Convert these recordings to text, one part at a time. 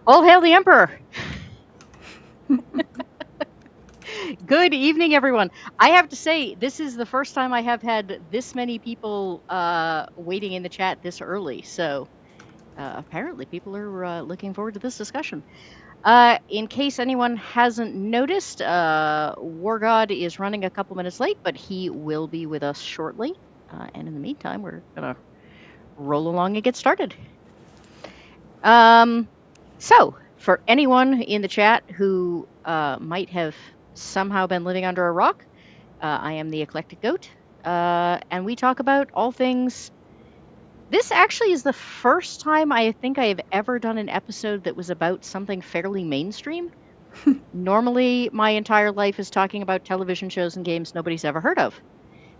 All hail the Emperor! Good evening, everyone. I have to say, this is the first time I have had this many people waiting in the chat this early. So apparently people are looking forward to this discussion. In case anyone hasn't noticed, War God is running a couple minutes late, but he will be with us shortly. And in the meantime, we're going to roll along and get started. So, for anyone in the chat who might have somehow been living under a rock, I am the Eclectic Goat, and we talk about all things. This actually is the first time I think I have ever done an episode that was about something fairly mainstream. Normally, my entire life is talking about television shows and games nobody's ever heard of.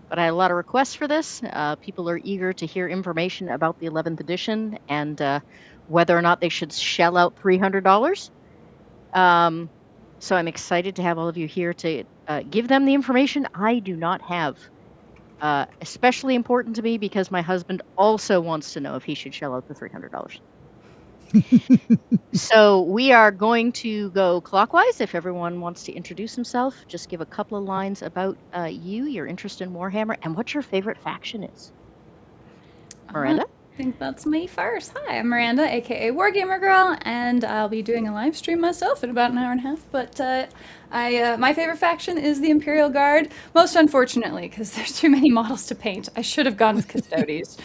But I had a lot of requests for this. People are eager to hear information about the 11th edition and whether or not they should shell out $300. So I'm excited to have all of you here to give them the information I do not have. Especially important to me because my husband also wants to know if he should shell out the $300. So we are going to go clockwise. If everyone wants to introduce himself, just give a couple of lines about you, your interest in Warhammer, and what your favorite faction is. Miranda? I think that's me first. Hi, I'm Miranda, aka Wargamer Girl, and I'll be doing a live stream myself in about an hour and a half. But my favorite faction is the Imperial Guard, most unfortunately, because there's too many models to paint. I should have gone with Custodes.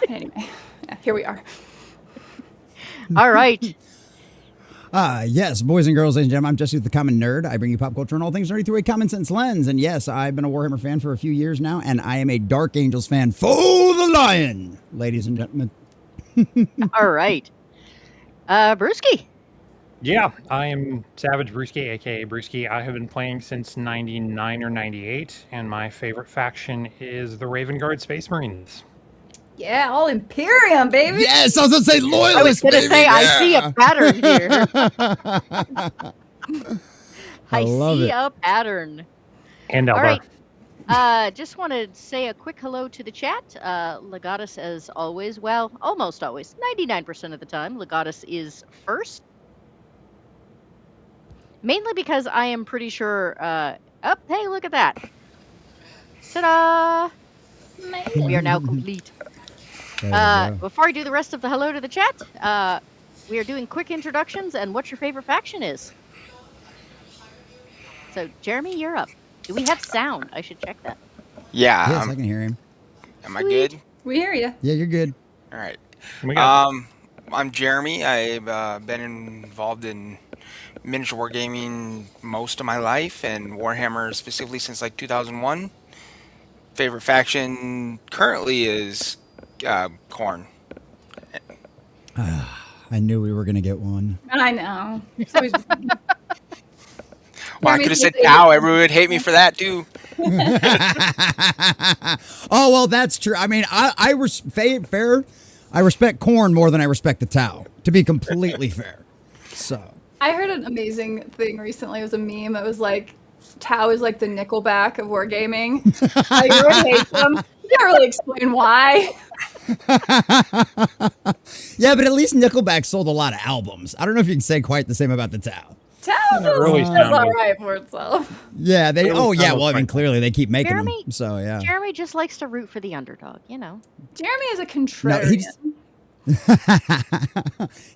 Anyway, yeah, here we are. All right. Yes, boys and girls, ladies and gentlemen, I'm Jesse the Common Nerd. I bring you pop culture and all things nerdy through a common sense lens. And yes, I've been a Warhammer fan for a few years now, and I am a Dark Angels fan for the Lion, ladies and gentlemen. All right. Bruski. Yeah, I am Savage Bruski, aka Bruski. I have been playing since 99 or 98, and my favorite faction is the Raven Guard Space Marines. Yeah, all Imperium, baby. Yes, I was going to say loyalist, I was going to say, yeah. I see a pattern here. I love see it. a pattern. And All Elba. right. Just want to say a quick hello to the chat. Legatus, as always, well, almost always, 99% of the time, Legatus is first. Mainly because I am pretty sure, hey, look at that. Ta-da! We are now complete. Before I do the rest of the hello to the chat, we are doing quick introductions and what your favorite faction is. So, Jeremy, you're up. Do we have sound? I should check that. Yeah. Yes, I can hear him. Am I good? We hear you. Yeah, you're good. All right. We got I'm Jeremy. I've been involved in miniature wargaming most of my life, and Warhammer specifically since like 2001. Favorite faction currently is Khorne. I knew we were going to get one. I know. It's always... Well, I could have said Tau. Everyone would hate me for that too. Oh, well, that's true. I mean, I respect Khorne more than I respect the Tau, to be completely fair. So I heard an amazing thing recently. It was a meme. It was like, Tau is like the Nickelback of wargaming. Like, everyone hates them. You can't really explain why. Yeah, but at least Nickelback sold a lot of albums. I don't know if you can say quite the same about the Tau. Tau really does sounded- all right for itself. Yeah, they. Really Oh, yeah. sounded Well, I mean, like- clearly they keep making Jeremy- them. So yeah. Jeremy just likes to root for the underdog, you know. Jeremy is a contrarian.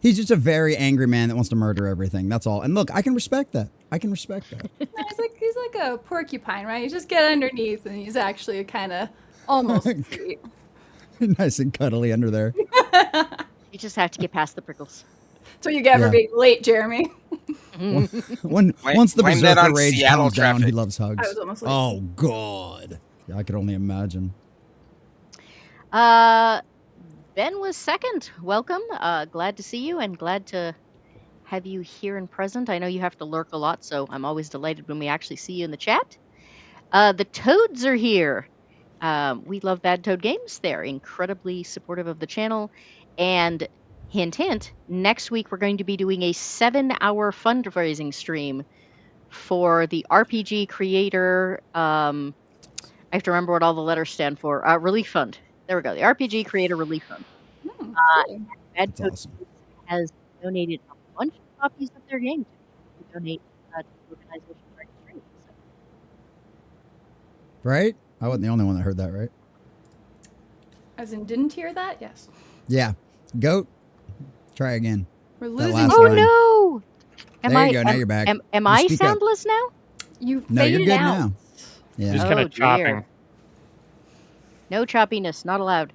He's just a very angry man that wants to murder everything. That's all. And look, I can respect that. I can respect that. No, he's like a porcupine, right? You just get underneath, and he's actually kind of almost sweet. Nice and cuddly under there. You just have to get past the prickles. That's what you get for Yeah. being late, Jeremy. Once the Blame that berserker on rage Seattle calms down, he traffic. loves hugs. I was almost late. Oh God, yeah, I could only imagine. Ben was second. Welcome. Glad to see you and glad to have you here and present. I know you have to lurk a lot, so I'm always delighted when we actually see you in the chat. The Toads are here. We love Bad Toad Games. They're incredibly supportive of the channel. And hint, hint, next week we're going to be doing a 7-hour fundraising stream for the RPG Creator, I have to remember what all the letters stand for, Relief Fund. There we go, the RPG Creator Relief Fund. Cool. Bad That's Toad awesome. has donated a bunch of copies of their game to donate to the organization right stream. So. Right? I wasn't the only one that heard that, right? As in, didn't hear that? Yes. Yeah. Goat. Try again. We're That losing. last Oh line. no! There you go. Now you're back. Am You I speak up. soundless now? You No, you're faded good out. now. Yeah. Just Oh, kind of dear. chopping. No choppiness, not allowed.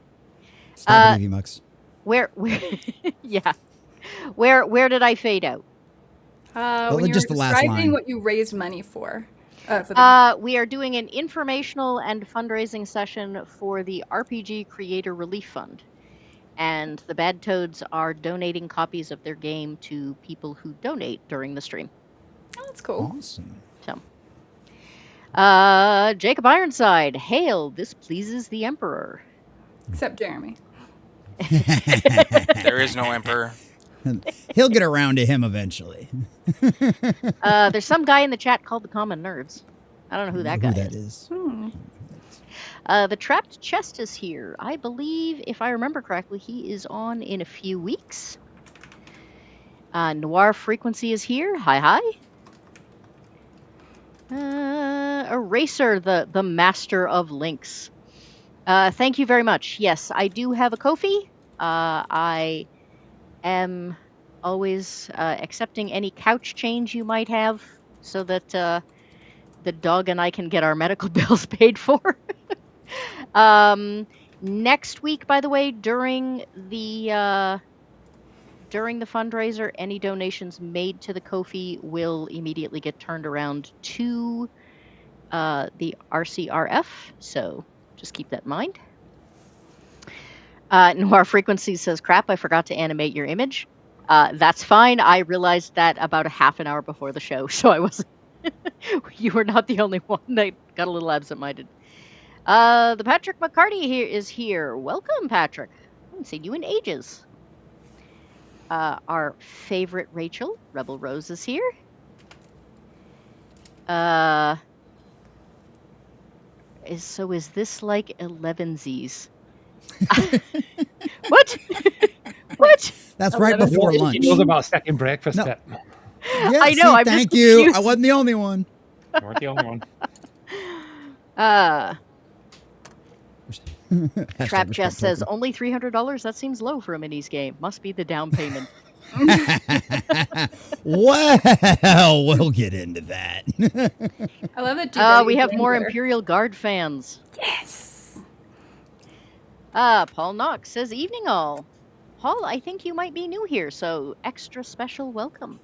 Stop it, Evie Mux. Where yeah. Where did I fade out? When you just were the last describing line. what you raised money for the We are doing an informational and fundraising session for the RPG Creator Relief Fund. And the Bad Toads are donating copies of their game to people who donate during the stream. Oh, that's cool. Awesome. So, Jacob Ironside, hail, this pleases the Emperor. Except Jeremy. There is no emperor. He'll get around to him eventually. There's some guy in the chat called the Common Nerds. I don't know who that guy that is. is. The Trapped Chest is here. I believe, if I remember correctly, he is on in a few weeks. Noir Frequency is here. Hi. Eraser, the master of links. Thank you very much. Yes, I do have a Ko-fi. I am always accepting any couch change you might have so that the dog and I can get our medical bills paid for. Next week, by the way, during the fundraiser, any donations made to the Ko-fi will immediately get turned around to the RCRF. So just keep that in mind. Noir Frequency says, crap, I forgot to animate your image. That's fine. I realized that about a half an hour before the show, so I wasn't. You were not the only one that got a little absent-minded. The Patrick McCarty is here. Welcome, Patrick. I haven't seen you in ages. Our favorite Rachel, Rebel Rose, is here. Is this like 11Z's? What? What? That's right before lunch. He knows about second breakfast. No. Pep. Yeah, I know, I'm just thank you. confused. I wasn't the only one. You weren't the only one. Trap Jess says, only $300? That seems low for a minis game. Must be the down payment. Well, we'll get into that. I love it. We have more Imperial Guard fans. Yes. Paul Knox says, evening all. Paul, I think you might be new here, so extra special welcome.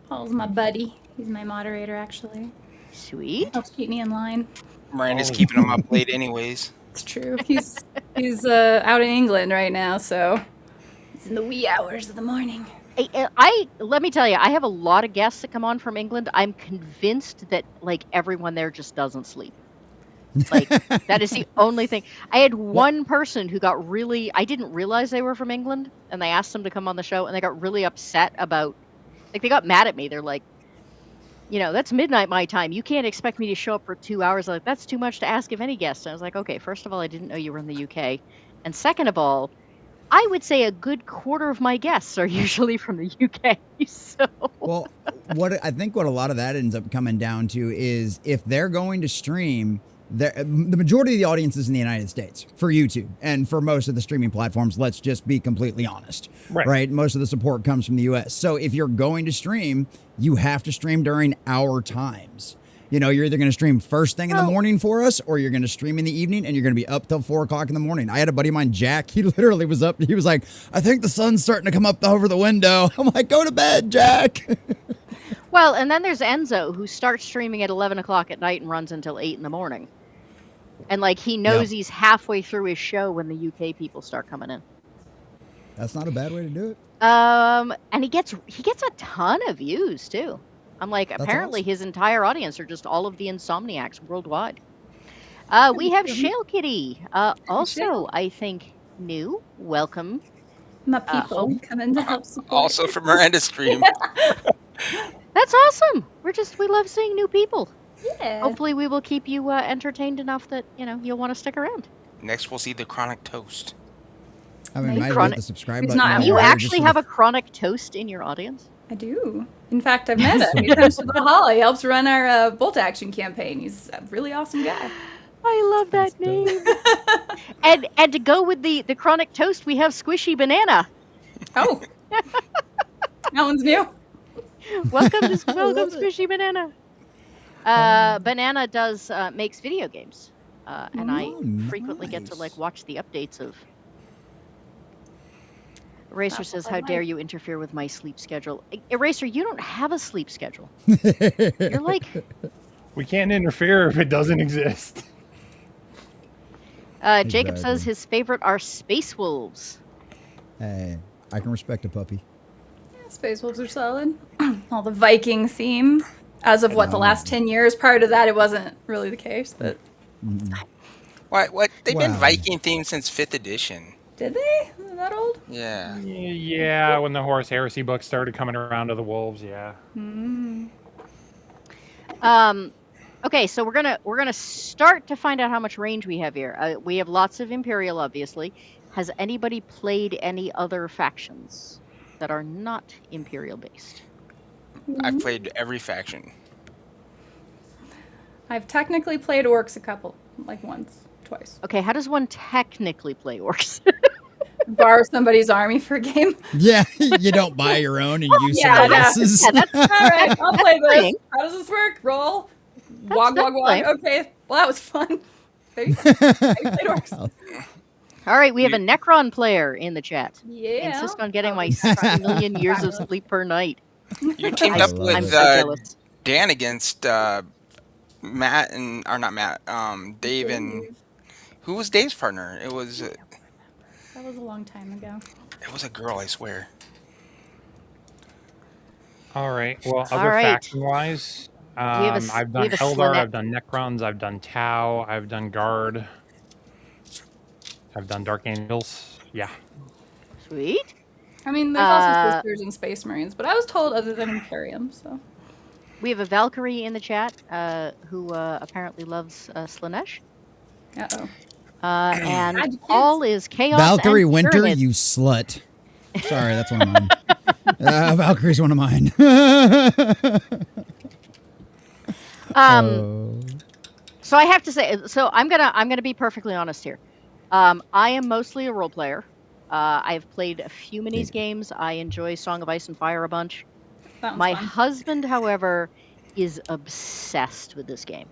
Paul's my buddy. He's my moderator, actually. Sweet. Helps keep me in line. Miranda's keeping him up late anyways. It's true. He's out in England right now, so it's in the wee hours of the morning. Let me tell you, I have a lot of guests that come on from England. I'm convinced that like everyone there just doesn't sleep. Like that is the only thing. I had one person who got really, I didn't realize they were from England, and they asked them to come on the show, and they got really upset about, like they got mad at me. They're like, you know, that's midnight my time. You can't expect me to show up for 2 hours. Like, that's too much to ask of any guest. And I was like, okay, first of all, I didn't know you were in the UK. And second of all, I would say a good quarter of my guests are usually from the UK. So, well, I think what a lot of that ends up coming down to is if they're going to stream, the majority of the audience is in the United States for YouTube and for most of the streaming platforms. Let's just be completely honest, right? Most of the support comes from the US. So if you're going to stream, you have to stream during our times. You know, you're either going to stream first thing in the morning for us, or you're going to stream in the evening and you're going to be up till 4 o'clock in the morning. I had a buddy of mine, Jack. He literally was up. He was like, I think the sun's starting to come up over the window. I'm like, go to bed, Jack. well, and then there's Enzo, who starts streaming at 11 o'clock at night and runs until 8 in the morning. And like he knows he's halfway through his show when the UK people start coming in. That's not a bad way to do it. And he gets a ton of views too. I'm like, apparently his entire audience are just all of the insomniacs worldwide. We have Shale Kitty. Also, I think new. Welcome. My people coming to help support. Also from Miranda's stream. That's awesome. We love seeing new people. Yeah. Hopefully we will keep you entertained enough that, you know, you'll want to stick around. Next we'll see the Chronic Toast. I mean, might Chronic- hit the subscribe He's button. not- while Do you you're here actually just for have the- a chronic toast in your audience? I do. In fact, I've met him. He comes to the hall. He helps run our bolt action campaign. He's a really awesome guy. I love that That's dope. name. And to go with the chronic toast, we have Squishy Banana. Oh, that one's new. Welcome, love it. Squishy Banana. Banana does makes video games, and I frequently get to nice. like watch the updates of. Eraser That's says, what I "How dare like. you interfere with my sleep schedule?" Eraser, you don't have a sleep schedule. You're like, We can't interfere if it doesn't exist. Jacob says Exactly. his favorite are Space Wolves. Hey, I can respect a puppy. Yeah, Space Wolves are solid. All the Viking theme. As of what, the know. last 10 years? Prior to that, it wasn't really the case, but What? They've been Wow. Viking themed since 5th edition. did they? Is it that old? Yeah. Yeah, when the Horus Heresy books started coming around to the wolves, yeah. Okay, so we're gonna start to find out how much range we have here. We have lots of Imperial, obviously. Has anybody played any other factions that are not Imperial based? I've played every faction. I've technically played orcs a couple, like once, twice. Okay, how does one technically play orcs? Borrow somebody's army for a game. Yeah, you don't buy your own and use Yeah, somebody yeah. else's. Yeah, that's All right, I'll play this. playing. How does this work? Roll. That's Wog, wog, wog. playing. Okay, well, that was fun. There you go. I played orcs. All right, we have a Necron player in the chat. Yeah. Insist on getting my 6 million years of sleep per night. You teamed I- up I'm with I'm so jealous. Dan against Matt and or not Matt, Dave and who was Dave's partner? It was That was a long time ago. a girl, I swear. All right. Well, All other right. faction-wise, have a I've done we have a Eldar, Slanesh. I've done Necrons, I've done Tau, I've done Guard, I've done Dark Angels. Yeah. Sweet. I mean, there's also Uh, Sisters and Space Marines, but I was told other than Imperium, so. We have a Valkyrie in the chat who apparently loves Slanesh. Uh-oh. And Magic kids. all is chaos. Valkyrie and Winter, pyramids. you slut. Sorry, that's one of mine. Valkyrie's one of mine. Oh. So I have to say, so I'm gonna be perfectly honest here. I am mostly a role player. I've played a few minis games. I enjoy Song of Ice and Fire a bunch. That one's My fun. husband, however, is obsessed with this game.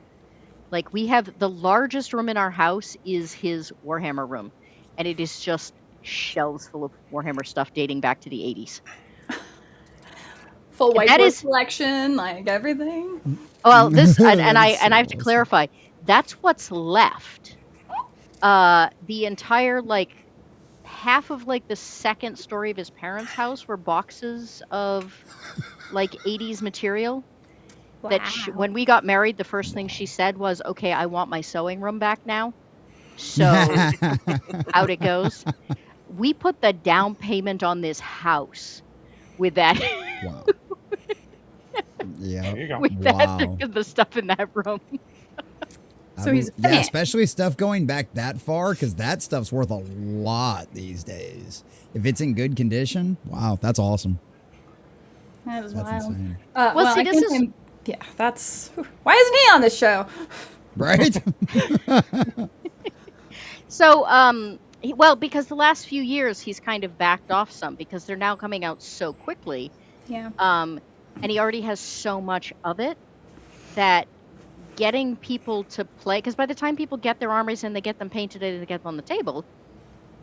Like, we have the largest room in our house is his Warhammer room, and it is just shelves full of Warhammer stuff dating back to the 80s. Full that whiteboard is- collection, like everything. Well, this and I That's and I have so to awesome. clarify. That's what's left. The entire like half of like the second story of his parents' house were boxes of like 80s material. That when we got married, the first thing she said was, "Okay, I want my sewing room back now." So out it goes. We put the down payment on this house with that Wow. Yeah. There you go. with Wow. that the stuff in that room. So he's a yeah, fan. especially stuff going back that far, because that stuff's worth a lot these days. If it's in good condition, wow, that's awesome. That is That's wild. insane. Well, see, I this can't is- say- yeah, that's. Why isn't he on this show? Right? So, well, because the last few years he's kind of backed off some because they're now coming out so quickly. Yeah. And he already has so much of it that getting people to play, because by the time people get their armies and they get them painted and they get them on the table,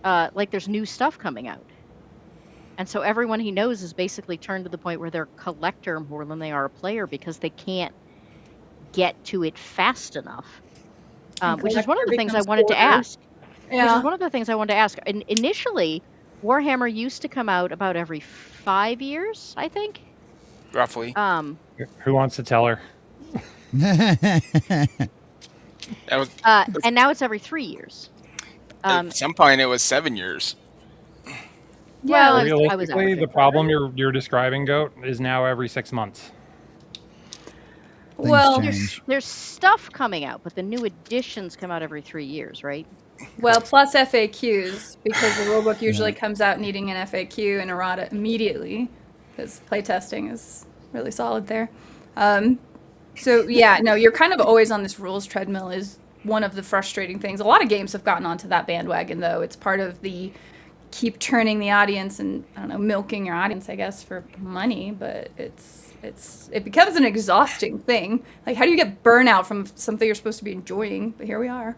like there's new stuff coming out. And so everyone he knows is basically turned to the point where they're a collector more than they are a player because they can't get to it fast enough. Which is one of the things I wanted to ask. Which Yeah. is one of the things I wanted to ask. And initially, Warhammer used to come out about every 5 years, I think. Roughly. Who wants to tell her? That was, And now it's every 3 years. at some point, it was 7 years. Well, I was out Realistically, of the it. problem you're describing, Goat, is now every 6 months. Well, change. There's stuff coming out, but the new editions come out every 3 years, right? well, plus FAQs, because the rulebook usually Yeah. comes out needing an FAQ and errata immediately, because playtesting is really solid there. So yeah, no, you're kind of always on this rules treadmill is one of the frustrating things. A lot of games have gotten onto that bandwagon, though. It's part of the keep turning the audience and, I don't know, milking your audience, I guess, for money, but it becomes an exhausting thing. Like, how do you get burnout from something you're supposed to be enjoying? But here we are.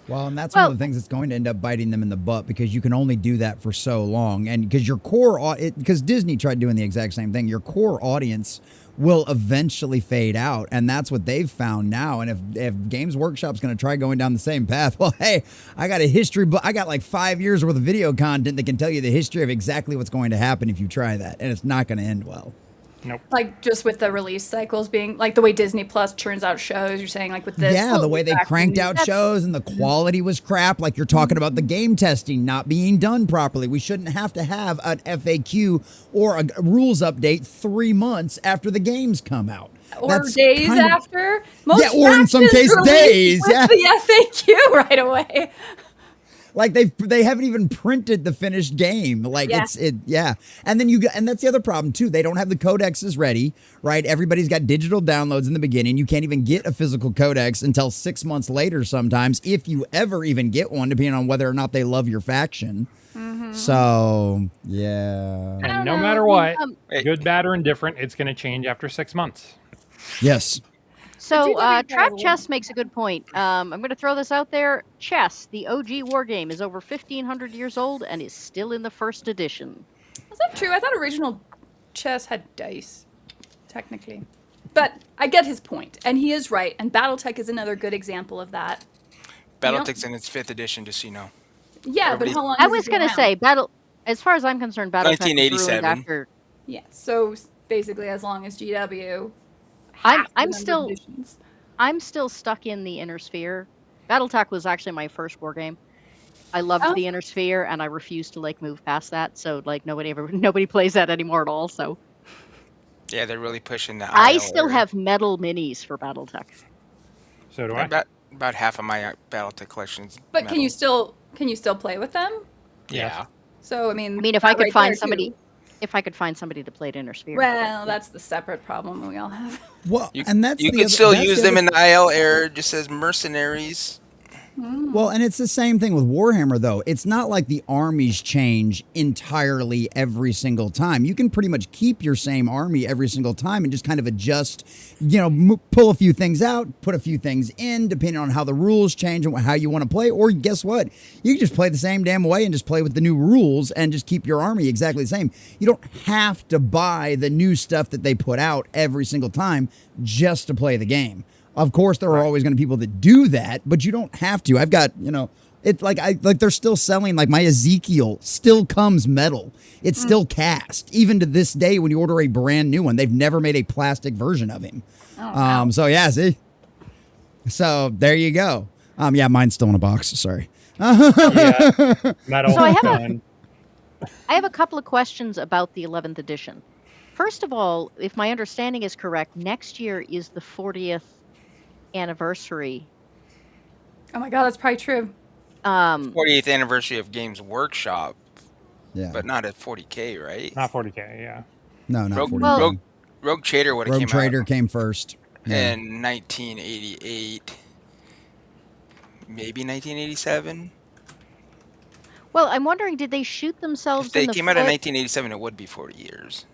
Well, and that's one of the things that's going to end up biting them in the butt, because you can only do that for so long. And because your core, because Disney tried doing the exact same thing, your core audience will eventually fade out. And that's what they've found now. And if Games Workshop's going to try going down the same path, well, hey, I got a history book. I got like 5 years worth of video content that can tell you the history of exactly what's going to happen if you try that. And it's not going to end well. Nope. Like, just with the release cycles being, like, the way Disney Plus churns out shows, you're saying, like, with this. Yeah, the way they cranked out shows and the quality was crap. Like, you're talking about the game testing not being done properly. We shouldn't have to have an FAQ or a rules update 3 months after the games come out. Or That's days kind of- after. Most Yeah, or in some factions case, release days, with yeah. the FAQ right away. Like they haven't even printed the finished game. Like Yeah. And then and that's the other problem too. They don't have the codexes ready, right? Everybody's got digital downloads in the beginning. You can't even get a physical codex until 6 months later sometimes, if you ever even get one, depending on whether or not they love your faction. Mm-hmm. So, yeah. And no matter what, good, bad, or indifferent, it's going to change after 6 months. Yes. So, GW Trap Chess makes a good point. I'm going to throw this out there. Chess, the OG war game, is over 1,500 years old and is still in the first edition. Is that true? I thought original chess had dice, technically. But I get his point, and he is right, and Battletech is another good example of that. Battletech's in its 5th edition, just so you know. Yeah, but how long I has was it been going to around? say, as far as I'm concerned, Battletech was ruined 1987. after... Yeah, so basically as long as GW. I'm still stuck in the Inner Sphere. Battletech was actually my first war game. I loved the Inner Sphere, and I refused to move past that. So nobody plays that anymore at all. So Yeah, they're really pushing that. I still have metal minis for Battletech. So do I. About half of my Battletech collections. But can you still play with them? Yeah. So I mean, if I could right find there, somebody, too. if I could find somebody to play at Inner Sphere. Well, that's the separate problem we all have. Well, You and that's could still use them in the IL era, just as mercenaries. Well, and it's the same thing with Warhammer, though. It's not like the armies change entirely every single time. You can pretty much keep your same army every single time and just kind of adjust, pull a few things out, put a few things in, depending on how the rules change and how you want to play. Or guess what? You can just play the same damn way and just play with the new rules and just keep your army exactly the same. You don't have to buy the new stuff that they put out every single time just to play the game. Of course, there are always going to be people that do that, but you don't have to. I've got, it's like they're still selling, like my Ezekiel still comes metal. It's still cast. Even to this day, when you order a brand new one, they've never made a plastic version of him. Wow. So yeah, see? So there you go. Yeah, mine's still in a box. Sorry. Yeah, metal. So I have done. I have a couple of questions about the 11th edition. First of all, if my understanding is correct, next year is the 40th anniversary. Oh my god, that's probably true. 40th anniversary of Games Workshop, Yeah. but not at 40K, right? Not 40K, yeah. No, not Rogue, 40. Well- Rogue Trader would have Rogue came Trader out came first. Yeah. in 1988, maybe 1987. Well, I'm wondering, did they shoot themselves If they in the came foot? out in 1987, it would be 40 years.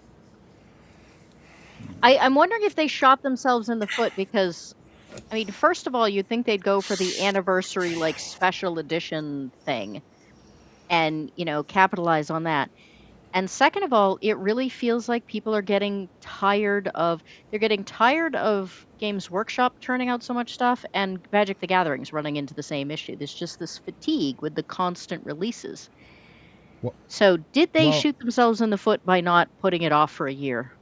I'm wondering if they shot themselves in the foot because, first of all, you'd think they'd go for the anniversary, special edition thing and, capitalize on that. And second of all, it really feels like people are getting tired of Games Workshop turning out so much stuff and Magic the Gathering's running into the same issue. There's just this fatigue with the constant releases. So did they shoot themselves in the foot by not putting it off for a year?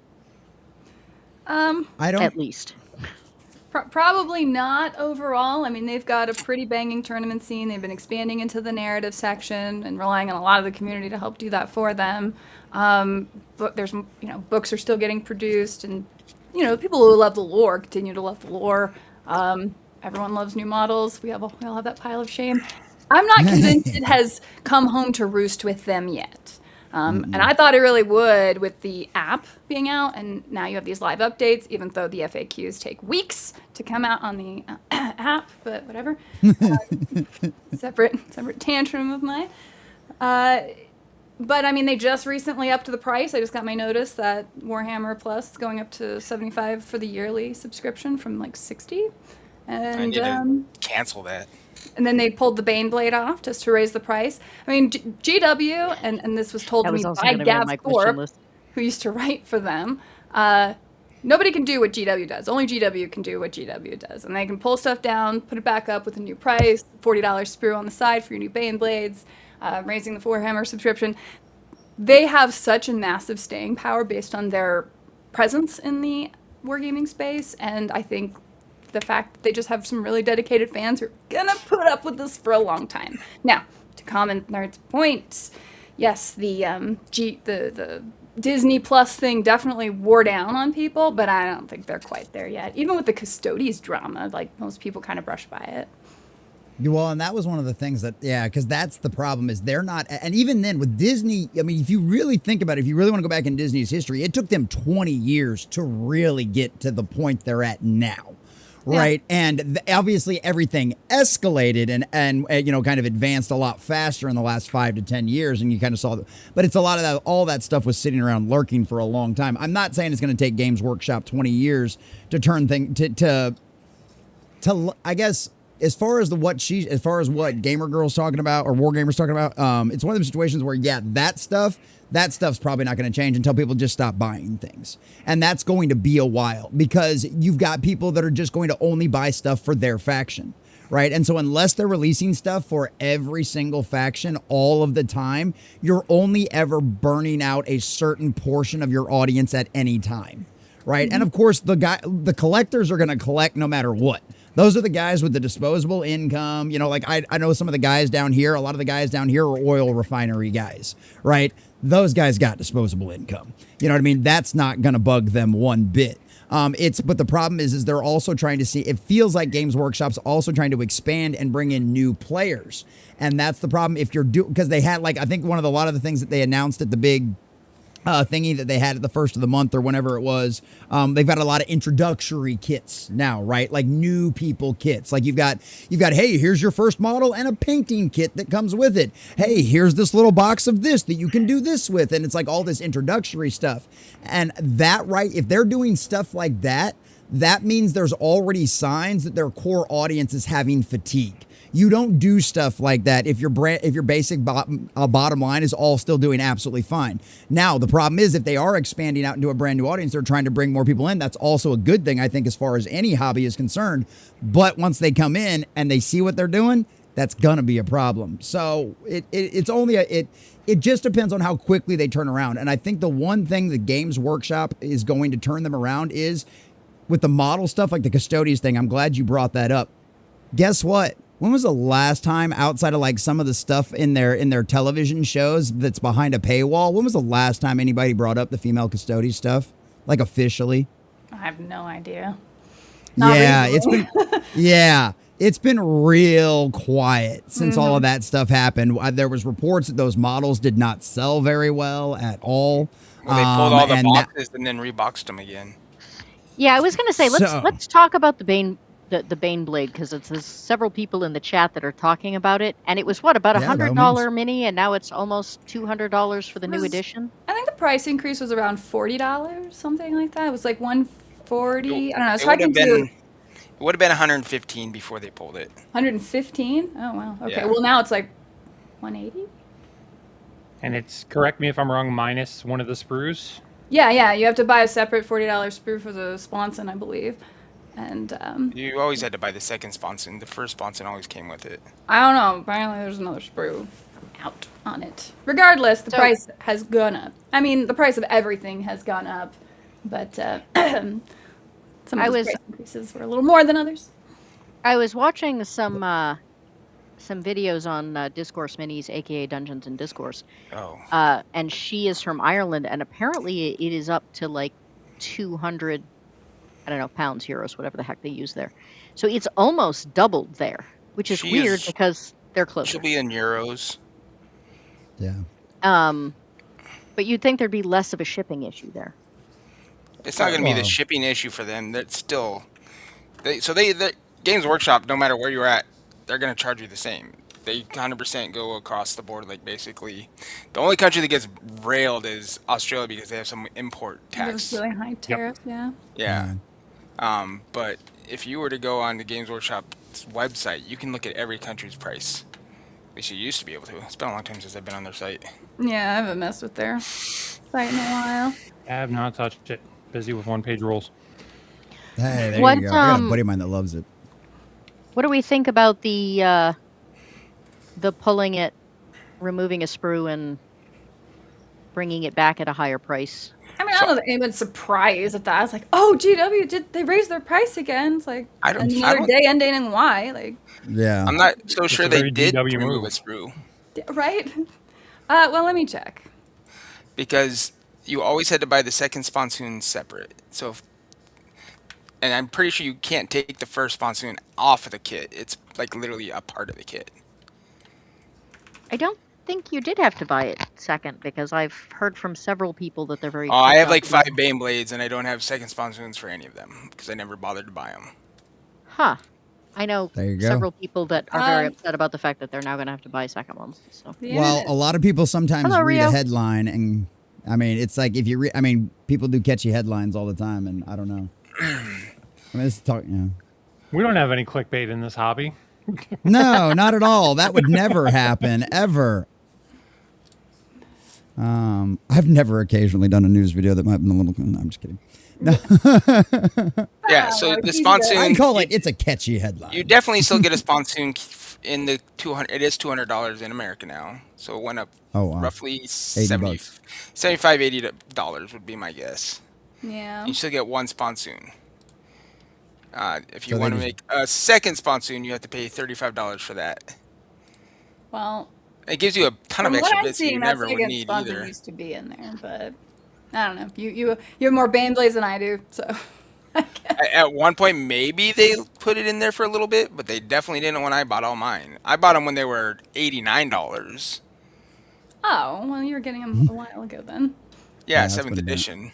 I don't. At least. Probably not overall. They've got a pretty banging tournament scene. They've been expanding into the narrative section and relying on a lot of the community to help do that for them. But there's, books are still getting produced and people who love the lore continue to love the lore. Everyone loves new models. We all have that pile of shame. I'm not convinced it has come home to roost with them yet. And I thought it really would with the app being out, and now you have these live updates, even though the FAQs take weeks to come out on the app, but whatever. Separate tantrum of mine. But I mean, they just recently upped the price. I just got my notice that Warhammer Plus is going up to $75 for the yearly subscription from like $60. And I need to cancel that. And then they pulled the Baneblade off just to raise the price. I mean, GW, and this was told to me by Gav Thorpe, who used to write for them. Nobody can do what GW does. Only GW can do what GW does. And they can pull stuff down, put it back up with a new price, $40 sprue on the side for your new Baneblades, raising the Warhammer subscription. They have such a massive staying power based on their presence in the wargaming space, and I think the fact that they just have some really dedicated fans who are gonna put up with this for a long time. Now, to Common Nerd's point, yes, the Disney Plus thing definitely wore down on people, but I don't think they're quite there yet. Even with the Custodes drama, like most people kind of brush by it. Well, and that was one of the things that, because that's the problem is they're not, and even then with Disney, I mean, if you really think about it, if you really want to go back in Disney's history, it took them 20 years to really get to the point they're at now. Right. Yeah. And obviously everything escalated and kind of advanced a lot faster in the last 5 to 10 years. And you kind of saw that. But it's a lot of that. All that stuff was sitting around lurking for a long time. I'm not saying it's going to take Games Workshop 20 years to turn things to I guess, as far as what Gamer Girl's talking about or War Gamer's talking about, it's one of those situations where, that stuff's probably not going to change until people just stop buying things. And that's going to be a while because you've got people that are just going to only buy stuff for their faction, right? And so unless they're releasing stuff for every single faction all of the time, you're only ever burning out a certain portion of your audience at any time, right? Mm-hmm. And of course, the collectors are going to collect no matter what. Those are the guys with the disposable income. Like I know some of the guys down here, a lot of the guys down here are oil refinery guys, right? Those guys got disposable income. You know what I mean? That's not going to bug them one bit. But the problem is they're also trying to see, it feels like Games Workshop's also trying to expand and bring in new players. And that's the problem if you're because they had I think a lot of the things that they announced at the big thingy that they had at the first of the month or whenever it was, they've got a lot of introductory kits now, right? Like new people kits. Like you've got, hey, here's your first model and a painting kit that comes with it. Hey, here's this little box of this that you can do this with. And it's like all this introductory stuff. And that, right, if they're doing stuff like that, that means there's already signs that their core audience is having fatigue. You don't do stuff like that if your basic bottom line is all still doing absolutely fine. Now, the problem is if they are expanding out into a brand new audience, they're trying to bring more people in. That's also a good thing, I think, as far as any hobby is concerned. But once they come in and they see what they're doing, that's going to be a problem. So it just depends on how quickly they turn around. And I think the one thing the Games Workshop is going to turn them around is with the model stuff, like the Custodes thing. I'm glad you brought that up. Guess what? When was the last time, outside of some of the stuff in their television shows that's behind a paywall, when was the last time anybody brought up the female Custodes stuff? Officially? I have no idea. It's been real quiet since all of that stuff happened. There was reports that those models did not sell very well at all. Well, they pulled all the boxes and then reboxed them again. Yeah, I was going to say, let's talk about the Baneblade, because there's several people in the chat that are talking about it, and it was about $100 mini, and now it's almost $200 for the new edition. I think the price increase was around $40, something like that. It was like $140. I don't know. It would have been $115 before they pulled it. $115? Oh wow. Okay. Yeah. Well, now it's like $180. And it's, correct me if I'm wrong, minus one of the sprues. Yeah. You have to buy a separate $40 sprue for the sponson, I believe. And you always had to buy the second sponson. The first sponson always came with it. I don't know. Apparently, there's another sprue out on it. Regardless, the price has gone up. I mean, the price of everything has gone up, but some of the price increases were a little more than others. I was watching some videos on Discourse Minis, aka Dungeons and Discourse. Oh. And she is from Ireland, and apparently it is up to $200 I don't know, pounds, euros, whatever the heck they use there. So it's almost doubled there, which is weird because they're closer. She'll be in euros. Yeah. But you'd think there'd be less of a shipping issue there. It's not going to be the shipping issue for them. That's still... the Games Workshop, no matter where you're at, they're going to charge you the same. They 100% go across the board, like, basically. The only country that gets railed is Australia because they have some import tax. Those really high tariffs, yeah. Yeah. But if you were to go on the Games Workshop's website, you can look at every country's price. At least you used to be able to. It's been a long time since I've been on their site. Yeah, I haven't messed with their site in a while. I have not touched it. Busy with one-page rules. Hey, there you go. I got a buddy of mine that loves it. What do we think about the pulling it, removing a sprue, and bringing it back at a higher price? I mean, I don't know that anyone's surprised at that. It's like, oh, GW, did they raise their price again? It's like another day ending in Y. Like, yeah, I'm not so sure they did GW remove move. a sprue. Right? Well, let me check. Because you always had to buy the second sponsoon separate. And I'm pretty sure you can't take the first sponsoon off of the kit. It's like literally a part of the kit. I don't think you did have to buy it second, because I've heard from several people that they're very... I have like 5 Bane Blades, and I don't have second sponsoons for any of them, because I never bothered to buy them. Huh. I know There you go. several people that are very upset about the fact that they're now going to have to buy second ones. So. Yeah. Well, a lot of people sometimes Hello, read Rio. a headline, and I mean, it's like if you people do catchy headlines all the time, and I don't know. I mean, We don't have any clickbait in this hobby. No, not at all. That would never happen, ever. I've never occasionally done a news video that might have been a little... No, I'm just kidding. No. Yeah, so the I sponsoon... call it, it's a catchy headline. You definitely still get a sponsoon in the $200... It is $200 in America now. So it went up roughly $75, $80 would be my guess. Yeah. You still get one sponsoon. If you want to make a second sponsoon, you have to pay $35 for that. Well, it gives you a ton of extra bits that you never would need sponsor either. used to be in there, but I don't know. You have more Bane Blades than I do, so. At one point, maybe they put it in there for a little bit, but they definitely didn't when I bought all mine. I bought them when they were $89. Oh, well, you were getting them a while ago then. Yeah, 7th edition.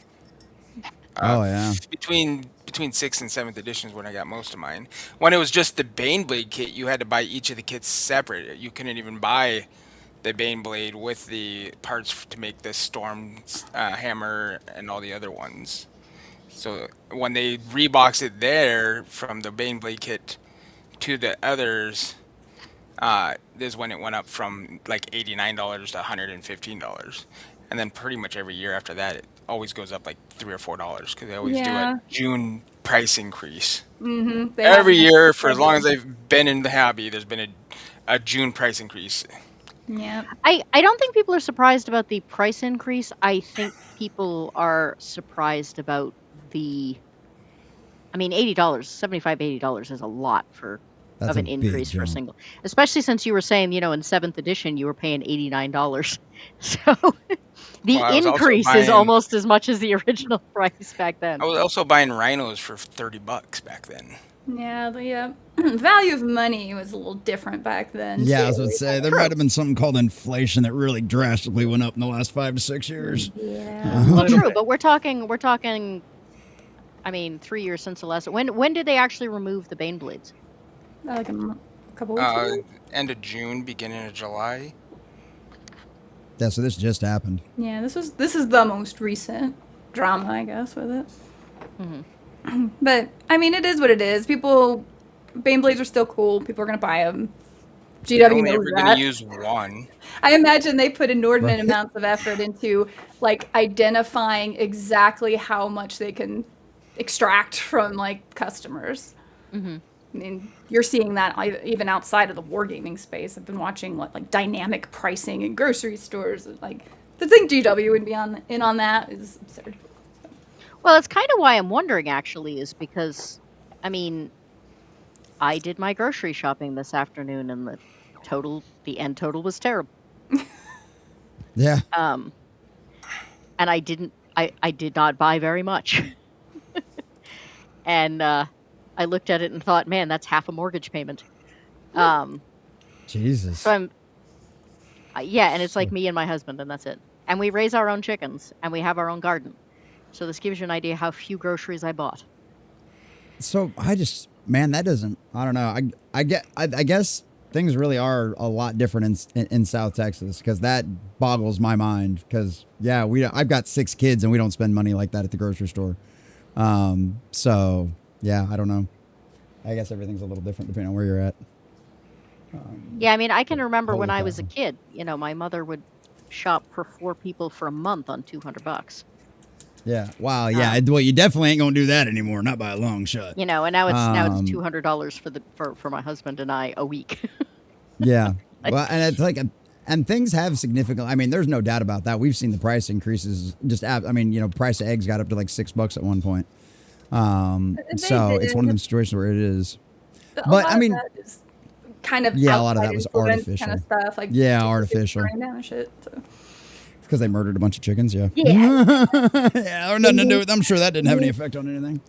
Yeah. Between 6th and 7th edition is when I got most of mine. When it was just the Bane Blade kit, you had to buy each of the kits separate. You couldn't even buy the Bane Blade with the parts to make the Storm Hammer and all the other ones. So when they reboxed it there from the Bane Blade kit to the others, this is when it went up from like $89 to $115. And then pretty much every year after that, it always goes up like $3 or $4 because they always do a June price increase. Mm-hmm. Every year, for as long as I've been in the hobby, there's been a June price increase. Yeah. I don't think people are surprised about the price increase. I think people are surprised about $80, $75, $80 is a lot of an increase for a single. Especially since you were saying, in 7th edition, you were paying $89. So the increase is almost as much as the original price back then. I was also buying rhinos for $30 back then. Yeah, the value of money was a little different back then. Yeah, I was going to say, there might have been something called inflation that really drastically went up in the last 5 to 6 years. Yeah. Well, true, but we're talking 3 years since the last... When did they actually remove the Bane Blades? Like a couple weeks ago? End of June, beginning of July. Yeah, so this just happened. Yeah, this is the most recent drama, I guess, with it. Mm-hmm. But, it is what it is. Bane Blades are still cool. People are going to buy them. GW only knows ever that. going to use one. I imagine they put inordinate amounts of effort into, identifying exactly how much they can extract from, customers. Mm-hmm. You're seeing that even outside of the wargaming space. I've been watching dynamic pricing in grocery stores. To think GW would be in on that is absurd. Well, it's kind of why I'm wondering, actually, is because, I did my grocery shopping this afternoon, and the end total was terrible. Yeah. And I did not buy very much. And I looked at it and thought, man, that's half a mortgage payment. Jesus. So I'm, yeah, and it's like me and my husband, and that's it. And we raise our own chickens, and we have our own garden. So this gives you an idea how few groceries I bought. So man, that doesn't. I don't know. I guess things really are a lot different in South Texas, because that boggles my mind. Because yeah, I've got 6 kids and we don't spend money like that at the grocery store. So yeah, I don't know. I guess everything's a little different depending on where you're at. Yeah, I mean, I can remember Holy when I cow. was a kid, my mother would shop for 4 people for a month on $200. Yeah. Wow. Yeah. Well, you definitely ain't gonna do that anymore. Not by a long shot. And now it's $200 for my husband and I a week. Yeah. Well, and it's like, and things have significant. I mean, there's no doubt about that. We've seen the price increases. Price of eggs got up to like $6 at one point. So it's one of them situations where it is. But I mean, that is kind of yeah, a lot of that was influence artificial. kind of stuff. Like Artificial. burning down and shit. So. Because they murdered a bunch of chickens, yeah. Yeah. Yeah, or nothing to do with. I'm sure that didn't have any effect on anything.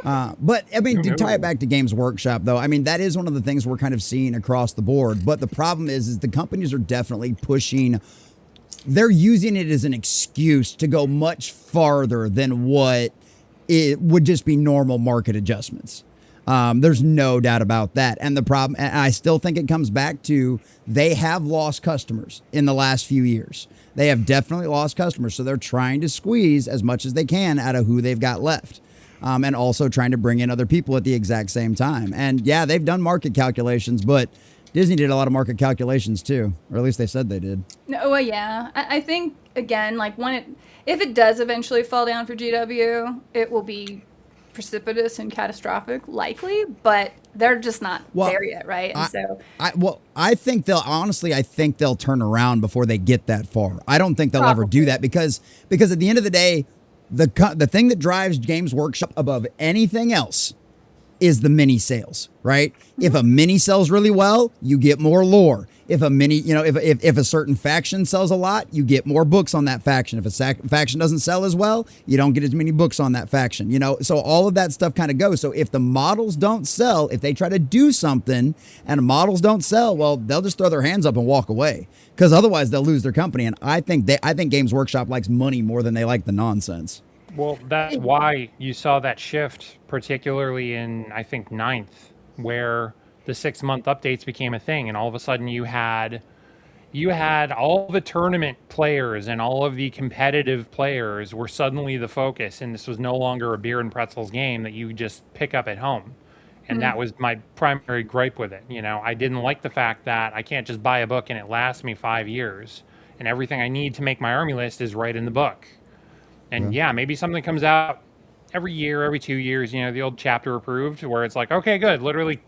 But I mean, to tie it back to Games Workshop, though, I mean, that is one of the things we're kind of seeing across the board. But the problem is the companies are definitely pushing. They're using it as an excuse to go much farther than what it would just be normal market adjustments. There's no doubt about that. And the problem, and I still think it comes back to, they have lost customers in the last few years. They have definitely lost customers. So they're trying to squeeze as much as they can out of who they've got left. And also trying to bring in other people at the exact same time. And yeah, they've done market calculations, but Disney did a lot of market calculations too, or at least they said they did. No, well, yeah. I think, again, like if it does eventually fall down for GW, it will be precipitous and catastrophic, likely, but they're just not there yet, right? And I think they'll turn around before they get that far. I don't think they'll ever do that because at the end of the day, the thing that drives Games Workshop above anything else is the mini sales, right? Mm-hmm. If a mini sells really well, you get more lore. If a mini, if a certain faction sells a lot, you get more books on that faction. If a faction doesn't sell as well, you don't get as many books on that faction, So all of that stuff kind of goes. So if the models don't sell, if they try to do something and the models don't sell, well, they'll just throw their hands up and walk away, because otherwise they'll lose their company. And I think Games Workshop likes money more than they like the nonsense. Well, that's why you saw that shift, particularly in, I think, 9th, where the 6-month updates became a thing, and all of a sudden you had all the tournament players and all of the competitive players were suddenly the focus, and this was no longer a beer and pretzels game that you just pick up at home. And that was my primary gripe with it. I didn't like the fact that I can't just buy a book and it lasts me 5 years, and everything I need to make my army list is right in the book. And yeah, maybe something comes out every year, every 2 years, the old chapter approved, where it's like, okay, good, literally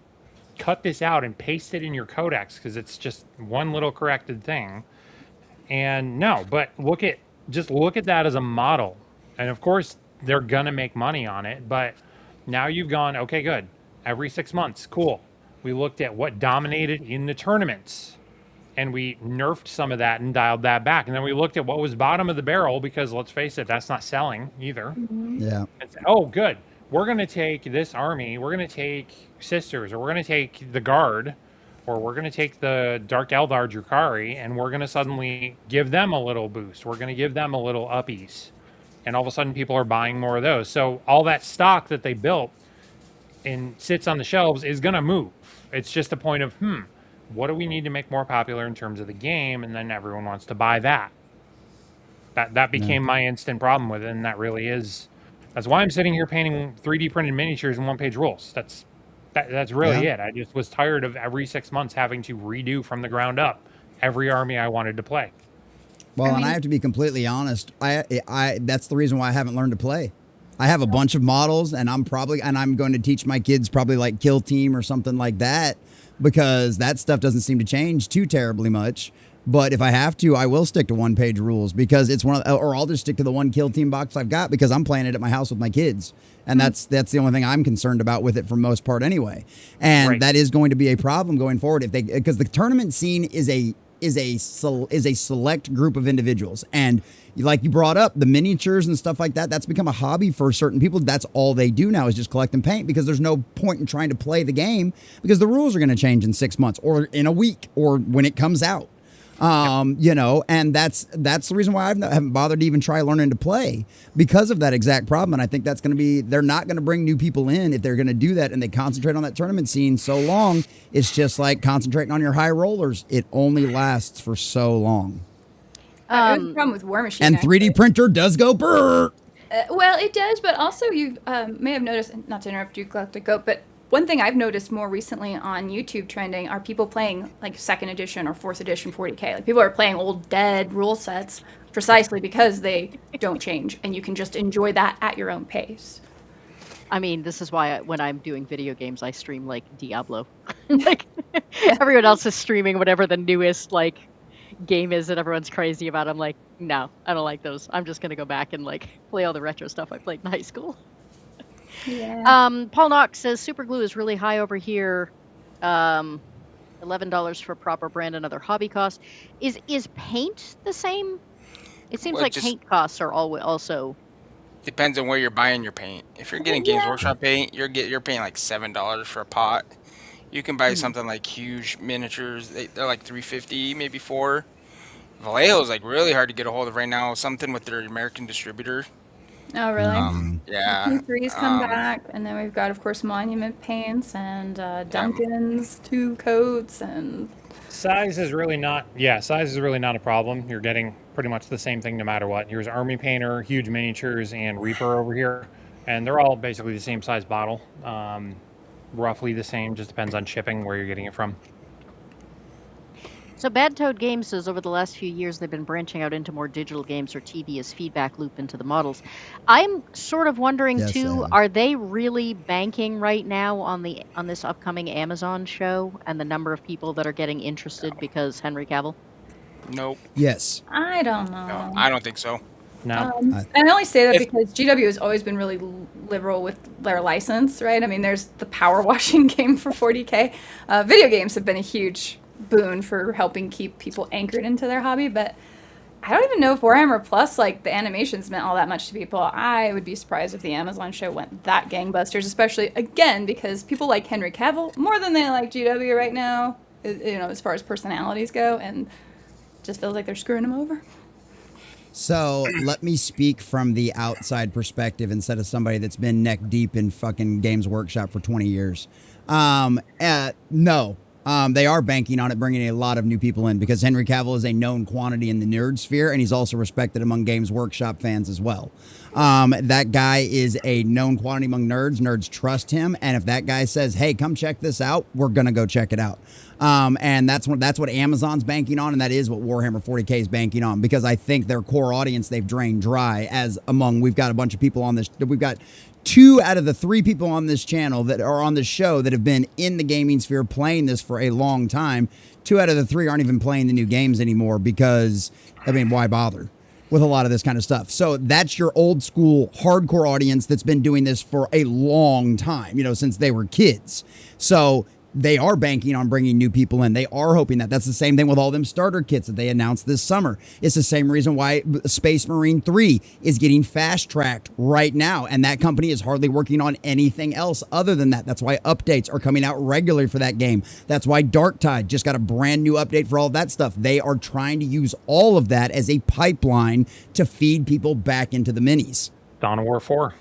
cut this out and paste it in your codex, because it's just one little corrected thing. And no, but look at that as a model. And of course, they're going to make money on it. But now you've gone, okay, good. Every 6 months, cool. We looked at what dominated in the tournaments, and we nerfed some of that and dialed that back. And then we looked at what was bottom of the barrel, because let's face it, that's not selling either. Yeah. And said, oh, good. We're going to take this army. We're going to take Sisters, or we're going to take the Guard, or we're going to take the Dark Eldar Drukhari, and we're going to suddenly give them a little boost. We're going to give them a little uppies. And all of a sudden people are buying more of those. So all that stock that they built and sits on the shelves is going to move. It's just a point of, what do we need to make more popular in terms of the game? And then everyone wants to buy that. That became my instant problem with it, and that's why I'm sitting here painting 3D printed miniatures and one-page rules. That's really it. I just was tired of every 6 months having to redo from the ground up every army I wanted to play. Well, and I have to be completely honest. I that's the reason why I haven't learned to play. I have a bunch of models, and I'm going to teach my kids probably like Kill Team or something like that, because that stuff doesn't seem to change too terribly much. But if I have to, I will stick to one-page rules, because it's or I'll just stick to the one Kill Team box I've got, because I'm playing it at my house with my kids, and that's the only thing I'm concerned about with it for most part anyway. And that is going to be a problem going forward because the tournament scene is is a select group of individuals. And like you brought up, the miniatures and stuff like that, that's become a hobby for certain people. That's all they do now is just collect and paint, because there's no point in trying to play the game because the rules are going to change in 6 months or in a week or when it comes out. You know, and that's the reason why I haven't bothered to even try learning to play, because of that exact problem. And I think that's going to be, they're not going to bring new people in if they're going to do that, and they concentrate on that tournament scene so long. It's just like concentrating on your high rollers. It only lasts for so long. It was a problem with War Machine. And 3D printer does go brrr. Well, it does, but also you may have noticed, not to interrupt you, Galactic Goat, but one thing I've noticed more recently on YouTube trending are people playing like 2nd edition or 4th edition 40K. Like people are playing old dead rule sets precisely because they don't change, and you can just enjoy that at your own pace. I mean, this is why when I'm doing video games, I stream like Diablo. Like everyone else is streaming whatever the newest like game is that everyone's crazy about. I'm like, no, I don't like those. I'm just gonna go back and like play all the retro stuff I played in high school. Yeah. Paul Knox says super glue is really high over here. $11 for proper brand and other hobby costs. Is paint the same? It seems Well, like just paint costs are also. depends on where you're buying your paint. If you're getting Games Workshop paint, you're paying like $7 for a pot. You can buy something like huge miniatures. They're like $3.50, maybe $4. Vallejo's like really hard to get a hold of right now. Something with their American distributor. Oh, really? Yeah. P3's come back, and then we've got, of course, Monument Paints and Duncan's 2 coats, and Size is really not a problem. You're getting pretty much the same thing no matter what. Here's Army Painter, huge miniatures, and Reaper over here, and they're all basically the same size bottle. Roughly the same, just depends on shipping, where you're getting it from. So Bad Toad Games says over the last few years they've been branching out into more digital games or TV as feedback loop into the models. I'm sort of wondering too, are they really banking right now on this upcoming Amazon show and the number of people that are getting interested because Henry Cavill? Nope. Yes. I don't know. No, I don't think so. No. And I only say that because GW has always been really liberal with their license, right? I mean, there's the power washing game for 40K. Video games have been a huge boon for helping keep people anchored into their hobby, but I don't even know if Warhammer Plus, like the animations, meant all that much to people. I would be surprised if the Amazon show went that gangbusters, especially again because people like Henry Cavill more than they like GW right now, you know, as far as personalities go, and just feels like they're screwing them over. So let me speak from the outside perspective instead of somebody that's been neck deep in fucking Games Workshop for 20 years. No. They are banking on it, bringing a lot of new people in because Henry Cavill is a known quantity in the nerd sphere, and he's also respected among Games Workshop fans as well. That guy is a known quantity among nerds. Nerds trust him, and if that guy says, "Hey, come check this out," we're gonna go check it out. And that's what Amazon's banking on, and that is what Warhammer 40K is banking on, because I think their core audience they've drained dry. We've got a bunch of people on this. We've got 2 out of the 3 people on this channel that are on this show that have been in the gaming sphere playing this for a long time. 2 out of the 3 aren't even playing the new games anymore because, I mean, why bother with a lot of this kind of stuff? So that's your old school hardcore audience that's been doing this for a long time, you know, since they were kids. So they are banking on bringing new people in. They are hoping that. That's the same thing with all them starter kits that they announced this summer. It's the same reason why Space Marine 3 is getting fast-tracked right now, and that company is hardly working on anything else other than that. That's why updates are coming out regularly for that game. That's why Darktide just got a brand new update for all that stuff. They are trying to use all of that as a pipeline to feed people back into the minis. Dawn of War 4.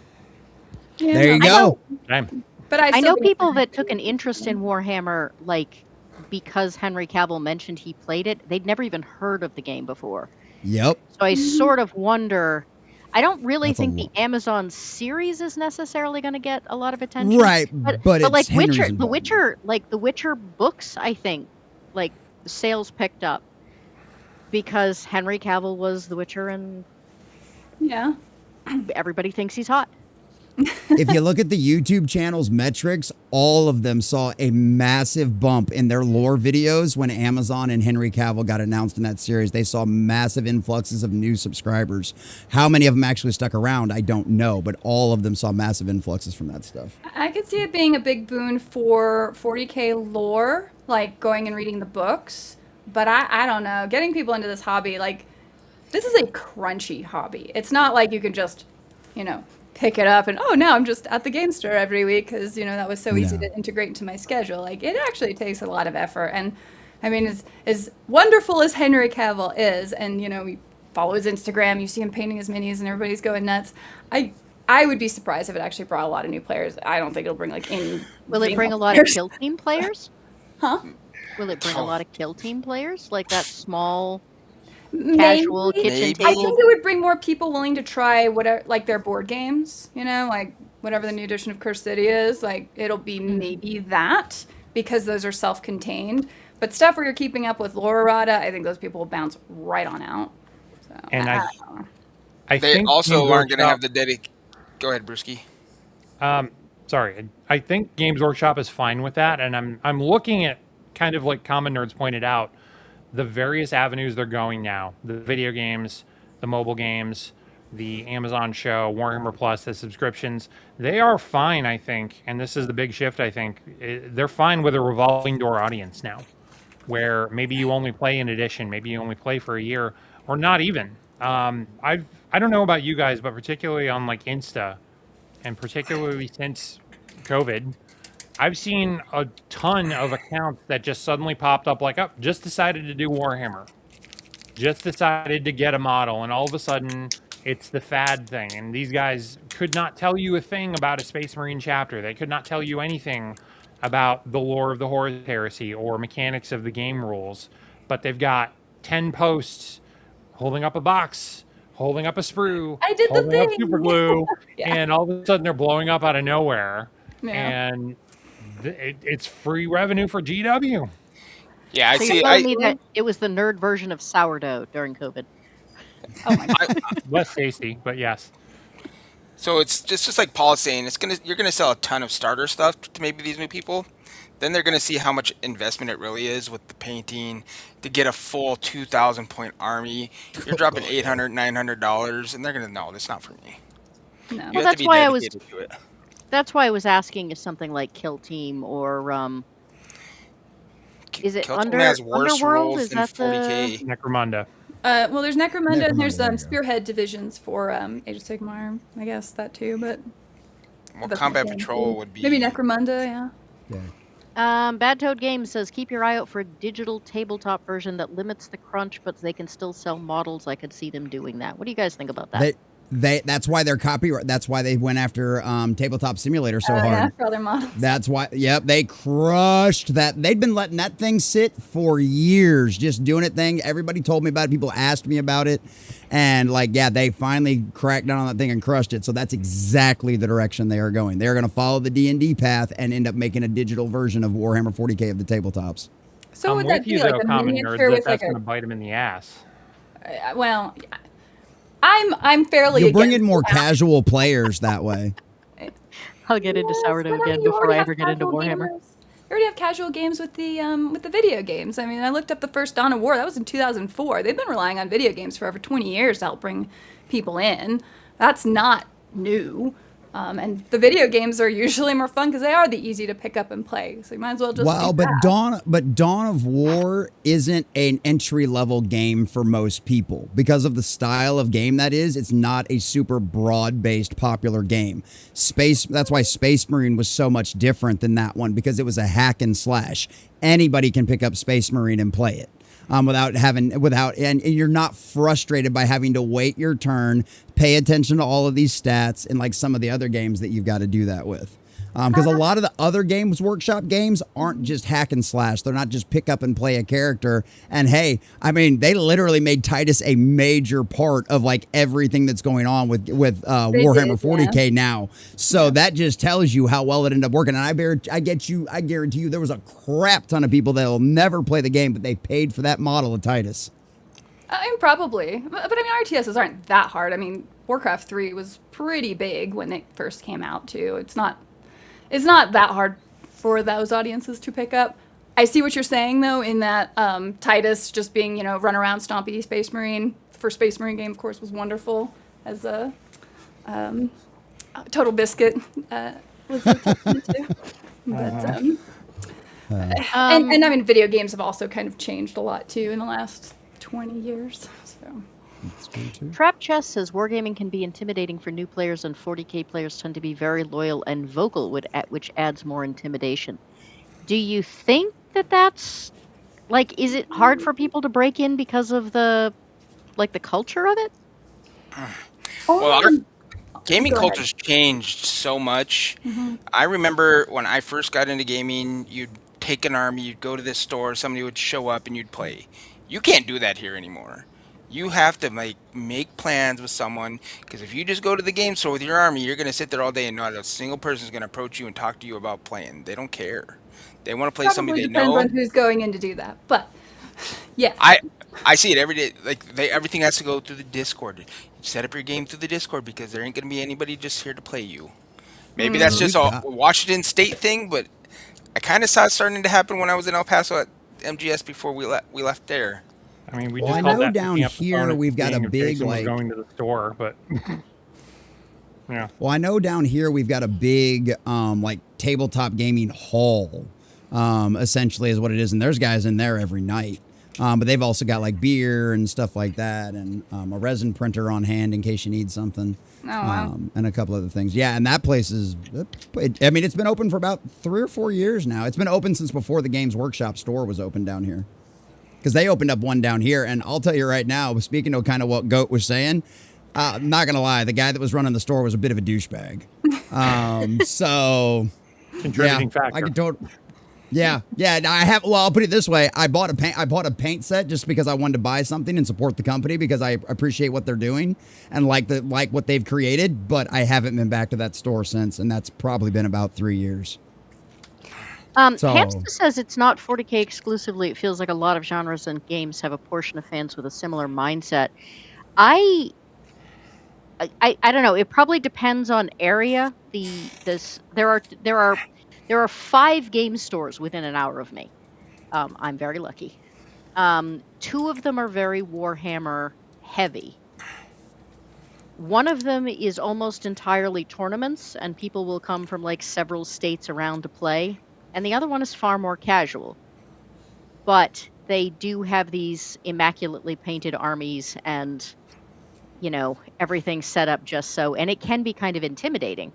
Yeah. There you go. Okay. But I know people that took an interest in Warhammer, like, because Henry Cavill mentioned he played it. They'd never even heard of the game before. Yep. So I sort of wonder. I don't really think the Amazon series is necessarily going to get a lot of attention. Right, but it's like Henry's the involved. Witcher books, I think, like the sales picked up because Henry Cavill was the Witcher, and Yeah. everybody thinks he's hot. If you look at the YouTube channel's metrics, all of them saw a massive bump in their lore videos when Amazon and Henry Cavill got announced in that series. They saw massive influxes of new subscribers. How many of them actually stuck around, I don't know, but all of them saw massive influxes from that stuff. I could see it being a big boon for 40K lore, like going and reading the books. but I don't know. Getting people into this hobby, like, this is a crunchy hobby. It's not like you can just, pick it up and, oh, now I'm just at the game store every week because, that was so easy No. to integrate into my schedule. Like, it actually takes a lot of effort. And, I mean, as wonderful as Henry Cavill is, and, we follow his Instagram, you see him painting his minis and everybody's going nuts. I would be surprised if it actually brought a lot of new players. I don't think it'll bring, like, any... Will it female bring a lot of players. kill team players? Huh? Will it bring a lot of kill team players? Like that small, casual Maybe. kitchen Maybe. I table? think it would bring more people willing to try whatever, like their board games, like whatever the new edition of Cursed City is. Like it'll be maybe that because those are self-contained. But stuff where you're keeping up with lore errata, I think those people will bounce right on out. So, And I don't know. I They think also Games aren't going to Workshop- have the dedicated. Go ahead, Bruski. Sorry, I think Games Workshop is fine with that, and I'm looking at kind of like Common Nerds pointed out, the various avenues they're going now: the video games, the mobile games, the Amazon show, Warhammer Plus, the subscriptions. They are fine, I think, and this is the big shift. I think they're fine with a revolving door audience now, where maybe you only play an edition, maybe you only play for a year, or not even. I don't know about you guys, but particularly on like Insta, and particularly since COVID, I've seen a ton of accounts that just suddenly popped up like, oh, just decided to do Warhammer. Just decided to get a model, and all of a sudden it's the fad thing. And these guys could not tell you a thing about a Space Marine chapter. They could not tell you anything about the lore of the Horus Heresy or mechanics of the game rules. But they've got 10 posts holding up a box, holding up a sprue, I did the holding up thing. super glue, Yeah. and all of a sudden they're blowing up out of nowhere. Yeah. And it's free revenue for GW. Yeah, I So see. you're telling me that it was the nerd version of sourdough during COVID? Oh my god. Less tasty, but yes. So it's just like Paul's saying. You're gonna sell a ton of starter stuff to maybe these new people. Then they're gonna see how much investment it really is with the painting to get a full 2,000 point army. You're dropping $800-$900, and they're gonna know that's not for me. No. You Well, have that's to be why I was- dedicated to it. That's why I was asking if something like Kill Team or is it Kill Team Under has worse Underworld? rules Is than that 40K. Necromunda. Well, there's Necromunda and there's Necromunda, there you go. Spearhead divisions for Age of Sigmar. I guess that too, but Well, that's Combat the same Patrol thing. would be Maybe Necromunda, yeah. Yeah. Bad Toad Games says keep your eye out for a digital tabletop version that limits the crunch, but they can still sell models. I could see them doing that. What do you guys think about that? That's why they're copyright. That's why they went after Tabletop Simulator so Yeah, hard. for other models. That's why. Yep, they crushed that. They'd been letting that thing sit for years, just doing it thing. Everybody told me about it. People asked me about it, and they finally cracked down on that thing and crushed it. So that's exactly the direction they are going. They are going to follow the D&D path and end up making a digital version of Warhammer 40K of the tabletops. So I'm would that with you be like though, a Common miniature Nerds, with that's like going to a? bite them in the ass. Well, I'm fairly. You'll bring in against more that. casual players that way. I'll get into Yes, sourdough but I again mean, you before already I have ever get into casual Warhammer. gamers. You already have casual games with the video games. I mean, I looked up the first Dawn of War. That was in 2004. They've been relying on video games for over 20 years to help bring people in. That's not new. And the video games are usually more fun because they are the easy to pick up and play. So you might as well just. Well, do but that. Dawn of War isn't an entry level game for most people because of the style of game that is. It's not a super broad based popular game. That's why Space Marine was so much different than that one because it was a hack and slash. Anybody can pick up Space Marine and play it. And you're not frustrated by having to wait your turn, pay attention to all of these stats, and like some of the other games that you've got to do that with. Because a lot of the other Games Workshop games aren't just hack and slash. They're not just pick up and play a character. And hey, I mean, they literally made Titus a major part of like everything that's going on with Warhammer 40K now. So that just tells you how well it ended up working. And I guarantee you there was a crap ton of people that'll never play the game, but they paid for that model of Titus. I mean, probably. But I mean, RTSs aren't that hard. I mean, Warcraft 3 was pretty big when it first came out, too. It's not that hard for those audiences to pick up. I see what you're saying, though, in that Titus just being, run around stompy Space Marine. The first Space Marine game, of course, was wonderful as a Total Biscuit was a testament to. But, And I mean, video games have also kind of changed a lot too in the last 20 years. So. That's true too. Trap Chess says wargaming can be intimidating for new players, and 40k players tend to be very loyal and vocal, which adds more intimidation. Do you think that that's like, is it hard for people to break in because of the culture of it? Well, our gaming Go ahead. culture's changed so much. Mm-hmm. I remember when I first got into gaming, you'd take an army, you'd go to this store, somebody would show up, and you'd play. You can't do that here anymore. You have to make plans with someone, because if you just go to the game store with your army, you're gonna sit there all day and not a single person's gonna approach you and talk to you about playing. They don't care. They want to play somebody Probably they depends know. on who's going in to do that, but yeah. I see it every day. Like everything has to go through the Discord. You set up your game through the Discord because there ain't gonna be anybody just here to play you. Maybe that's just a Washington State thing, but I kind of saw it starting to happen when I was in El Paso at MGS before we left there. I mean, we Well, just I called know that down picking up the here phone and we've got a seeing if big, Jason was like- going to the store, but yeah. Well, I know down here we've got a big like tabletop gaming hall. Essentially is what it is, and there's guys in there every night. But they've also got like beer and stuff like that, and a resin printer on hand in case you need something. Oh, wow. And a couple other things. Yeah, and that place is, I mean, it's been open for about 3 or 4 years now. It's been open since before the Games Workshop store was open down here. Because they opened up one down here, and I'll tell you right now, speaking of kind of what Goat was saying, I'm not going to lie, the guy that was running the store was a bit of a douchebag. So, Contributing yeah, factor. I could totally... Yeah. I have. Well, I'll put it this way: I bought a paint set just because I wanted to buy something and support the company because I appreciate what they're doing and like what they've created. But I haven't been back to that store since, and that's probably been about 3 years. Hamster says it's not 40k exclusively. It feels like a lot of genres and games have a portion of fans with a similar mindset. I don't know. It probably depends on area. There are 5 game stores within an hour of me. I'm very lucky. 2 of them are very Warhammer heavy. One of them is almost entirely tournaments, and people will come from like several states around to play. And the other one is far more casual. But they do have these immaculately painted armies and, you know, everything set up just so. And it can be kind of intimidating.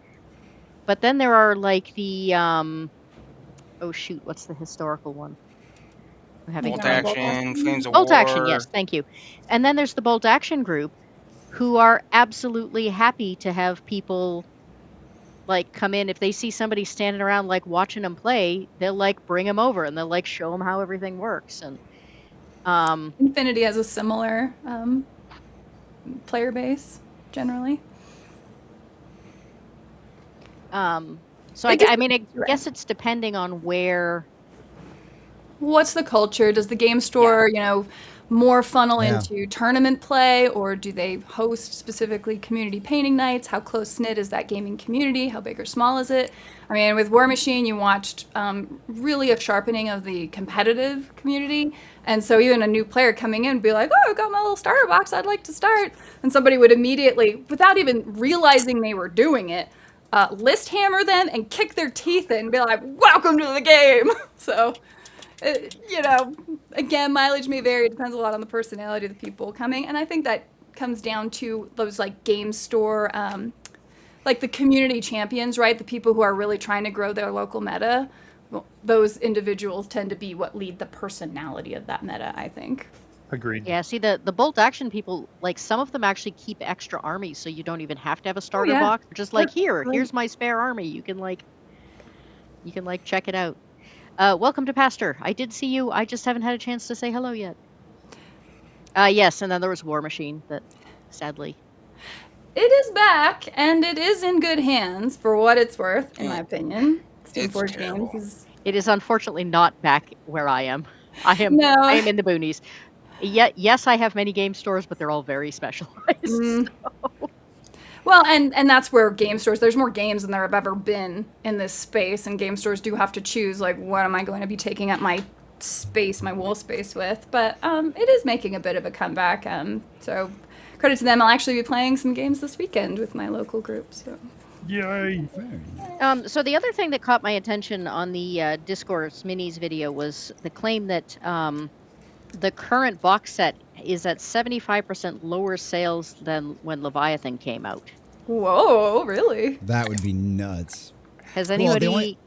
But then there are like the, oh shoot, what's the historical one? I'm having Bolt trouble. Action, Flames of Bolt War. Action, yes, thank you. And then there's the Bolt Action group, who are absolutely happy to have people like come in. If they see somebody standing around like watching them play, they'll like bring them over and they'll like show them how everything works. And Infinity has a similar player base generally. so I mean, I guess it's depending on where. What's the culture? Does the game store, you know, more funnel Yeah. into tournament play, or do they host specifically community painting nights? How close knit is that gaming community? How big or small is it? I mean, with War Machine, you watched really a sharpening of the competitive community. And so even a new player coming in would be like, oh, I've got my little starter box, I'd like to start. And somebody would immediately, without even realizing they were doing it, list hammer them and kick their teeth in and be like, welcome to the game. So, you know, again, mileage may vary. It depends a lot on the personality of the people coming. And I think that comes down to those like game store, like the community champions, right? The people who are really trying to grow their local meta. Well, those individuals tend to be what lead the personality of that meta, I think. Agreed. Yeah, see the Bolt Action people, like some of them actually keep extra armies, so you don't even have to have a starter yeah. box. Just like Right. here's my spare army. You can check it out. Welcome to Pastor. I did see you. I just haven't had a chance to say hello yet. Yes, and then there was War Machine that sadly. It is back, and it is in good hands for what it's worth, in my opinion. Steam It's Forge terrible. Games is It is unfortunately not back where I am. I am in the boonies. Yes, I have many game stores, but they're all very specialized. Mm. Well, and that's where game stores, there's more games than there have ever been in this space, and game stores do have to choose, like, what am I going to be taking up my space, my wall space with? But it is making a bit of a comeback, so credit to them. I'll actually be playing some games this weekend with my local group, so. Yay! Very nice. So the other thing that caught my attention on the Discourse Minis video was the claim that the current box set is at 75% lower sales than when Leviathan came out. Whoa, really? That would be nuts. Has Well, anybody the only-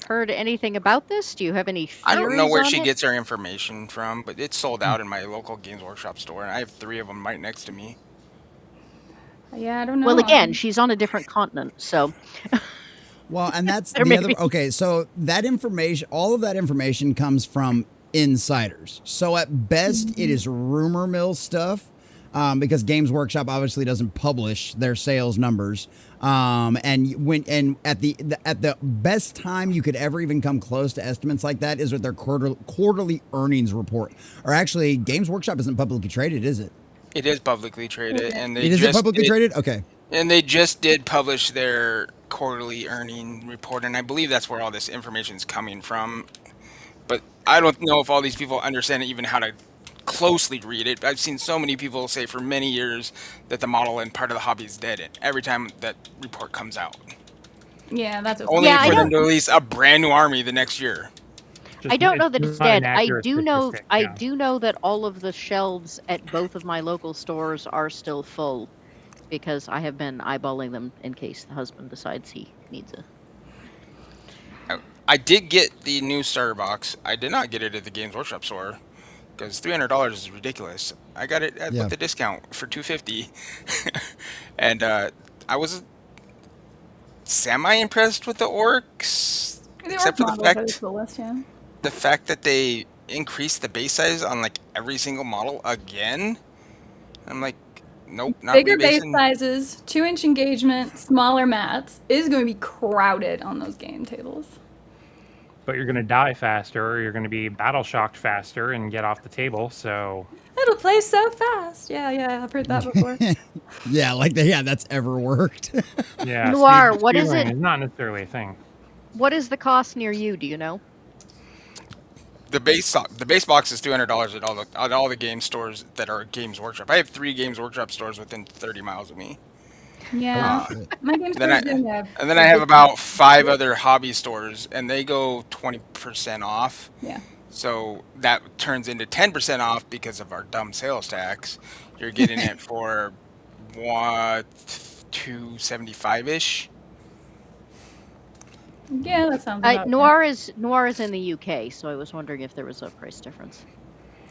heard anything about this? Do you have any theories I don't know where on she it? gets her information from, but it's sold out in my local Games Workshop store, and I have 3 of them right next to me. Yeah, I don't know. Well, again, she's on a different continent, so Well, and that's Or the other. maybe- Okay, so that information, all of that information comes from insiders. So at best, it is rumor mill stuff, because Games Workshop obviously doesn't publish their sales numbers. And at the best time you could ever even come close to estimates like that is with their quarterly earnings report. Or actually, Games Workshop isn't publicly traded, is it? It is publicly traded, and they It is just publicly did- traded. Okay. And they just did publish their quarterly earning report, and I believe that's where all this information is coming from. But I don't know if all these people understand even how to closely read it. I've seen so many people say for many years that the model and part of the hobby is dead every time that report comes out. Yeah, that's okay. Only Yeah, I for them don't- to release a brand new army the next year. I don't know that it's not an dead. I accurate do know statistic, I yeah. do know that all of the shelves at both of my local stores are still full because I have been eyeballing them in case the husband decides he needs a. I did get the new starter box. I did not get it at the Games Workshop store because $300 is ridiculous. I got it Yeah. with the discount for $250, and I was semi impressed with the orcs, The except for orc the models are fact the coolest, yeah. that they increased the base size on like every single model again. I'm like, nope, not Bigger base rebasing. sizes, 2-inch engagement, smaller mats is going to be crowded on those game tables. But you're going to die faster, or you're going to be battle shocked faster and get off the table. So It'll play so fast. Yeah, I've heard that before. Yeah, that's ever worked. yeah, Noir, speed what is stealing it? is not necessarily a thing. What is the cost near you? Do you know? The base box is $200 at all the game stores that are Games Workshop. I have 3 Games Workshop stores within 30 miles of me. Yeah, my game Then stores do have. And then I have about 5 other hobby stores, and they go 20% off. Yeah. So that turns into 10% off because of our dumb sales tax. You're getting it for what, $275-ish? Yeah, that sounds about Noir is in the UK, so I was wondering if there was a price difference.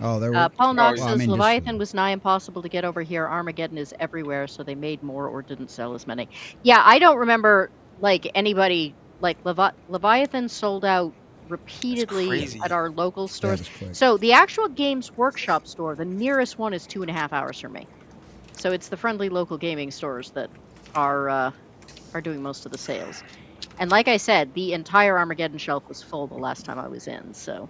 Oh, there were. Paul Knox well, I says mean, just- Leviathan was nigh impossible to get over here. Armageddon is everywhere, so they made more or didn't sell as many. Yeah, I don't remember like anybody like Leviathan sold out repeatedly crazy. at our local stores. was quick. So the actual Games Workshop store, the nearest one is 2.5 hours from me. So it's the friendly local gaming stores that are doing most of the sales. And like I said, the entire Armageddon shelf was full the last time I was in. So.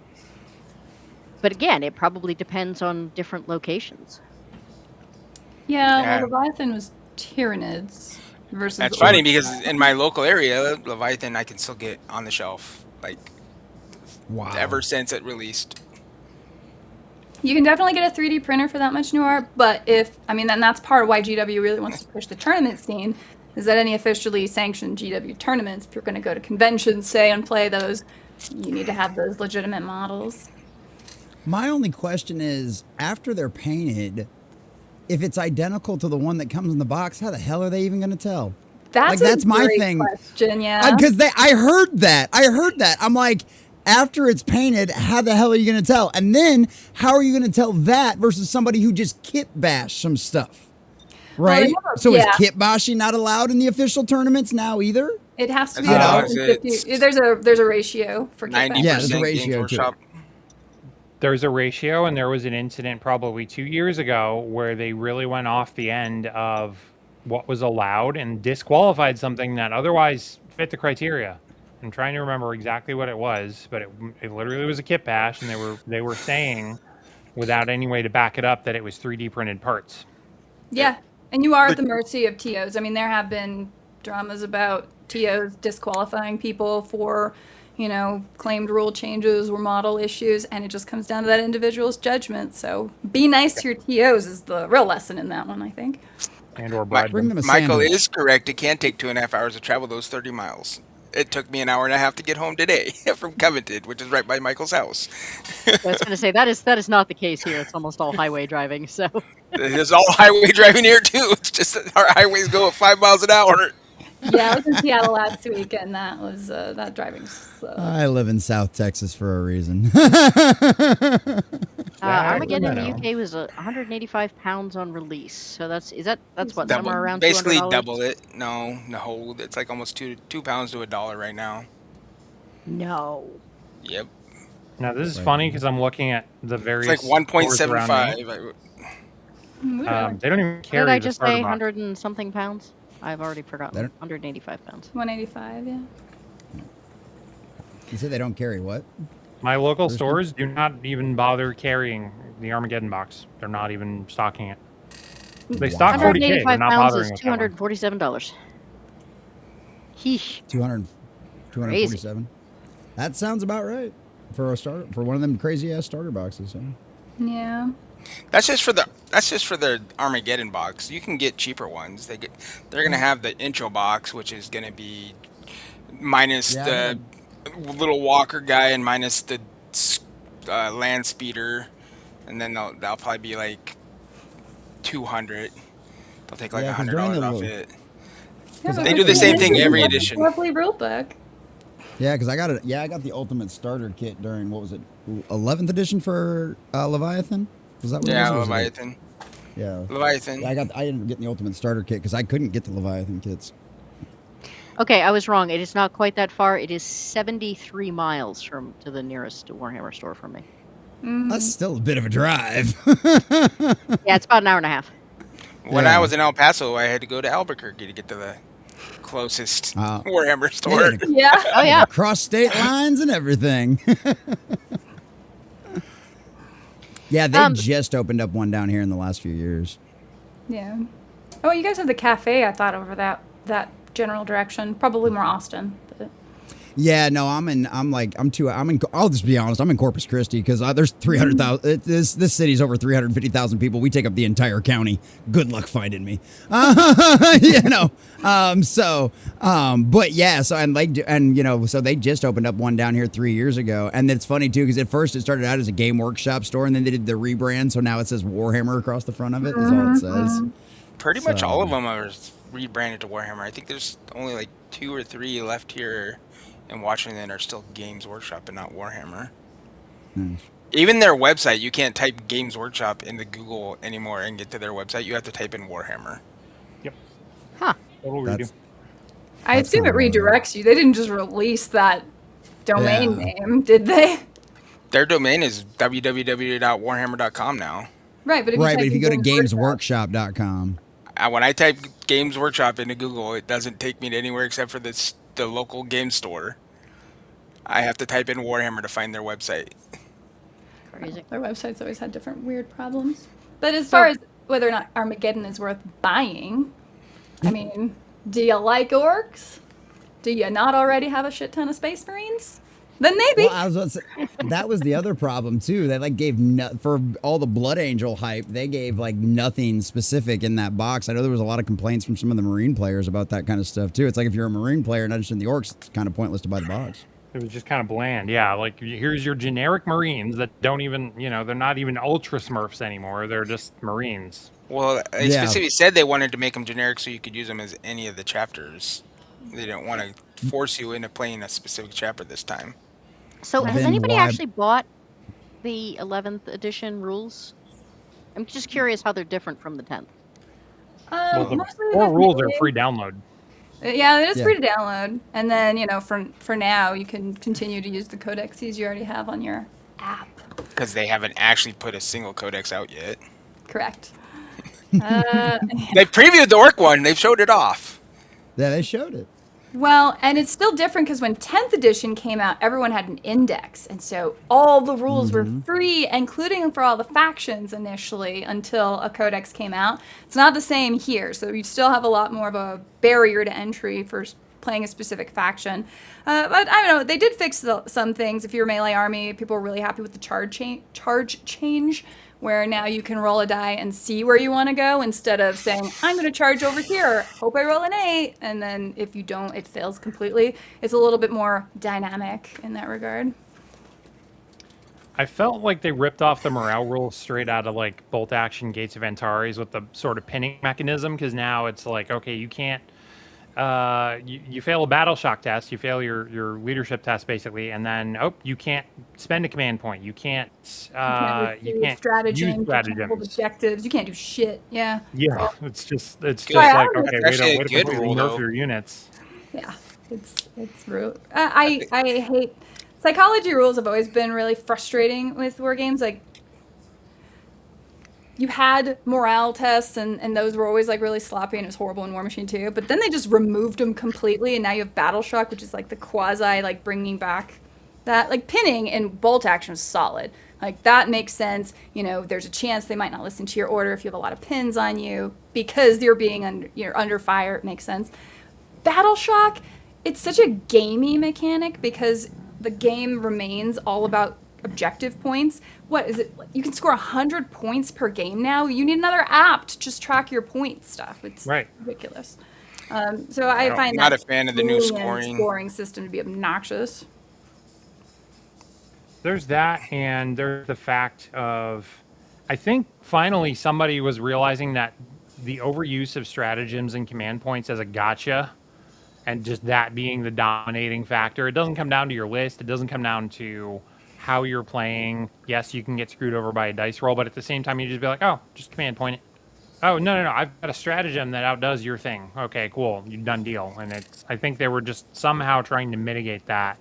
But again, it probably depends on different locations. Yeah, Yeah. well, Leviathan was Tyranids versus. That's funny orcs. because in my local area, Leviathan I can still get on the shelf, like Wow. ever since it released. You can definitely get a 3D printer for that much Noir, but then that's part of why GW really wants to push the tournament scene, is that any officially sanctioned GW tournaments, if you're going to go to conventions, say, and play those, you need to have those legitimate models. My only question is, after they're painted, if it's identical to the one that comes in the box, how the hell are they even going to tell? That's A my great thing. question, yeah. Because I heard that. I'm like, after it's painted, how the hell are you going to tell? And then how are you going to tell that versus somebody who just kit bashed some stuff? Right? Well, So yeah. is kit bashing not allowed in the official tournaments now either? It has to be. You know, about 50 there's a ratio for 90% kickback. Yeah, there's a Games ratio, too. Workshop. There's a ratio, and there was an incident probably 2 years ago where they really went off the end of what was allowed and disqualified something that otherwise fit the criteria. I'm trying to remember exactly what it was, but it literally was a kit bash, and they were saying, without any way to back it up, that it was 3D printed parts. Yeah, and you are at the mercy of TOs. I mean, there have been dramas about TOs disqualifying people for, claimed rule changes or model issues, and it just comes down to that individual's judgment. So be nice to your TOs is the real lesson in that one, I think. and or My, bribe Bring them. them a Michael sandwich. is correct. It can take 2.5 hours to travel those 30 miles. It took me an hour and a half to get home today from Covington, which is right by Michael's house. I was going to say that is not the case here. It's almost all highway driving. So There's all highway driving here too. It's just that our highways go at 5 miles an hour. Yeah, I was in Seattle last week, and that was that driving's. I live in South Texas for a reason. Armageddon in the Sacramento. UK was 185 pounds on release. So that's what, Double, somewhere around basically $200? double it. No, it's like almost 2 pounds to $1 right now. No. Yep, Now this is funny because I'm looking at the various. it's like stores around me. 1.75. They don't even What carry did I the just starter say? box. 100 and something pounds? I've already forgotten. They don't- 185 pounds. 185, yeah. You say they don't carry what? My local Bruski? stores do not even bother carrying the Armageddon box. They're not even stocking it. They stock 40K. They're 185 not pounds bothering is with that one. $247. Heesh. 247. That sounds about right for a starter, for one of them crazy ass starter boxes. Huh? Yeah. That's just for the Armageddon box. You can get cheaper ones. They're gonna have the intro box, which is gonna be minus Yeah, the little walker guy and minus the land speeder, and then they'll probably be like 200. They'll take like Yeah, 'cause during $100 the off little- it. Yeah, but They do the same thing every it's a edition. Lovely rule book. Yeah, because I got it. Yeah, I got the ultimate starter kit during what was it, 11th edition for Leviathan? Was that what Yeah, it was? Or was it Leviathan. Yeah. Leviathan. I ended up getting the ultimate starter kit because I couldn't get the Leviathan kits. Okay, I was wrong. It is not quite that far. It is 73 miles to the nearest Warhammer store from me. That's still a bit of a drive. Yeah, it's about an hour and a half. When Yeah. I was in El Paso, I had to go to Albuquerque to get to the closest Oh. Warhammer store. Yeah. Oh yeah. Cross state lines and everything. Yeah, they just opened up one down here in the last few years. Yeah. Oh, you guys have the cafe, I thought, over that general direction. Probably more Austin. But Yeah, no, I'll just be honest, I'm in Corpus Christi because there's 300,000, this city's over 350,000 people. We take up the entire county. Good luck finding me. But yeah, so they just opened up one down here 3 years ago. And it's funny too, because at first it started out as a Game Workshop store and then they did the rebrand. So now it says Warhammer across the front of it, is all it says. Pretty much So- all of them are rebranded to Warhammer. I think there's only like 2 or 3 left here in Washington are still Games Workshop and not Warhammer. Even their website, you can't type Games Workshop into Google anymore and get to their website. You have to type in Warhammer. Yep. Huh. Total That's- redo. I That's assume it not right. redirects you. They didn't just release that domain Yeah. name, did they? Their domain is www.warhammer.com now. Right, but if Right, but type if you in go to Games Workshop- gamesworkshop.com, When I type Games Workshop into Google, it doesn't take me to anywhere except for the local game store. I have to type in Warhammer to find their website. Crazy. Their websites always had different weird problems. But as far as whether or not Armageddon is worth buying, I mean, do you like orcs? Do you not already have a shit ton of Space Marines? Then maybe. well, I was about to say, that was the other problem too. They gave for all the Blood Angel hype. They gave nothing specific in that box. I know there was a lot of complaints from some of the Marine players about that kind of stuff too. It's like if you're a Marine player not interested in the orcs, it's kind of pointless to buy the box. It was just kind of bland. Yeah, like here's your generic Marines that don't even, they're not even Ultra Smurfs anymore. They're just Marines. Well, they Yeah. specifically said they wanted to make them generic so you could use them as any of the chapters. They didn't want to force you into playing a specific chapter this time. So has Then anybody why- actually bought the 11th edition rules? I'm just curious how they're different from the 10th. Well, the Mostly core with rules are melee. free download. Yeah, it is Yeah. free to download. And then, for now, you can continue to use the codexes you already have on your app. Because they haven't actually put a single codex out yet. Correct. They previewed the orc one. They've showed it off. Yeah, they showed it. Well, and it's still different because when 10th edition came out, everyone had an index. And so all the rules were free, including for all the factions initially, until a codex came out. It's not the same here. So you still have a lot more of a barrier to entry for playing a specific faction. But I don't know, they did fix some things. If you're a melee army, people were really happy with the charge change, where now you can roll a die and see where you want to go instead of saying, I'm going to charge over here, hope I roll an 8, and then if you don't, it fails completely. It's a little bit more dynamic in that regard. I felt like they ripped off the morale rules straight out of like Bolt Action Gates of Antares with the sort of pinning mechanism, because now it's like, okay, you can't you fail a battle shock test, you fail your leadership test basically, and then you can't spend a command point, you can't you can't stratagem, stratagems, objectives, you can't do shit. Yeah. It's just like, okay, That's way actually a to good completely rule, nerf though. your units. Yeah, it's rude. I hate psychology rules. Have always been really frustrating with war games. Like, you had morale tests, and those were always like really sloppy, and it was horrible in War Machine 2. But then they just removed them completely, and now you have Battle Shock, which is like the quasi like bringing back that, like, pinning and bolt action is solid. Like, that makes sense. You know, there's a chance they might not listen to your order if you have a lot of pins on you because you're under fire. It makes sense. Battle Shock, it's such a gamey mechanic because the game remains all about objective points. What is it? You can score 100 points per game now. You need another app to just track your point stuff. It's ridiculous. So I find not that a fan of the new scoring system to be obnoxious. There's that, and there's the fact of, I think finally somebody was realizing that the overuse of stratagems and command points as a gotcha, and just that being the dominating factor. It doesn't come down to your list. It doesn't come down to how you're playing. Yes, you can get screwed over by a dice roll, but at the same time, you just be like, oh, just command point it. Oh, no, I've got a stratagem that outdoes your thing. Okay, cool. You done deal. And I think they were just somehow trying to mitigate that.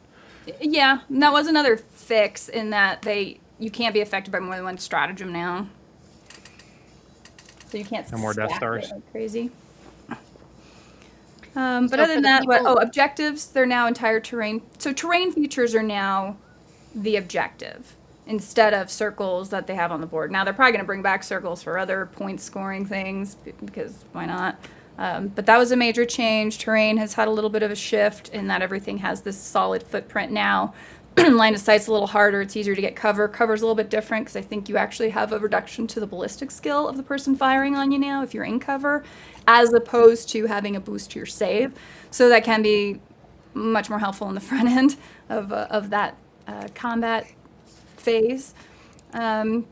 Yeah, and that was another fix in that you can't be affected by more than one stratagem now. So you can't no more Death Stars. Like crazy. But other than that, objectives, they're now entire terrain. So terrain features are now the objective instead of circles that they have on the board. Now they're probably going to bring back circles for other point scoring things because why not? But that was a major change. Terrain has had a little bit of a shift in that everything has this solid footprint now. Line of sight's a little harder. It's easier to get cover. Cover's a little bit different because I think you actually have a reduction to the ballistic skill of the person firing on you now if you're in cover, as opposed to having a boost to your save. So that can be much more helpful in the front end of that combat phase. Trying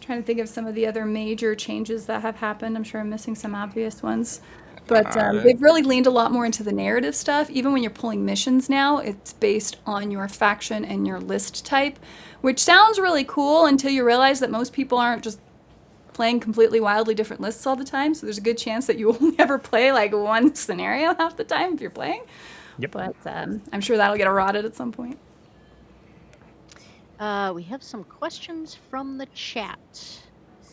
to think of some of the other major changes that have happened. I'm sure I'm missing some obvious ones. But they've really leaned a lot more into the narrative stuff. Even when you're pulling missions now, it's based on your faction and your list type, which sounds really cool until you realize that most people aren't just playing completely wildly different lists all the time. So there's a good chance that you only ever play like one scenario half the time if you're playing. Yep. But I'm sure that'll get eroded at some point. We have some questions from the chat.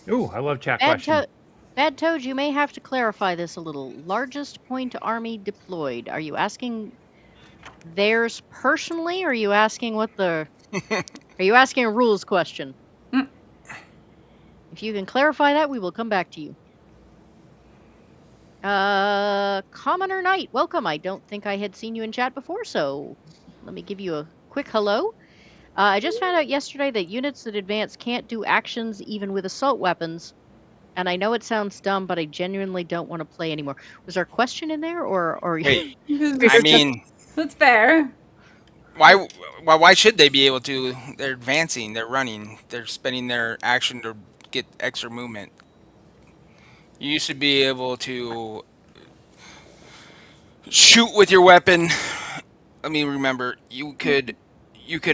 Ooh, I love chat questions. Bad Toad, you may have to clarify this a little. Largest point army deployed. Are you asking theirs personally, or are you asking are you asking a rules question? If you can clarify that, we will come back to you. Commoner Knight, welcome. I don't think I had seen you in chat before, so let me give you a quick hello. I just found out yesterday that units that advance can't do actions even with assault weapons. And I know it sounds dumb, but I genuinely don't want to play anymore. Was there a question in there, or? Wait, I mean, that's fair. Why should they be able to? They're advancing, they're running, they're spending their action to get extra movement. You used to be able to shoot with your weapon. Let me remember. You could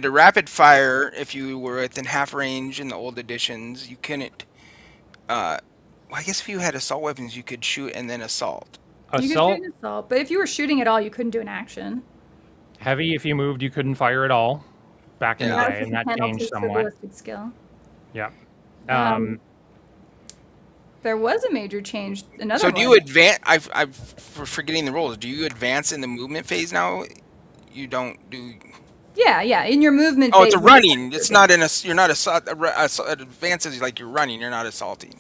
rapid fire if you were within half range in the old editions. You couldn't. I guess if you had assault weapons, you could shoot and then assault. You could shoot and assault, but if you were shooting at all, you couldn't do an action. Heavy, if you moved, you couldn't fire at all. Back in the day, and that changed somewhat. Ballistic skill. Yeah. There was a major change. So do you advance? I'm forgetting the rules. Do you advance in the movement phase now? You don't do. Yeah. In your movement. Oh, it's a running. It's not in a. You're not advances like you're running. You're not assaulting.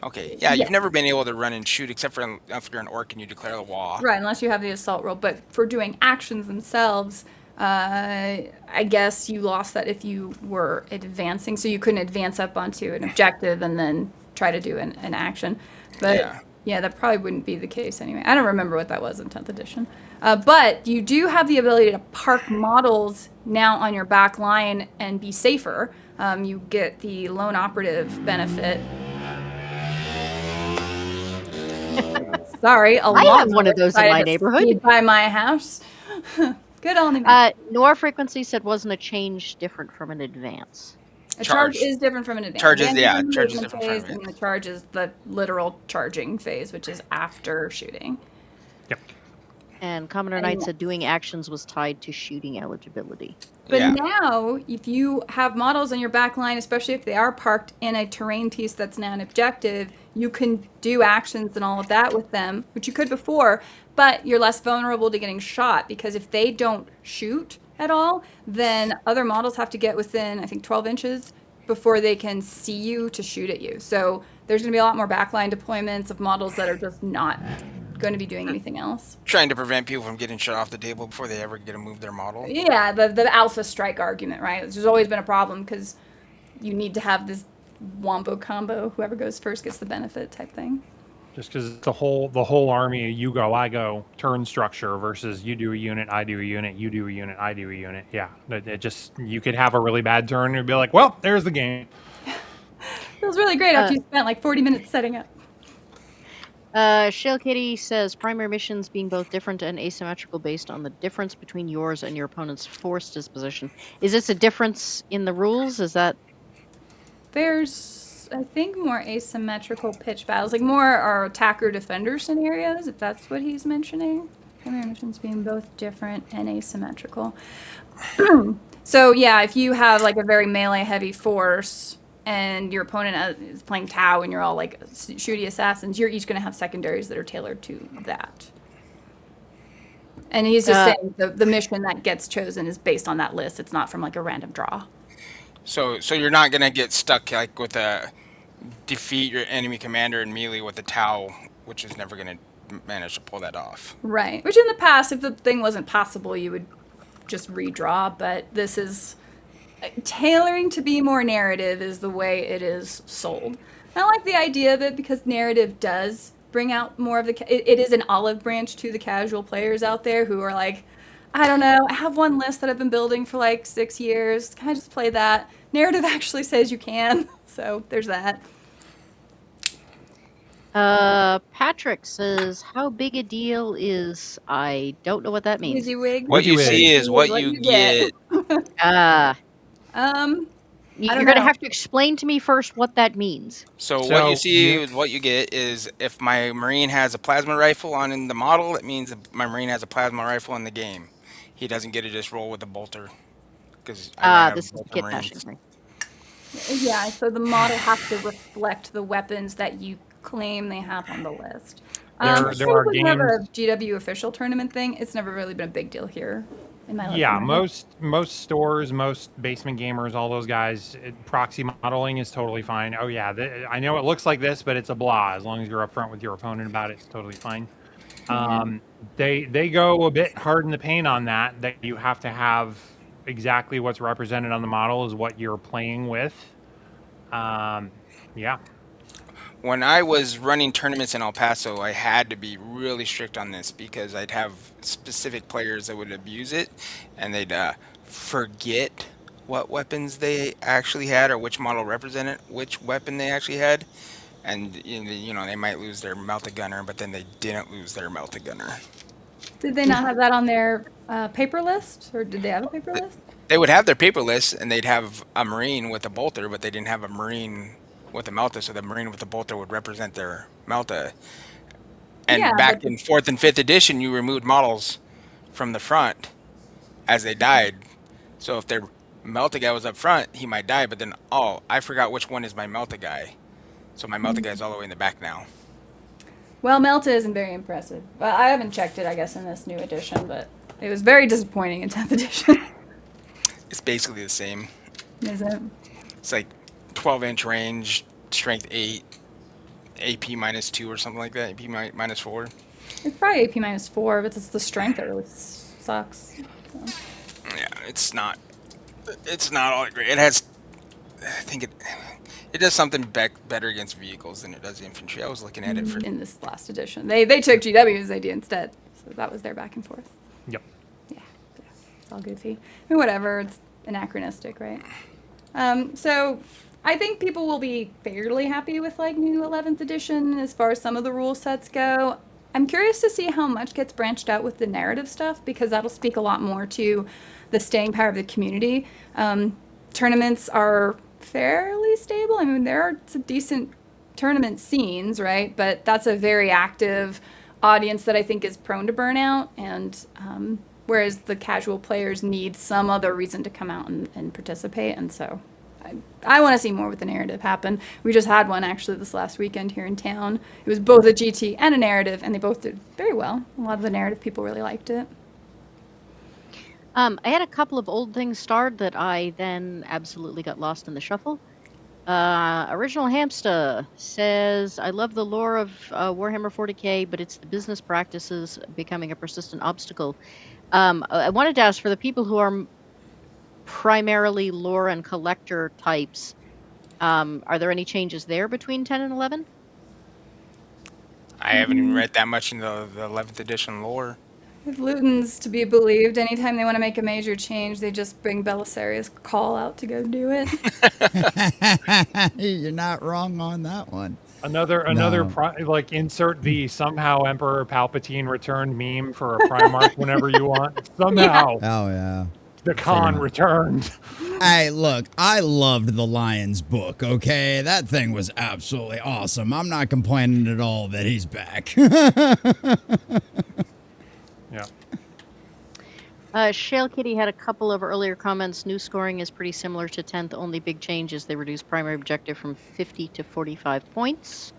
Okay, yeah, you've never been able to run and shoot except for if you're an orc and you declare the wall. Right, unless you have the assault roll. But for doing actions themselves, I guess you lost that if you were advancing, so you couldn't advance up onto an objective and then try to do an action. But yeah, that probably wouldn't be the case anyway. I don't remember what that was in 10th edition. But you do have the ability to park models now on your back line and be safer. You get the lone operative benefit. Sorry, a I have one of those in my neighborhood. By my house. Good on me. Noir frequency said wasn't a change different from an advance. A charge is different from an advance. Charge is different from an advance. And the charge is the literal charging phase, which is after shooting. Yep. And Commoner Knight said doing actions was tied to shooting eligibility. But now, if you have models on your back line, especially if they are parked in a terrain piece that's now an objective, you can do actions and all of that with them, which you could before, but you're less vulnerable to getting shot, because if they don't shoot at all, then other models have to get within, I think, 12 inches before they can see you to shoot at you. So there's going to be a lot more backline deployments of models that are just not going to be doing anything else. Trying to prevent people from getting shut off the table before they ever get to move their model. Yeah, the alpha strike argument, right? There's always been a problem because you need to have this wombo combo. Whoever goes first gets the benefit type thing. Just because the whole army, you go, I go, turn structure versus you do a unit, I do a unit, you do a unit, I do a unit. Yeah, it just, you could have a really bad turn and you'd be like, well, there's the game. Feels really great after you spent like 40 minutes setting up. Shale Kitty says primary missions being both different and asymmetrical based on the difference between yours and your opponent's force disposition. Is this a difference in the rules? Is that? There's, I think, more asymmetrical pitch battles, like more our attacker-defender scenarios, if that's what he's mentioning. Primary missions being both different and asymmetrical. So yeah, if you have like a very melee-heavy force, and your opponent is playing Tau, and you're all like shooty assassins, you're each going to have secondaries that are tailored to that. And he's just saying the mission that gets chosen is based on that list. It's not from like a random draw. So you're not going to get stuck like with a defeat your enemy commander in melee with a Tau, which is never going to manage to pull that off. Right. Which in the past, if the thing wasn't possible, you would just redraw. But this is... tailoring to be more narrative is the way it is sold. I like the idea of it because narrative does bring out more of the... It is an olive branch to the casual players out there who are like, I don't know, I have one list that I've been building for like 6 years. Can I just play that? Narrative actually says you can. So there's that. Patrick says, how big a deal is... I don't know what that means. WYSIWYG? What you see is what you get. You're going to have to explain to me first what that means. So what you see is what you get is if my Marine has a plasma rifle on in the model, it means my Marine has a plasma rifle in the game. He doesn't get to just roll with a bolter. Because this is kit bashing. Yeah, so the model has to reflect the weapons that you claim they have on the list. There are games. Never a GW official tournament thing. It's never really been a big deal here. Yeah, most stores, most basement gamers, all those guys, proxy modeling is totally fine. Oh yeah, I know it looks like this, but it's a blah. As long as you're upfront with your opponent about it, it's totally fine. They go a bit hard in the paint on that. That you have to have exactly what's represented on the model is what you're playing with. Yeah. When I was running tournaments in El Paso, I had to be really strict on this because I'd have specific players that would abuse it, and they'd forget what weapons they actually had or which model represented which weapon they actually had. And, you know, they might lose their melted gunner, but then they didn't lose their melted gunner. Did they not have that on their paper list, or did they have a paper list? They would have their paper list, and they'd have a Marine with a bolter, but they didn't have a Marine with a Melta, so the Marine with the bolter would represent their Melta. And back in 4th and 5th edition, you removed models from the front as they died. So if their Melta guy was up front, he might die, but then, oh, I forgot which one is my Melta guy. So my Melta guy is all the way in the back now. Well, Melta isn't very impressive. I haven't checked it, I guess, in this new edition, but it was very disappointing in 10th edition. It's basically the same. Is it? It's like 12-inch range, strength 8, AP -2 or something like that. AP -4. It's probably AP -4, but it's the strength that really sucks. So. Yeah, it's not all that great. It has, I think it does something better against vehicles than it does infantry. I was looking at it for. In this last edition, they took GW's idea instead, so that was their back and forth. Yep. Yeah, it's all goofy. I mean, whatever, it's anachronistic, right? So I think people will be fairly happy with like new 11th edition as far as some of the rule sets go. I'm curious to see how much gets branched out with the narrative stuff, because that'll speak a lot more to the staying power of the community. Tournaments are fairly stable. I mean, there are some decent tournament scenes, right? But that's a very active audience that I think is prone to burnout, and whereas the casual players need some other reason to come out and participate. And so I want to see more with the narrative happen. We just had one actually this last weekend here in town. It was both a GT and a narrative, and they both did very well. A lot of the narrative people really liked it. I had a couple of old things starred that I then absolutely got lost in the shuffle. Original Hamster says, I love the lore of Warhammer 40k, but it's the business practices becoming a persistent obstacle. I wanted to ask, for the people who are primarily lore and collector types, are there any changes there between 10 and 11? I haven't even read that much in the 11th edition lore. If Luton's to be believed, anytime they want to make a major change, they just bring Belisarius' call out to go do it. You're not wrong on that one. Another like insert the somehow Emperor Palpatine returned meme for a Primarch whenever you want. Somehow. Oh, yeah. The Khan returned. Hey, look, I loved the Lions book, okay? That thing was absolutely awesome. I'm not complaining at all that he's back. Yeah. Shale Kitty had a couple of earlier comments. New scoring is pretty similar to 10th. Only big change is they reduced primary objective from 50 to 45 points.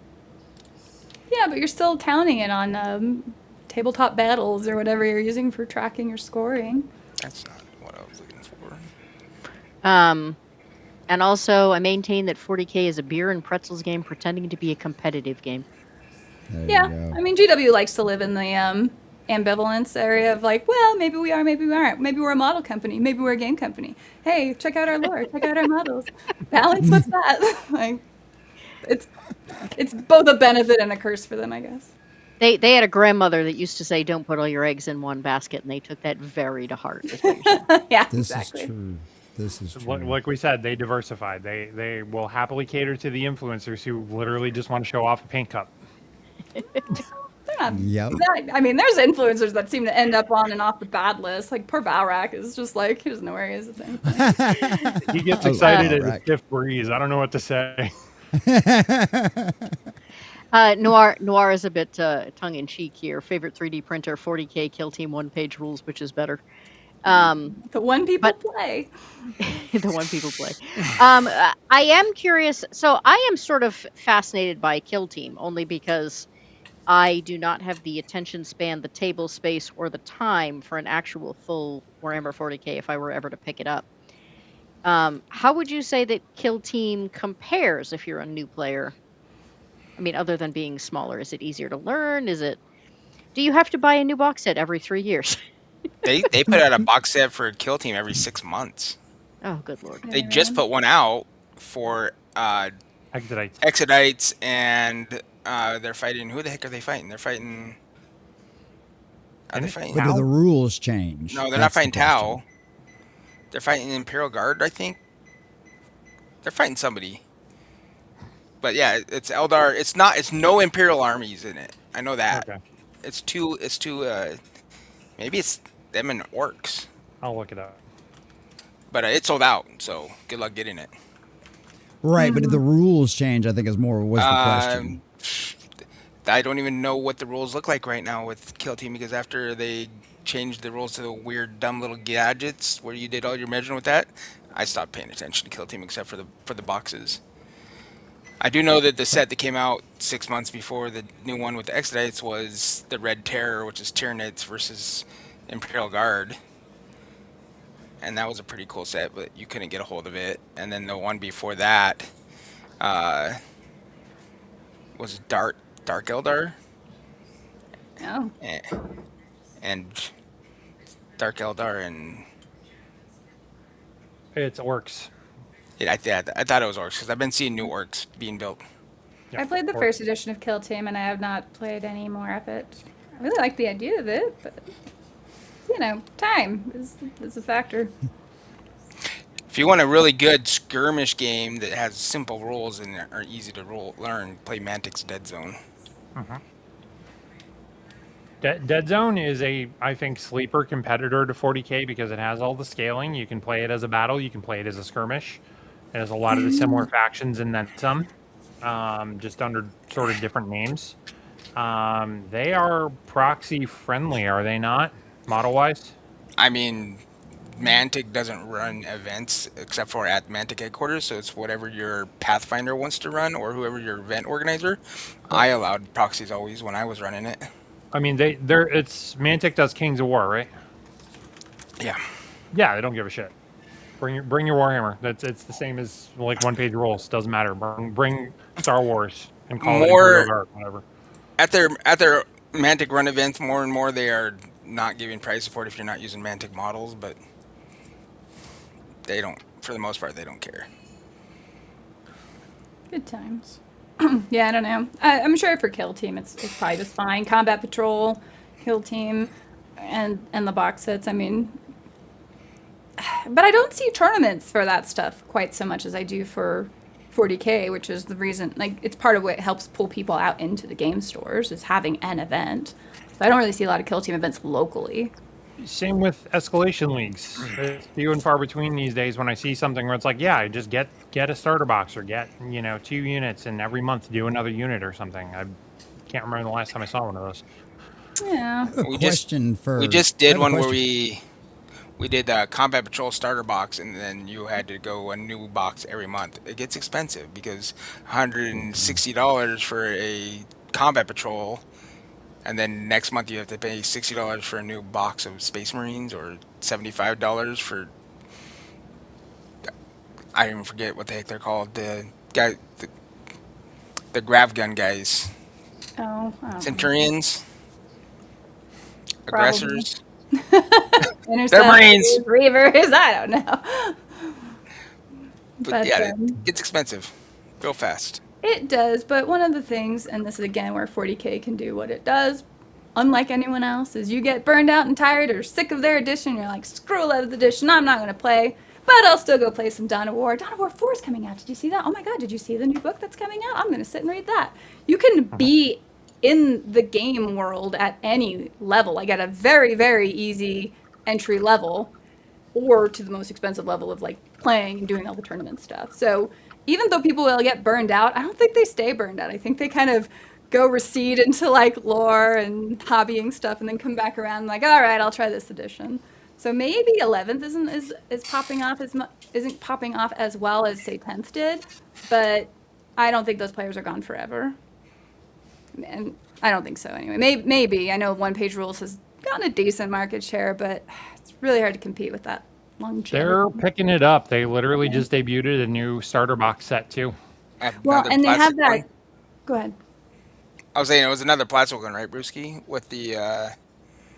Yeah, but you're still counting it on tabletop battles or whatever you're using for tracking your scoring. That's not what I was looking for. And also, I maintain that 40k is a beer and pretzels game pretending to be a competitive game. Yeah, I mean, GW likes to live in the ambivalence area of like, well, maybe we are, maybe we aren't. Maybe we're a model company. Maybe we're a game company. Hey, check out our lore. Check out our models. Balance with that. Like, it's both a benefit and a curse for them, I guess. They had a grandmother that used to say, "Don't put all your eggs in one basket," and they took that very to heart. Is what you're saying. Yeah, This exactly. is true. This is true. Like we said, they diversified. They will happily cater to the influencers who literally just want to show off a paint cup. They're not. Yep. I mean, there's influencers that seem to end up on and off the bad list. Like poor Valrak is just like, he doesn't know where he is. He gets excited at a right. stiff breeze. I don't know what to say. Noir is a bit tongue-in-cheek here. Favorite 3D printer, 40k, kill team, one-page rules, which is better? The one people play. The one people play. I am curious. So I am sort of fascinated by kill team, only because I do not have the attention span, the table space, or the time for an actual full Warhammer 40k if I were ever to pick it up. How would you say that kill team compares if you're a new player? I mean, other than being smaller, is it easier to learn? Do you have to buy a new box set every 3 years? They put out a box set for Kill Team every 6 months. Oh, good lord. They just put one out for Exodites, and they're fighting. Who the heck are they fighting? They're fighting. Are they fighting? But do the rules change? No, they're not fighting Tau. They're fighting Imperial Guard, I think. They're fighting somebody. But yeah, it's Eldar. It's no Imperial armies in it. I know that. Okay. It's two. Maybe it's them and orcs. I'll look it up. But it's sold out, so good luck getting it. Right, but did the rules change? I think is more was the question. I don't even know what the rules look like right now with Kill Team, because after they changed the rules to the weird, dumb little gadgets where you did all your measuring with that, I stopped paying attention to Kill Team except for the boxes. I do know that the set that came out 6 months before the new one with the Exodites was the Red Terror, which is Tyranids versus Imperial Guard. And that was a pretty cool set, but you couldn't get a hold of it. And then the one before that was Dark Eldar, Oh, eh, and Dark Eldar, and It's orcs. I thought it was orcs because I've been seeing new orcs being built. Yeah, I played the orcs. first edition of Kill Team, and I have not played any more of it. I really like the idea of it, but time is a factor. If you want a really good skirmish game that has simple rules and are easy to learn, play Mantic's Dead Zone. Dead Zone is I think, sleeper competitor to 40K because it has all the scaling. You can play it as a battle. You can play it as a skirmish. It has a lot of the similar factions and then some, just under sort of different names. They are proxy friendly, are they not, model-wise? I mean, Mantic doesn't run events except for at Mantic headquarters, so it's whatever your Pathfinder wants to run or whoever your event organizer. I allowed proxies always when I was running it. I mean, it's Mantic does Kings of War, right? Yeah. Yeah, they don't give a shit. Bring your Warhammer. It's the same as like one-page rules. Doesn't matter. Bring Star Wars and call it More- Imperial Guard, whatever. At their Mantic run events, more and more they are not giving price support if you're not using Mantic models, but they don't, for the most part, they don't care. Good times. Yeah, I don't know. I'm sure for Kill Team, it's probably just fine. Combat Patrol, Kill Team, and the box sets. I mean, but I don't see tournaments for that stuff quite so much as I do for 40K, which is the reason. Like, it's part of what helps pull people out into the game stores is having an event. So I don't really see a lot of Kill Team events locally. Same with escalation leagues. It's few and far between these days when I see something where it's like, yeah, just get a starter box or get 2 units and every month do another unit or something. I can't remember the last time I saw one of those. Yeah. We just I did have a one where question. we did a Combat Patrol starter box, and then you had to go a new box every month. It gets expensive because $160 for a Combat Patrol, and then next month you have to pay $60 for a new box of Space Marines, or $75 for, I even forget what the heck they're called. The grav gun guys, Oh. I don't know. Centurions, Probably. aggressors. Interceptors, Marines. Reavers, I don't know. But yeah, um, it gets expensive real fast. It does, but one of the things, and this is again where 40K can do what it does, unlike anyone else, is you get burned out and tired or sick of their edition. You're like, screw 11th edition, I'm not going to play, but I'll still go play some Dawn of War. Dawn of War 4 is coming out. Did you see that? Oh my god, did you see the new book that's coming out? I'm going to sit and read that. You can be in the game world at any level, like at a very, very easy entry level, or to the most expensive level of like playing and doing all the tournament stuff. So even though people will get burned out, I don't think they stay burned out. I think they kind of go recede into like lore and hobbying stuff and then come back around and like, all right, I'll try this edition. So maybe 11th is popping off isn't popping off as well as say 10th did, but I don't think those players are gone forever. And I don't think so anyway. Maybe. I know One Page Rules has gotten a decent market share, but it's really hard to compete with that longevity. They're picking it up. They literally just debuted a new starter box set too. Well, Another and they have plastic that. one. Go ahead. I was saying it was another plastic one, right, Bruski? With the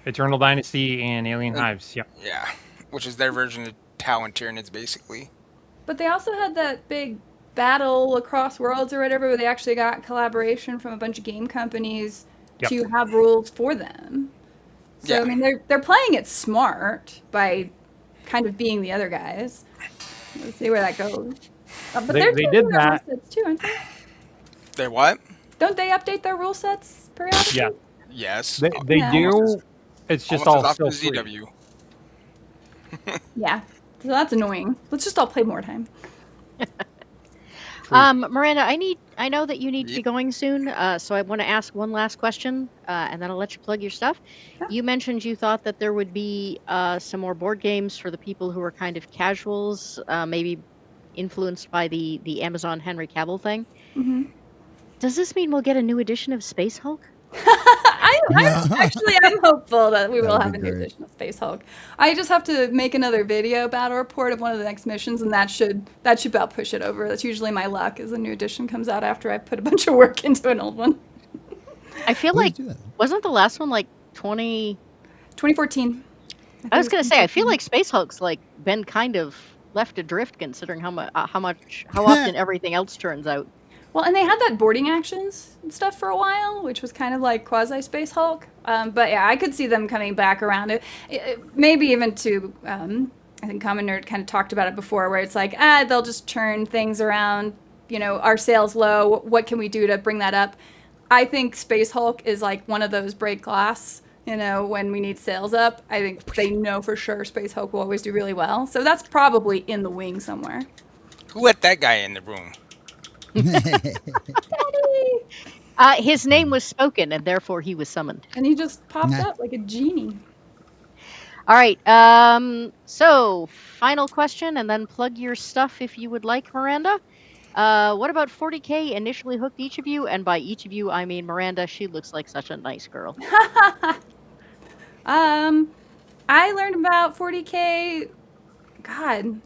Eternal Dynasty and Alien Hives. Yep. yeah, which is their version of Tau and Tyranids, basically. But they also had that big battle across worlds or whatever, where they actually got collaboration from a bunch of game companies Yep. to have rules for them. So Yeah. I mean, they're playing it smart by kind of being the other guys. Let's see where that goes. But They they're did changing their that. rule sets too, aren't they? They what? Don't they update their rule sets periodically? Yeah. Yes. They Yeah. do. It's just Almost all as often still as free. ZW. Yeah. So that's annoying. Let's just all play more time. Miranda, I know that you need to be Yep. going soon, so I want to ask one last question, and then I'll let you plug your stuff. Yeah. You mentioned you thought that there would be some more board games for the people who are kind of casuals, maybe influenced by the Amazon Henry Cavill thing. hmm Does this mean we'll get a new edition of Space Hulk? I I'm hopeful that we will That would have be a new great. edition of Space Hulk. I just have to make another video battle report of one of the next missions, and that should about push it over. That's usually my luck, is a new edition comes out after I put a bunch of work into an old one. I feel Please like, do that. wasn't the last one like 2014. I was going to say, I feel like Space Hulk's like been kind of left adrift considering how often everything else turns out. Well, and they had that boarding actions and stuff for a while, which was kind of like quasi Space Hulk. But yeah, I could see them coming back around it. Maybe even to, I think Common Nerd kind of talked about it before, where it's like, they'll just turn things around. You know, our sales low. What can we do to bring that up? I think Space Hulk is like one of those break glass. You know, when we need sales up, I think they know for sure Space Hulk will always do really well. So that's probably in the wing somewhere. Who let that guy in the room? His name was spoken, and therefore he was summoned. And he just popped Nah. up like a genie. All right. So final question, and then plug your stuff if you would like, Miranda. What about 40K initially hooked each of you? And by each of you, I mean Miranda. She looks like such a nice girl. I learned about 40K, God,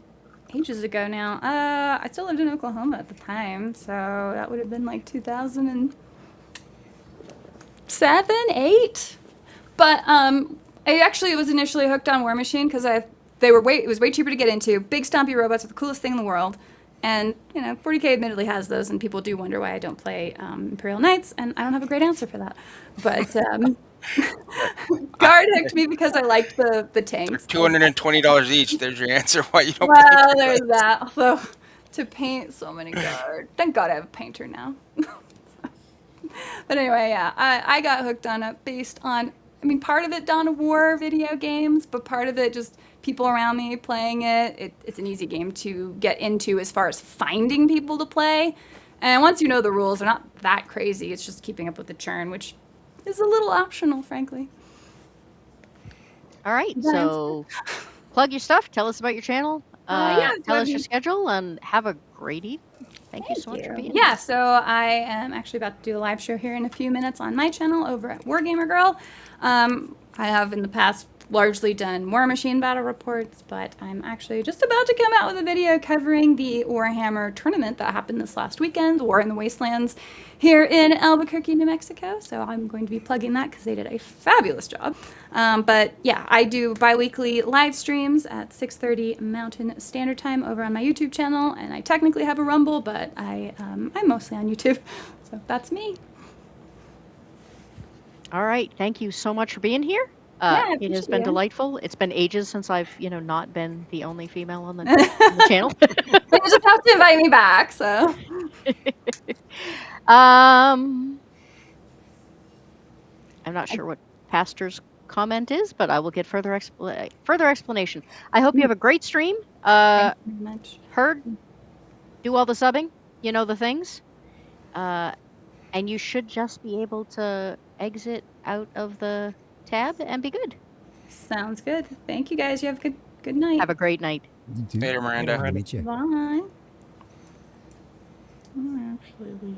ages ago now. I still lived in Oklahoma at the time, so that would have been like 2007, 8. But I actually was initially hooked on War Machine because it was way cheaper to get into. Big stompy robots are the coolest thing in the world. And, you know, 40K admittedly has those, and people do wonder why I don't play Imperial Knights, and I don't have a great answer for that. But Guard hooked me because I liked the tanks. $220 each. There's your answer why you don't Well, play. there's that. Although, to paint so many Guard. Thank God I have a painter now. But anyway, yeah, I got hooked on it based on, I mean, part of it Dawn of War video games, but part of it just people around me playing it. It's an easy game to get into as far as finding people to play. And once you know the rules, they're not that crazy. It's just keeping up with the churn, which is a little optional, frankly. All right. So plug your stuff. Tell us about your channel. Tell us your schedule, and have a great evening. Thank you so much for being here. Yeah, so I am actually about to do a live show here in a few minutes on my channel over at Wargamer Girl. I have in the past largely done War Machine battle reports, but I'm actually just about to come out with a video covering the Warhammer tournament that happened this last weekend, War in the Wastelands, here in Albuquerque, New Mexico. So I'm going to be plugging that because they did a fabulous job. But yeah, I do bi-weekly live streams at 6:30 Mountain Standard Time over on my YouTube channel, and I technically have a Rumble, but I'm mostly on YouTube. So that's me. All right. Thank you so much for being here. I It has appreciate been it. delightful. It's been ages since I've, not been the only female on the channel. You just have to invite me back, so. I'm not sure what Pastor's comment is, but I will get further explanation. I hope you have a great stream. Thank you very much. Heard, do all the subbing, you know the things. And you should just be able to exit out of the tab and be good. Sounds good. Thank you guys. You have a good night. Have a great night. You too. Later, Miranda. Good to meet you. Bye. I'll actually leave.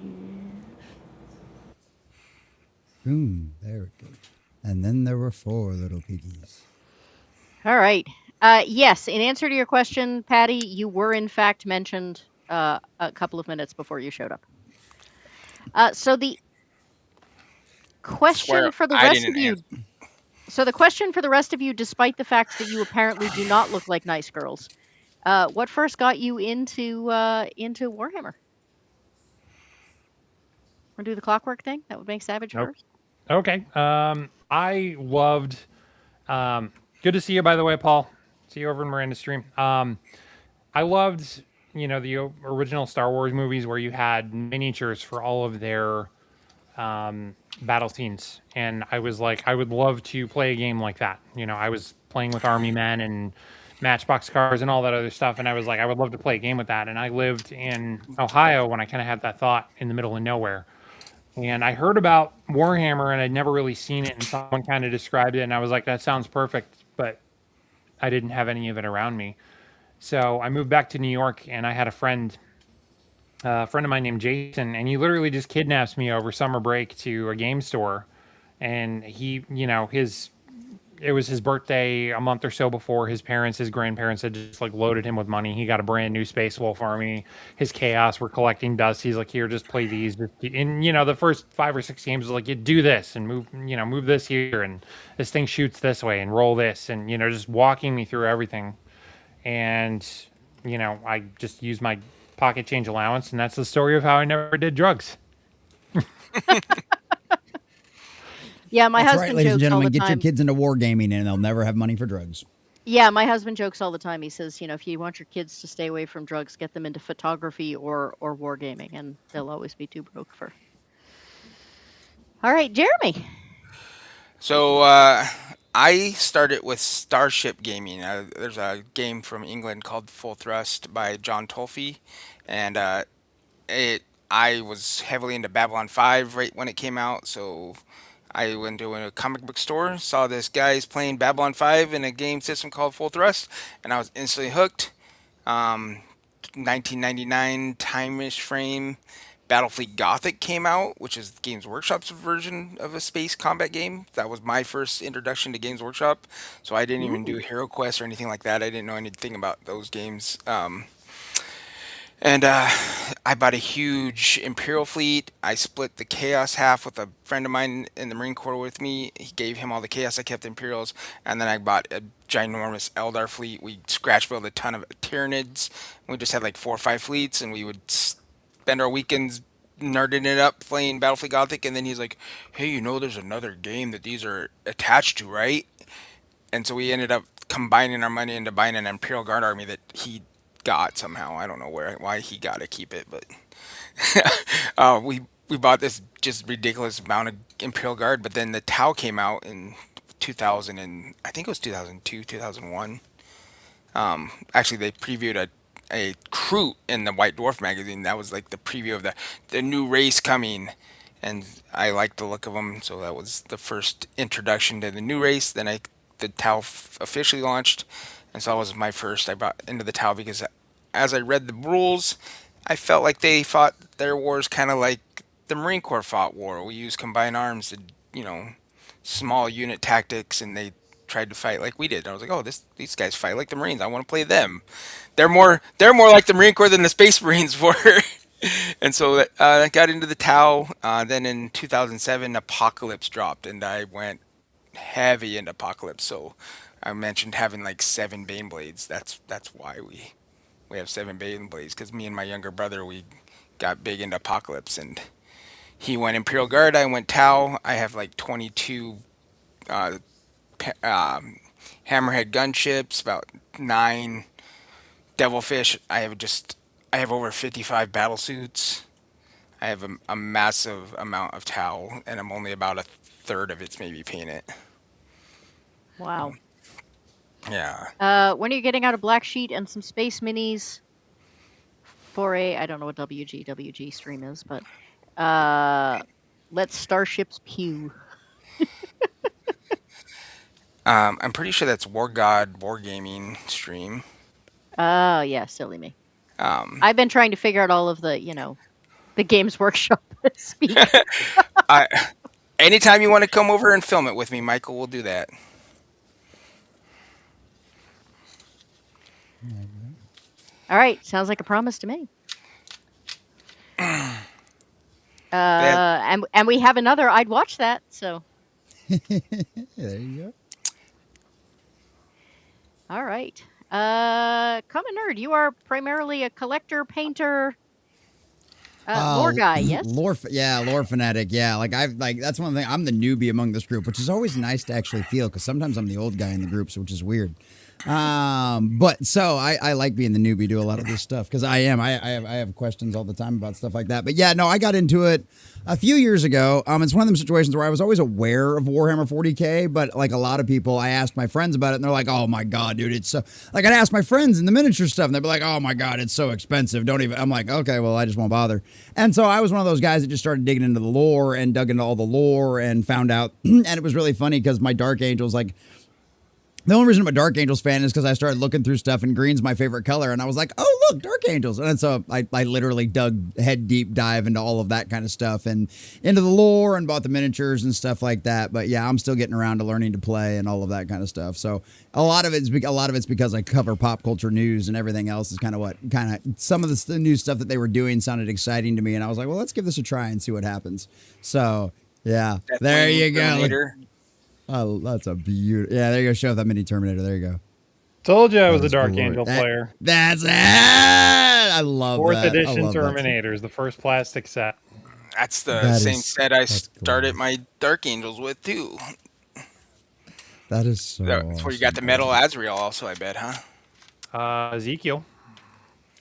Boom. There it goes. And then there were 4 little piggies. All right. Yes, in answer to your question, Patty, you were in fact mentioned a couple of minutes before you showed up. So the question Swear, for the I rest didn't of you. So the question for the rest of you, despite the fact that you apparently do not look like nice girls, what first got you into Warhammer? Want to do the clockwork thing? That would make Savage Nope. first. Okay. I loved. Good to see you, by the way, Paul. See you over in Miranda's stream. I loved, the original Star Wars movies where you had miniatures for all of their battle scenes, and I was like, I would love to play a game like that. I was playing with army men and Matchbox cars and all that other stuff, and I was like, I would love to play a game with that. And I lived in Ohio when I kind of had that thought in the middle of nowhere. And I heard about Warhammer, and I'd never really seen it, and someone kind of described it, and I was like, that sounds perfect, but I didn't have any of it around me. So I moved back to New York, and I had a friend of mine named Jason, and he literally just kidnaps me over summer break to a game store and he, it was his birthday a month or so before. His grandparents had just like loaded him with money. He got a brand new Space Wolf army. His chaos were collecting dust. He's like, here, just play these. And the first 5 or 6 games was like, you do this and move this here, and this thing shoots this way and roll this, and just walking me through everything. And I just used my pocket change allowance, and that's the story of how I never did drugs. Yeah, my That's husband right, ladies and jokes all gentlemen. the Get your time. kids into wargaming, and they'll never have money for drugs. Yeah, my husband jokes all the time. He says, if you want your kids to stay away from drugs, get them into photography or wargaming, and they'll always be too broke for. All right, Jeremy. So I started with Starship Gaming. There's a game from England called Full Thrust by John Tolfie, and I was heavily into Babylon 5 right when it came out. So I went to a comic book store, saw this guy's playing Babylon 5 in a game system called Full Thrust, and I was instantly hooked. Um, 1999 time-ish frame. Battlefleet Gothic came out, which is Games Workshop's version of a space combat game. That was my first introduction to Games Workshop. So I didn't even do Ooh. Hero Quest or anything like that. I didn't know anything about those games. And I bought a huge Imperial fleet. I split the Chaos half with a friend of mine in the Marine Corps with me. He gave him all the Chaos. I kept the Imperials. And then I bought a ginormous Eldar fleet. We scratch built a ton of Tyranids. We just had like 4 or 5 fleets, and we would spend our weekends nerding it up playing Battlefleet Gothic. And then he's like, hey, there's another game that these are attached to, right? And so we ended up combining our money into buying an Imperial Guard army that he got somehow. I don't know why he got to keep it, but we bought this just ridiculous amount of Imperial Guard. But then the Tau came out in 2000, and I think it was 2002, 2001. Actually, they previewed a Kroot in the White Dwarf magazine. That was like the preview of the new race coming, and I liked the look of them, so that was the first introduction to the new race. Then the Tau officially launched, and so that was my first. I bought into the Tau because as I read the rules, I felt like they fought their wars kind of like the Marine Corps fought war. We used combined arms to, small unit tactics, and they tried to fight like we did. I was like, oh, these guys fight like the Marines. I want to play them. They're more like the Marine Corps than the Space Marines were. And so I got into the Tau. Then in 2007, Apocalypse dropped, and I went heavy into Apocalypse. So I mentioned having like 7 Bane Blades. That's why we have 7 Bane Blades, because me and my younger brother, we got big into Apocalypse, and he went Imperial Guard. I went Tau. I have like 22 uh, Hammerhead gunships, about 9 Devilfish. I have over 55 battle suits. I have a massive amount of Tau, and I'm only about a third of it's maybe painted. Wow. Yeah. When are you getting out a black sheet and some space minis for I don't know what WG stream is, but let starships pew. I'm pretty sure that's War God Wargaming stream. Oh, yeah, silly me. Um, I've been trying to figure out all of the Games Workshop speak. I, anytime you want to come over and film it with me, Michael, we'll do that. All right, sounds like a promise to me. Yeah. And we have another. I'd watch that. So. There you go. All right. Common Nerd, you are primarily a collector, painter, lore guy, yes? Lore fanatic. Yeah, that's one thing. I'm the newbie among this group, which is always nice to actually feel, because sometimes I'm the old guy in the groups, which is weird. But so I like being the newbie to a lot of this stuff, because I have questions all the time about stuff like that. But yeah, no, I got into it a few years ago. It's one of them situations where I was always aware of Warhammer 40K, but like a lot of people, I asked my friends about it, and they're like, "Oh my god, dude, it's so..." Like, I'd ask my friends in the miniature stuff, and they'd be like, "Oh my god, it's so expensive. Don't even..." I'm like, "Okay, well, I just won't bother." And so I was one of those guys that just started digging into the lore and dug into all the lore and found out, and it was really funny because my Dark Angels, like, The only reason I'm a Dark Angels fan is because I started looking through stuff and green's my favorite color. And I was like, oh, look, Dark Angels. And so I literally dug head deep dive into all of that kind of stuff and into the lore and bought the miniatures and stuff like that. But yeah, I'm still getting around to learning to play and all of that kind of stuff. So a lot of it's because I cover pop culture news and everything else is kind of some of the new stuff that they were doing sounded exciting to me. And I was like, well, let's give this a try and see what happens. So yeah, there you go. Oh, that's a beautiful. Yeah, there you go. Show off that mini Terminator. There you go. Told you I was a That's Dark cool. Angel player. That's it. I love Fourth that. edition I love Terminators, the first plastic set. That's the That same is- set I that's started cool. my Dark Angels with too. That is so. That's where you got the awesome. metal Azrael also, I bet, huh? Ezekiel.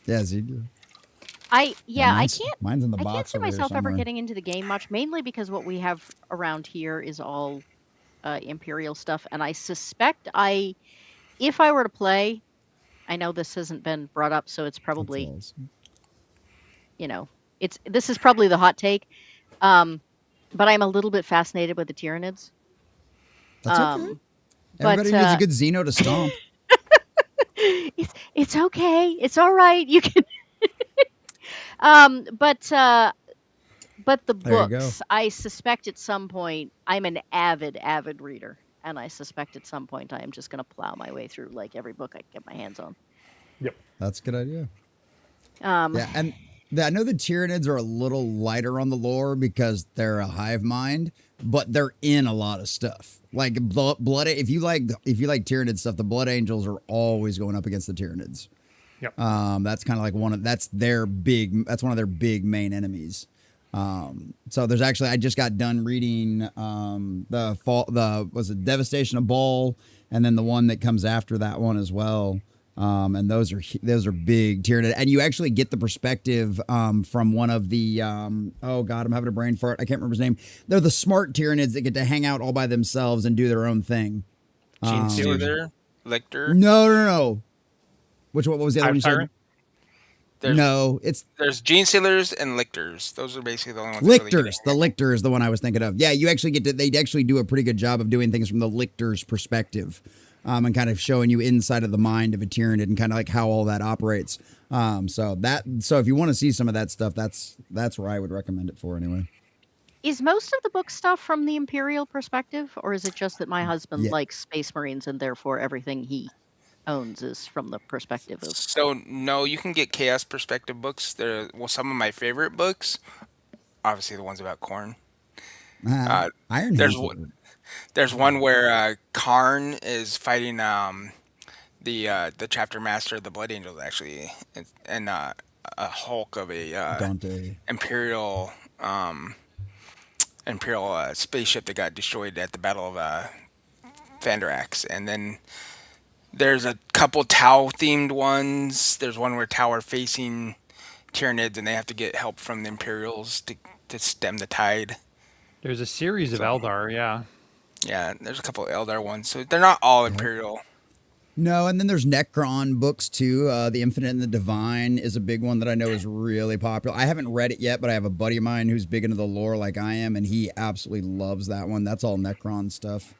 Yeah, Zeke. I mine's- can't. Mine's in the I can't box see over here myself ever somewhere. getting into the game much, mainly because what we have around here is all Imperial stuff, and I suspect if I were to play, I know this hasn't been brought up, so it's probably That's awesome. this is probably the hot take, but I'm a little bit fascinated with the Tyranids. That's okay. Um, Everybody but, needs a good Xeno to stomp. it's okay, it's all right. You can. But the There you go. books, I suspect at some point, I'm an avid reader, and I suspect at some point I am just going to plow my way through like every book I can get my hands on. That's a good idea. Yeah, and I know the Tyranids are a little lighter on the lore because they're a hive mind, but they're in a lot of stuff. Like blood. If you like Tyranid stuff, the Blood Angels are always going up against the Tyranids. Yep. That's kind of like that's one of their big main enemies. So there's actually, I just got done reading was it Devastation of Baal, and then the one that comes after that one as well. And those are big Tyranid, and you actually get the perspective from one of the oh god, I'm having a brain fart. I can't remember his name. They're the smart Tyranids that get to hang out all by themselves and do their own thing. Gene Sealer, Lictor. No. Which what was the other one you said? Tyrant? There's Gene Sealers and Lictors. Those are basically the only ones. That really Lictors. The Lictor is the one I was thinking of. Yeah, you actually they actually do a pretty good job of doing things from the Lictor's perspective, and kind of showing you inside of the mind of a Tyranid and kind of like how all that operates. So if you want to see some of that stuff, that's where I would recommend it for anyway. is most of the book stuff from the Imperial perspective, or is it just that my husband Yeah. likes Space Marines and therefore everything he owns is from the perspective of? So no, you can get Chaos perspective books. They're some of my favorite books. Obviously, the ones about Khorne. Iron there's Hands. one- There's one where Karn is fighting the chapter master of the Blood Angels actually, and a Hulk of a Dante. Imperial spaceship that got destroyed at the Battle of Fandarax, and then there's a couple Tau themed ones. There's one where Tau are facing Tyranids and they have to get help from the Imperials to stem the tide. There's a series of Eldar, yeah. Yeah, there's a couple Eldar ones, so they're not all Imperial. No, and then there's Necron books too. The Infinite and the Divine is a big one that I know is really popular. I haven't read it yet, but I have a buddy of mine who's big into the lore like I am, and he absolutely loves that one. That's all Necron stuff.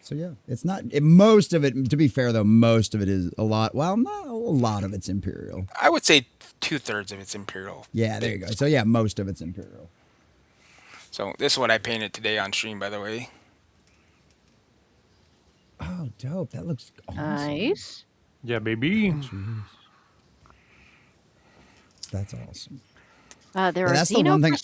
So yeah, it's not most of it. To be fair though, most of it is a lot. Well, not a lot of it's Imperial. I would say 2/3 of it's Imperial. Yeah, there you go. So yeah, most of it's Imperial. So this is what I painted today on stream, by the way. Oh, dope! That looks awesome. Nice. Yeah, baby. Jeez. That's awesome. There are That's the one thing.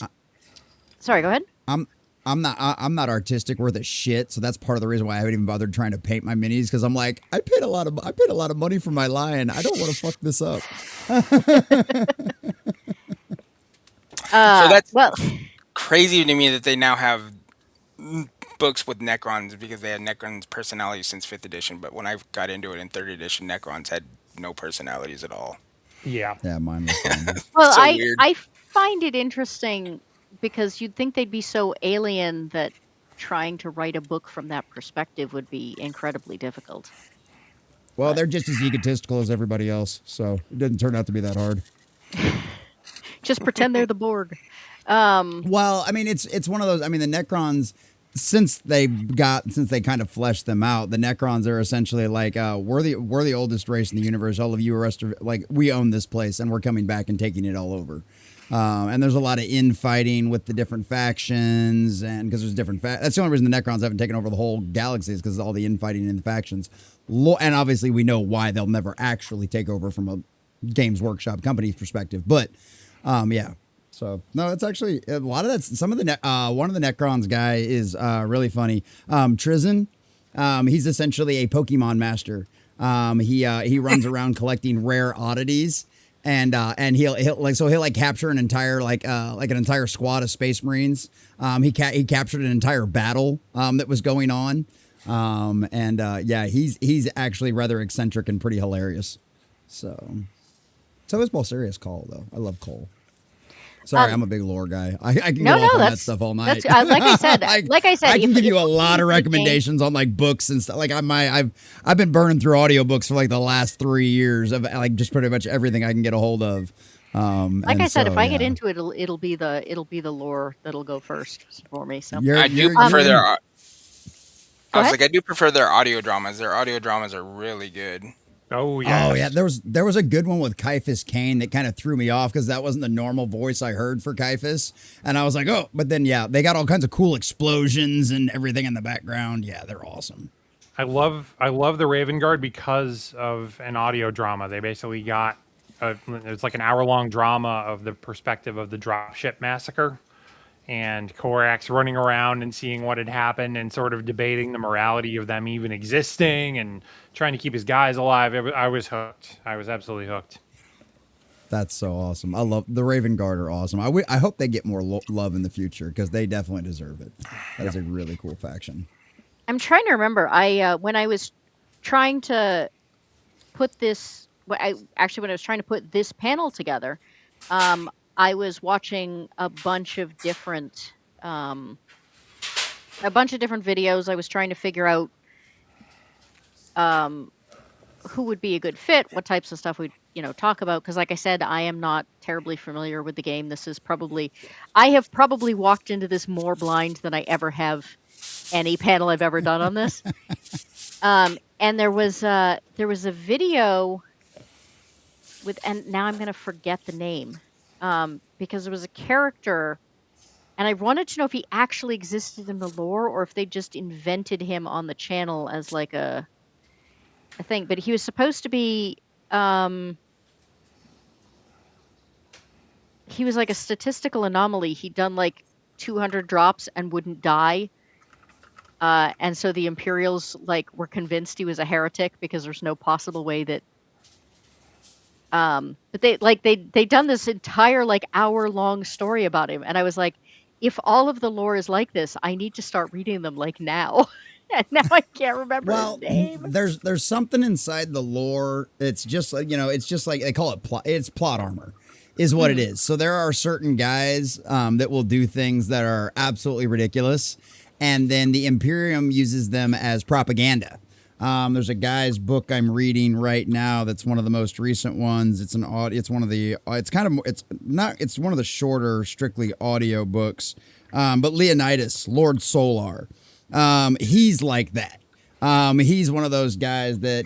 Sorry, go ahead. I'm not artistic worth a shit, so that's part of the reason why I haven't even bothered trying to paint my minis, because I'm like, I paid a lot of money for my lion. I don't want to fuck this up. So that's well, crazy to me that they now have books with Necrons, because they had Necrons' personalities since 5th edition. But when I got into it in 3rd edition, Necrons had no personalities at all. Yeah. Yeah, mine was fine. well, so I weird. I find it interesting because you'd think they'd be so alien that trying to write a book from that perspective would be incredibly difficult. Well, they're just as egotistical as everybody else, so it didn't turn out to be that hard. Just pretend they're the Borg. Well, I mean, it's one of those. I mean, the Necrons. since they kind of fleshed them out, the Necrons are essentially like we're the oldest race in the universe. All of you are like we own this place and we're coming back and taking it all over. And there's a lot of infighting with the different factions, and because there's different that's the only reason the Necrons haven't taken over the whole galaxy is because of all the infighting in the factions. And obviously we know why they'll never actually take over from a Games Workshop company's perspective, but yeah. So no, it's actually a lot of that. Some of the one of the Necrons guy is really funny. Trizin, he's essentially a Pokemon master. He runs around collecting rare oddities, and he'll capture an entire an entire squad of Space Marines. He captured an entire battle that was going on. Yeah, he's actually rather eccentric and pretty hilarious. So is Balsarius Cole though. I love Cole. Sorry, I'm a big lore guy. I can go off on that stuff all night. Like I said, I can give you a lot of recommendations on like books and stuff. Like I've been burning through audiobooks for like the last 3 years of like just pretty much everything I can get a hold of. Like I said, if I get into it, it'll be the lore that'll go first for me. So I do prefer their audio dramas. Their audio dramas are really good. Oh yeah. Oh yeah. There was a good one with Caiaphas Cain that kind of threw me off because that wasn't the normal voice I heard for Caiaphas, and I was like, oh. But then yeah, they got all kinds of cool explosions and everything in the background. Yeah, they're awesome. I love the Raven Guard because of an audio drama. They basically got it's like an hour-long drama of the perspective of the dropship massacre. And Korax running around and seeing what had happened and sort of debating the morality of them even existing and trying to keep his guys alive. I was hooked. I was absolutely hooked. That's so awesome. I love the Raven Guard are awesome. I hope they get more love in the future because they definitely deserve it. That is a really cool faction. I'm trying to remember. When I was trying to put this, when I was trying to put this panel together, I was watching a bunch of different videos. I was trying to figure out who would be a good fit, what types of stuff we'd talk about. Because, like I said, I am not terribly familiar with the game. I have probably walked into this more blind than I ever have any panel I've ever done on this. And there was a video with, and now I'm going to forget the name. Because there was a character, and I wanted to know if he actually existed in the lore or if they just invented him on the channel as like a thing. But he was supposed to be, he was like a statistical anomaly. He'd done like 200 drops and wouldn't die. And so the Imperials were convinced he was a heretic because there's no possible way that. But they done this entire hour-long story about him, and I was like, if all of the lore is like this, I need to start reading them now. And now I can't remember his name. There's something inside the lore. It's just it's just like they call it it's plot armor, is what it is. So there are certain guys that will do things that are absolutely ridiculous, and then the Imperium uses them as propaganda. There's a guy's book I'm reading right now that's one of the most recent ones. It's one of the it's one of the shorter strictly audio books. But Leonidas, Lord Solar, he's like that. He's one of those guys that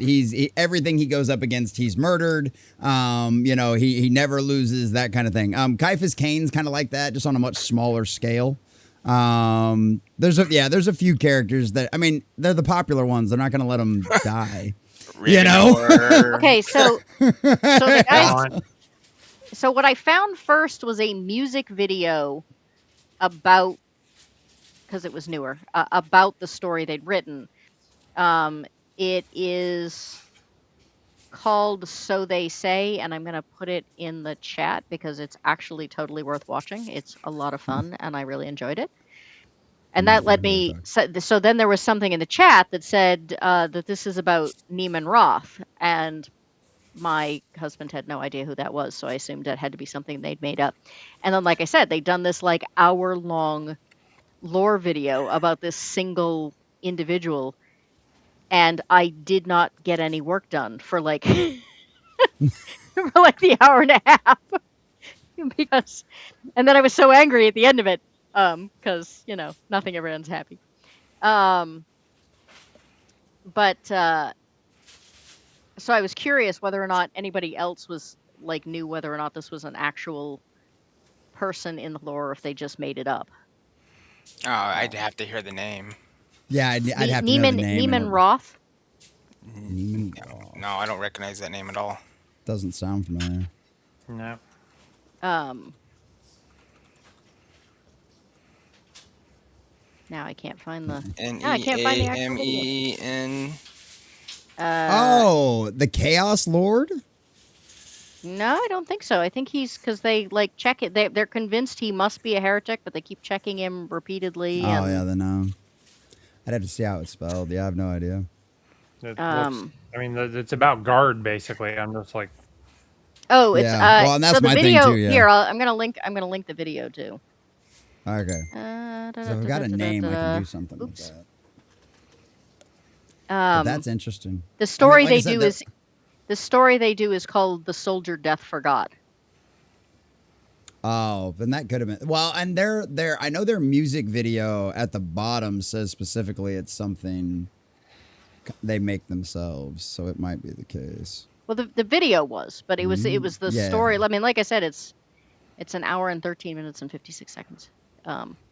everything he goes up against, he's murdered. He never loses, that kind of thing. Caiaphas Cain's kind of like that, just on a much smaller scale. There's a few characters that, they're the popular ones. They're not going to let them die. Okay, so the guys, so what I found first was a music video about, because it was newer, about the story they'd written. It is called So They Say, and I'm going to put it in the chat because it's actually totally worth watching. It's a lot of fun, and I really enjoyed it. And that led me... So then there was something in the chat that said that this is about Neiman Roth, and my husband had no idea who that was, so I assumed that had to be something they'd made up. And then, like I said, they'd done this hour-long lore video about this single individual, and I did not get any work done for for the hour and a half. And then I was so angry at the end of it, because nothing ever ends happy. But so I was curious whether or not anybody else was like knew whether or not this was an actual person in the lore, or if they just made it up. Oh, I'd have to hear the name. Yeah, I'd have to know the name. Neiman Roth. Neiman Roth. No, I don't recognize that name at all. Doesn't sound familiar. No. Now I can't find the. Neamen. Oh, the Chaos Lord? No, I don't think so. I think he's because they like check it. They're convinced he must be a heretic, but they keep checking him repeatedly. Oh and, yeah, then I'd have to see how it's spelled. Yeah, I have no idea. I mean, it's about guard basically. I'm just like, oh, it's Yeah. Well, and that's so the my thing, video too, yeah. here. I'm gonna link the video too. Okay. So if I've got a name, I can do something with that. But that's interesting. The story like I said, the story they do is called "The Soldier Death Forgot." Oh, then that could have been. Well, and I know their music video at the bottom says specifically it's something they make themselves, so it might be the case. Well, the video was, but it was the Yeah. story. I mean, like I said, it's an hour and 13 minutes and 56 seconds.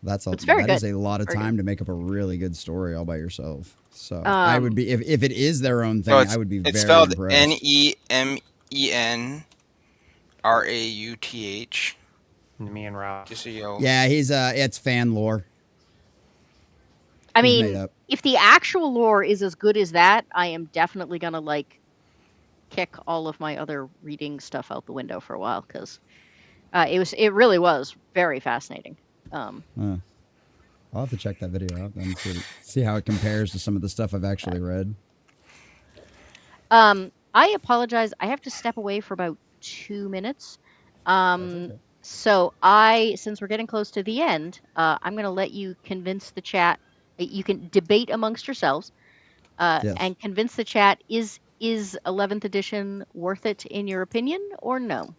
That's it's very that is good. a lot of Very time good. to make up a really good story all by yourself. So I would be if it is their own thing, So I would be very it's spelled impressed. Nemenrauth. me and Ralph. Just so you know. Yeah, it's fan lore. I He's mean, made up. if the actual lore is as good as that, I am definitely gonna like kick all of my other reading stuff out the window for a while because it really was very fascinating. I'll have to check that video out and see how it compares to some of the stuff I've actually read. I apologize. I have to step away for about 2 minutes. Okay. So since we're getting close to the end, I'm going to let you convince the chat. You can debate amongst yourselves Yes. and convince the chat, is 11th edition worth it in your opinion or no?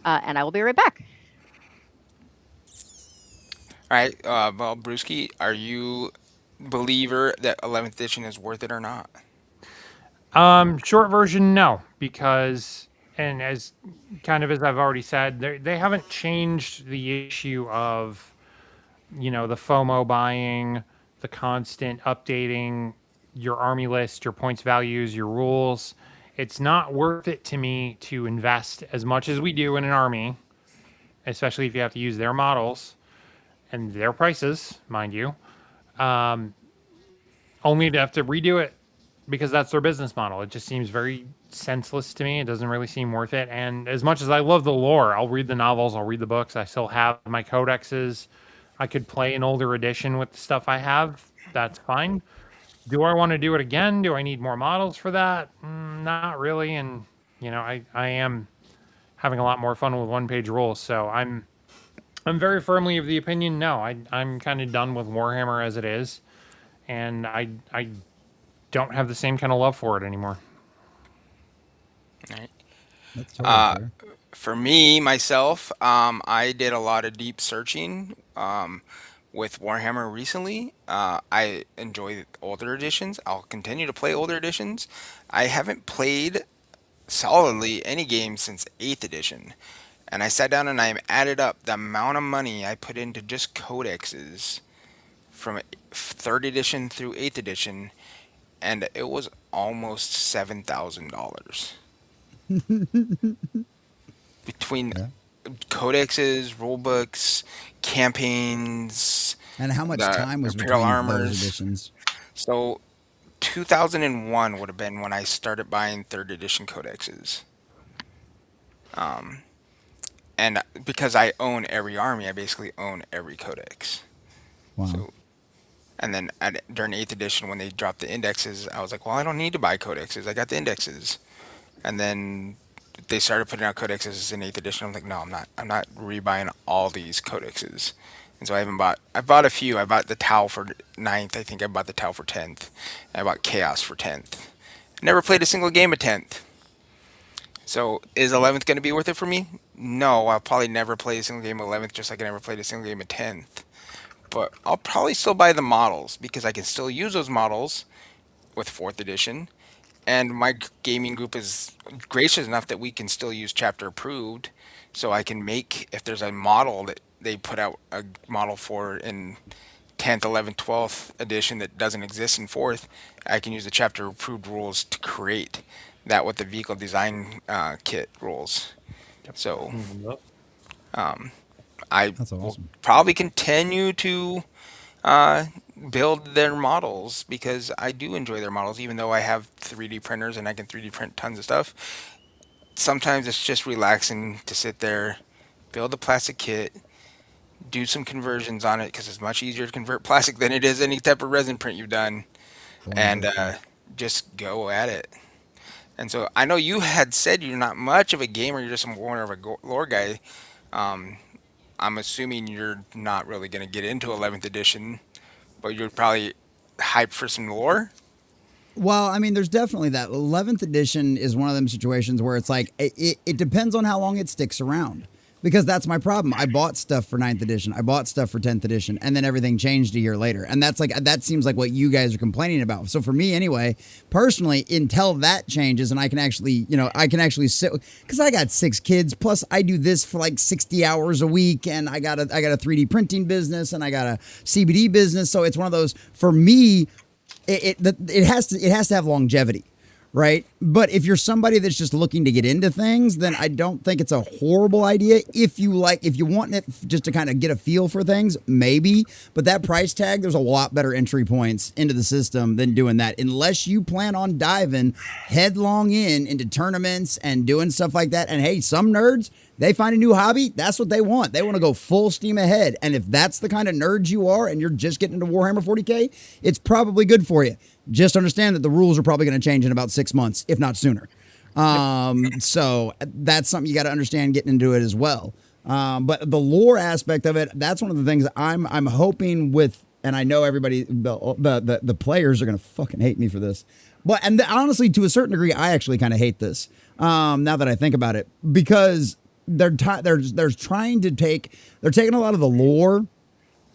And I will be right back. All right. Well, Bruski, are you believer that 11th edition is worth it or not? Short version, no, because, and as kind of as I've already said, they haven't changed the issue of, the FOMO buying, the constant updating your army list, your points values, your rules. It's not worth it to me to invest as much as we do in an army, especially if you have to use their models and their prices, mind you, only to have to redo it because that's their business model. It just seems very senseless to me. It doesn't really seem worth it. And as much as I love the lore, I'll read the novels, I'll read the books. I still have my codexes. I could play an older edition with the stuff I have. That's fine. Do I want to do it again? Do I need more models for that? Not really. And, I am having a lot more fun with one-page rules. So I'm very firmly of the opinion, no. I'm kind of done with Warhammer as it is. And I don't have the same kind of love for it anymore. All right. That's totally fair. For me, myself, I did a lot of deep searching with Warhammer recently. I enjoy older editions. I'll continue to play older editions. I haven't played solidly any game since 8th edition. And I sat down and I added up the amount of money I put into just codexes from 3rd edition through 8th edition, and it was almost $7,000 between Yeah. codexes, rulebooks, campaigns, And how much the time was Imperial between those armors. editions? So 2001 would have been when I started buying 3rd edition codexes. And because I own every army, I basically own every codex. Wow. So, and then during 8th edition, when they dropped the indexes, I was like, well, I don't need to buy codexes. I got the indexes. And then they started putting out codexes in 8th edition. I'm like, no, I'm not rebuying all these codexes. And so I bought a few. I bought the Tau for 9th. I think I bought the Tau for 10th. I bought Chaos for 10th. Never played a single game of 10th. So is 11th going to be worth it for me? No, I'll probably never play a single game of 11th, just like I never played a single game of 10th. but I'll probably still buy the models because I can still use those models with 4th edition. And my gaming group is gracious enough that we can still use chapter approved. So I can make, if there's a model that they put out a model for in 10th, 11th, 12th edition that doesn't exist in 4th, I can use the chapter approved rules to create that with the vehicle design kit rules. So I That's will awesome. probably continue to uh, build their models because I do enjoy their models, even though I have 3D printers and I can 3D print tons of stuff. Sometimes it's just relaxing to sit there, build a plastic kit, do some conversions on it because it's much easier to convert plastic than it is any type of resin print you've done, and 100%. just go at it. And so I know you had said you're not much of a gamer, you're just more of a lore guy. Um, I'm assuming you're not really going to get into 11th edition, but you're probably hyped for some lore. Well, I mean, there's definitely that. 11th edition is one of them situations where it's like, it depends on how long it sticks around. Because that's my problem. I bought stuff for 9th edition. I bought stuff for 10th edition. And then everything changed a year later. And that seems like what you guys are complaining about. So for me anyway, personally, until that changes and I can actually sit, because I got 6 kids. Plus I do this for like 60 hours a week. And I got a 3D printing business and I got a CBD business. So it's one of those, for me, it has to have longevity, right? But if you're somebody that's just looking to get into things, then I don't think it's a horrible idea. If you want it just to kind of get a feel for things, maybe. But that price tag, there's a lot better entry points into the system than doing that, unless you plan on diving headlong into tournaments and doing stuff like that. And hey, some nerds, they find a new hobby. That's what they want. They want to go full steam ahead. And if that's the kind of nerds you are and you're just getting into Warhammer 40K, it's probably good for you. Just understand that the rules are probably going to change in about 6 months, if not sooner. So that's something you got to understand getting into it as well. But the lore aspect of it, that's one of the things I'm hoping with, and I know everybody, the players are going to fucking hate me for this. But, and honestly, to a certain degree, I actually kind of hate this, now that I think about it, because they're taking a lot of the lore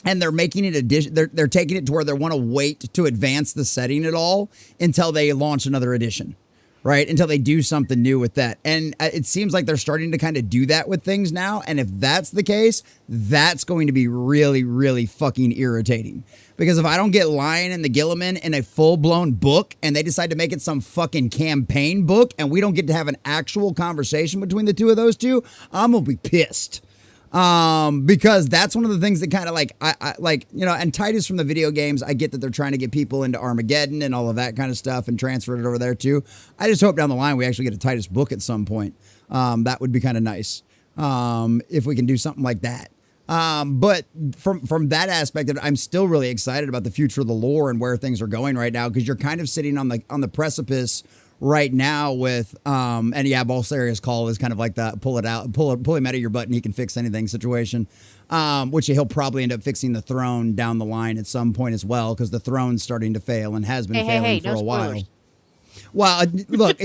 and they're making it they're taking it to where they want to wait to advance the setting at all until they launch another edition, right? Until they do something new with that. And it seems like they're starting to kind of do that with things now. And if that's the case, that's going to be really, really fucking irritating. Because if I don't get Lion and the Gilliman in a full-blown book and they decide to make it some fucking campaign book and we don't get to have an actual conversation between the two of those two, I'm going to be pissed. Because that's one of the things that kind of like, I like, you know, and Titus from the video games, I get that they're trying to get people into Armageddon and all of that kind of stuff and transfer it over there too. I just hope down the line we actually get a Titus book at some point. That would be kind of nice. If we can do something like that. But from that aspect of it, I'm still really excited about the future of the lore and where things are going right now, because you're kind of sitting on the precipice right now with and yeah, Balsarius' call is kind of like that pull him out of your butt and he can fix anything situation, which he'll probably end up fixing the throne down the line at some point as well, because the throne's starting to fail and has been failing for no a while. spoilers. Well, look,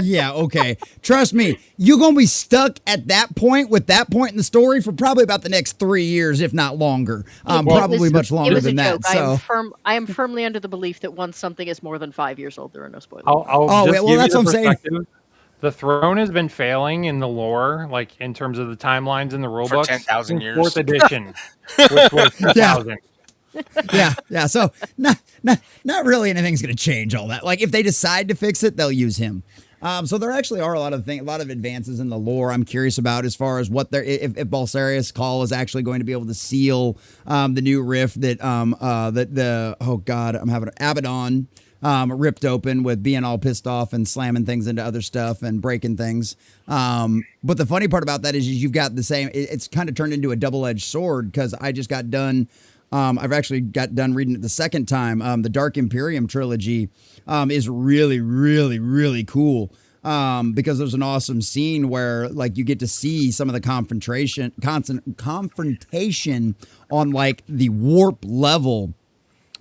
yeah, okay. Trust me, you're going to be stuck at that point with that point in the story for probably about the next 3 years, if not longer. Probably much longer than that. So I am firmly under the belief that once something is more than 5 years old, there are no spoilers. That's what I'm saying. The throne has been failing in the lore, like in terms of the timelines in the rulebook, 10,000 years. 4th edition, which was 2000. Yeah. So not really anything's going to change all that. Like if they decide to fix it, they'll use him. So there actually are a lot of advances in the lore I'm curious about, as far as what if Balsarius' call is actually going to be able to seal the new rift that Abaddon ripped open with being all pissed off and slamming things into other stuff and breaking things. But the funny part about that is you've got the same. It's kind of turned into a double-edged sword, because I just got done. I've actually got done reading it the second time. The Dark Imperium trilogy is really, really, really cool, because there's an awesome scene where like you get to see some of the confrontation on like the warp level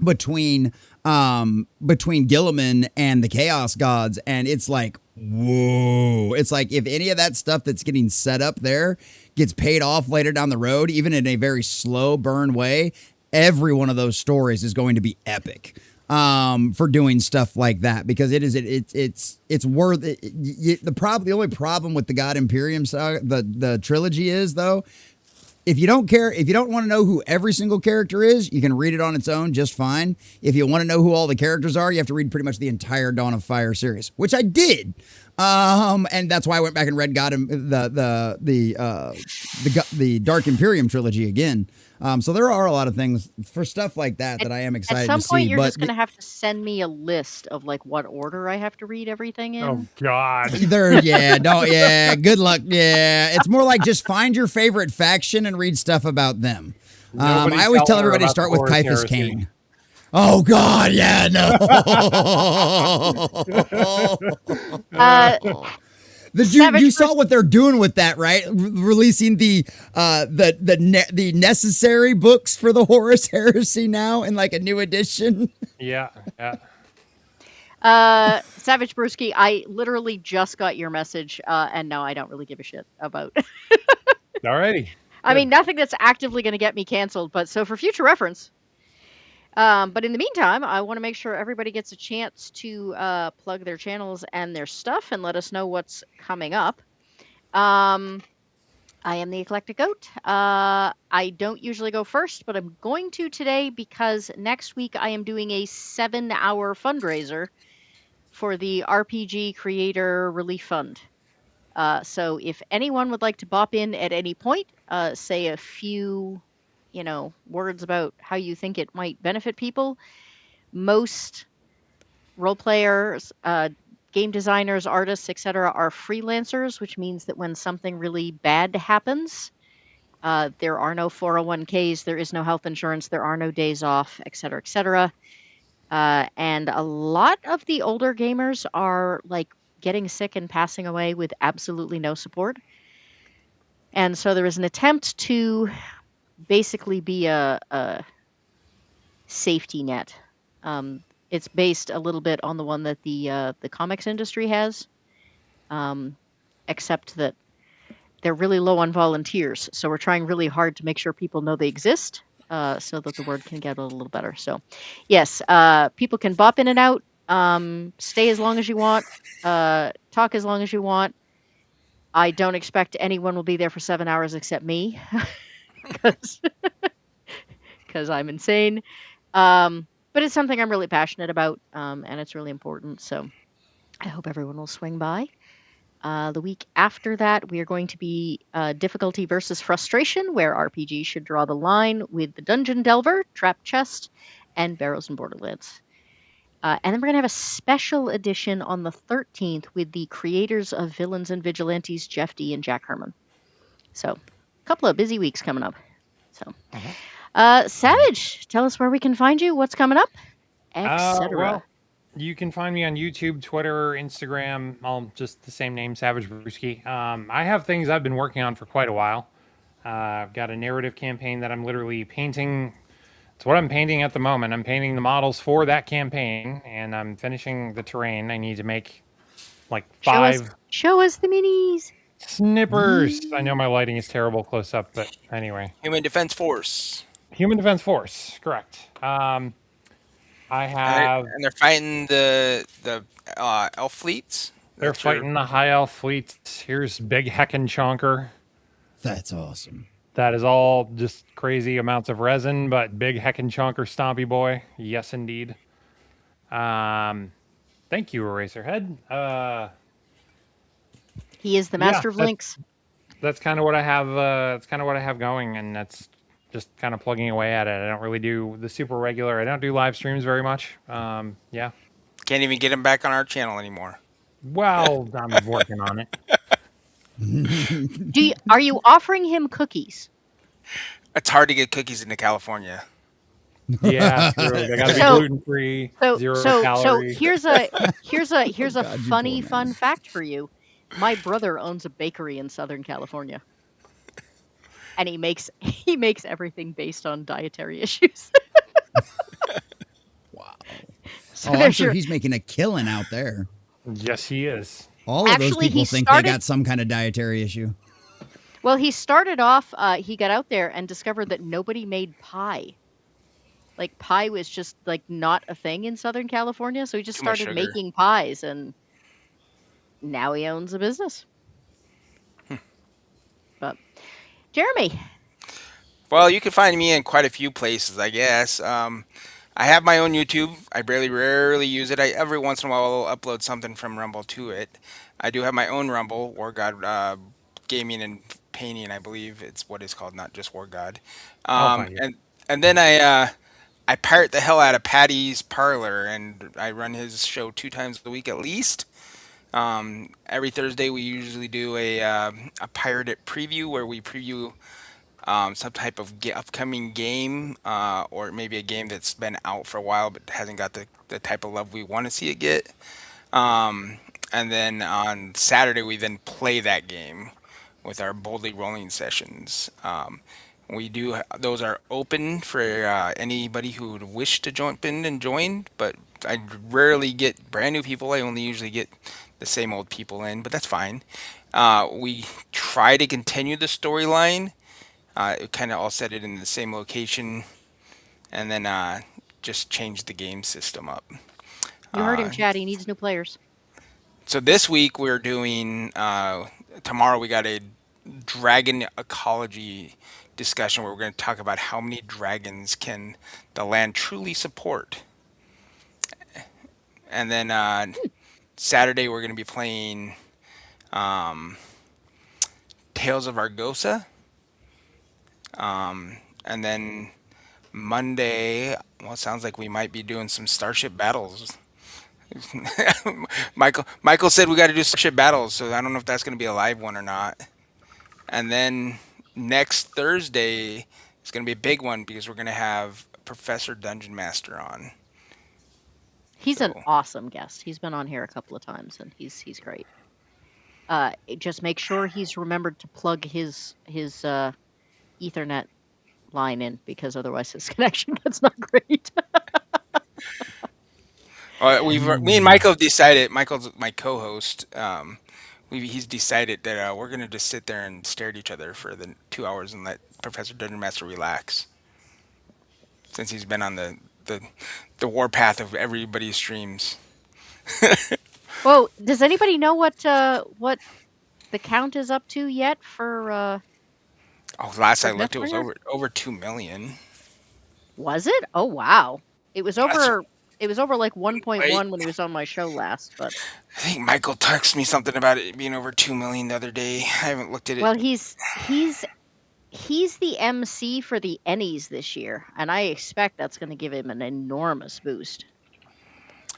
between Gilliman and the Chaos Gods, and it's like, whoa. It's like if any of that stuff that's getting set up there gets paid off later down the road, even in a very slow burn way, every one of those stories is going to be epic for doing stuff like that, because it's worth it. The only problem with the God Imperium saga, the trilogy is, though, if you don't want to know who every single character is, you can read it on its own just fine. If you want to know who all the characters are, you have to read pretty much the entire Dawn of Fire series, which I did. And that's why I went back and read the Dark Imperium trilogy again. So there are a lot of things for stuff like that I am excited to see. At some point, you're just going to have to send me a list of like what order I have to read everything in. Oh God. Good luck. Yeah. It's more like just find your favorite faction and read stuff about them. I always tell everybody to start with Caiaphas Cain. Oh God, yeah, no. You saw what they're doing with that, right? Releasing the necessary books for the Horus Heresy now in like a new edition. Yeah. Savage Bruski, I literally just got your message, and no, I don't really give a shit about. Alrighty. I mean, nothing that's actively going to get me canceled, but so for future reference. But in the meantime, I want to make sure everybody gets a chance to plug their channels and their stuff and let us know what's coming up. I am the Eclectic Goat. I don't usually go first, but I'm going to today because next week I am doing a 7-hour fundraiser for the RPG Creator Relief Fund. So if anyone would like to bop in at any point, say a few words about how you think it might benefit people. Most role players, game designers, artists, etc. are freelancers, which means that when something really bad happens, there are no 401ks, there is no health insurance, there are no days off, etc., etc. And a lot of the older gamers are like getting sick and passing away with absolutely no support. And so there is an attempt to basically be a safety net. It's based a little bit on the one that the comics industry has, except that they're really low on volunteers. So we're trying really hard to make sure people know they exist, so that the word can get a little better. So yes, people can bop in and out, stay as long as you want, talk as long as you want. I don't expect anyone will be there for 7 hours except me. Because I'm insane. But it's something I'm really passionate about, and it's really important. So I hope everyone will swing by. The week after that, we are going to be difficulty versus frustration, where RPG should draw the line with the Dungeon Delver, Trap Chest, and Barrows and Borderlands. And then we're going to have a special edition on the 13th with the creators of Villains and Vigilantes, Jeff D. and Jack Herman. So a couple of busy weeks coming up. So, Savage, tell us where we can find you, what's coming up, etc. Well, you can find me on YouTube, Twitter, Instagram, all just the same name, Savage Bruski. I have things I've been working on for quite a while. I've got a narrative campaign that I'm literally painting. It's what I'm painting at the moment. I'm painting the models for that campaign, and I'm finishing the terrain. I need to make like 5. Show us the minis. Snippers. I know my lighting is terrible close up, but anyway. Human Defense Force. Human Defense Force, correct. I have, and they're fighting the elf fleets. They're fighting the high elf fleets. Here's Big Heckin' Chonker. That's awesome. That is all just crazy amounts of resin, but Big Heckin' Chonker Stompy Boy. Yes, indeed. Thank you, Eraserhead. He is the master of links. That's kind of what I have. That's kind of what I have going, and that's just kind of plugging away at it. I don't really do the super regular. I don't do live streams very much. Yeah. Can't even get him back on our channel anymore. Well, I'm working on it. Are you offering him cookies? It's hard to get cookies into California. Yeah, true. They got to be gluten free, 0 calories. So here's a funny fun fact for you. My brother owns a bakery in Southern California, and he makes everything based on dietary issues. Wow. So I'm sure he's making a killing out there. Yes, he is. All of those people think they got some kind of dietary issue. Well, he started off, he got out there and discovered that nobody made pie. like pie was just like not a thing in Southern California, so he just Too much started sugar. making pies, and now he owns a business. But Jeremy, Well, you can find me in quite a few places, I guess. I have my own YouTube. I rarely use it. I every once in a while I'll upload something from Rumble to it. I do have my own Rumble, War God Gaming and Painting, I believe it's what it's called, not just War God. I'll find you. And then I pirate the hell out of Patty's Parlor, and I run his show 2 times a week at least. Every Thursday we usually do a pirated preview where we preview some type of upcoming game, or maybe a game that's been out for a while but hasn't got the type of love we want to see it get. Um, and then on Saturday, we then play that game with our boldly rolling sessions. We do those are open for anybody who would wish to jump in and join, but I rarely get brand new people. I only usually get the same old people in, but that's fine. We try to continue the storyline. It kind of all set it in the same location, and then just change the game system up. you heard him, Uh, Chad. He needs new players. so this week we're doing. Tomorrow we got a dragon ecology discussion where we're going to talk about how many dragons can the land truly support. And then Saturday we're going to be playing um, Tales of Argosa. And then Monday, well, it sounds like we might be doing some Starship battles. Michael said we got to do Starship battles, so I don't know if that's going to be a live one or not. And then next Thursday is going to be a big one because we're going to have Professor Dungeon Master on. He's an So awesome guest. He's been on here a couple of times, and he's great. Just make sure he's remembered to plug his Ethernet line in, because otherwise his connection gets not great. me and Michael have decided. Michael's my co-host. He's decided that we're going to just sit there and stare at each other for the 2 hours and let Professor Dungeon Master relax, since he's been on the warpath of everybody's streams. Well, does anybody know what the count is up to yet for Last I looked, it was Mythbringer? over 2 million. Was it? Oh wow. It was That's over like 1.1 Wait. when he was on my show last, but I think Michael texted me something about it being over 2 million the other day. I haven't looked at it. well, he's the MC for the Ennies this year, and I expect that's going to give him an enormous boost.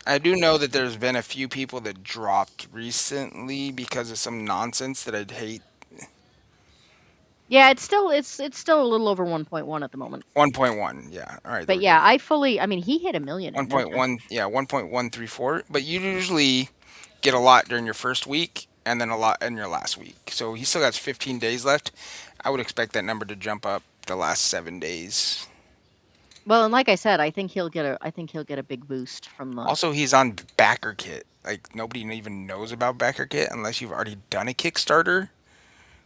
I do know that there's been a few people that dropped recently because of some nonsense that I'd hate. Yeah, it's still a little over 1.1 at the moment. 1.1, yeah. All right. But yeah, I mean, he hit 1 million. in Winter. 1.1, yeah, 1.134. But you usually get a lot during your first week and then a lot in your last week. So he still got 15 days left. I would expect that number to jump up the last 7 days. Well, and like I said, I think he'll get a big boost from the. Also, he's on Backer Kit. Like, nobody even knows about Backer Kit unless you've already done a Kickstarter.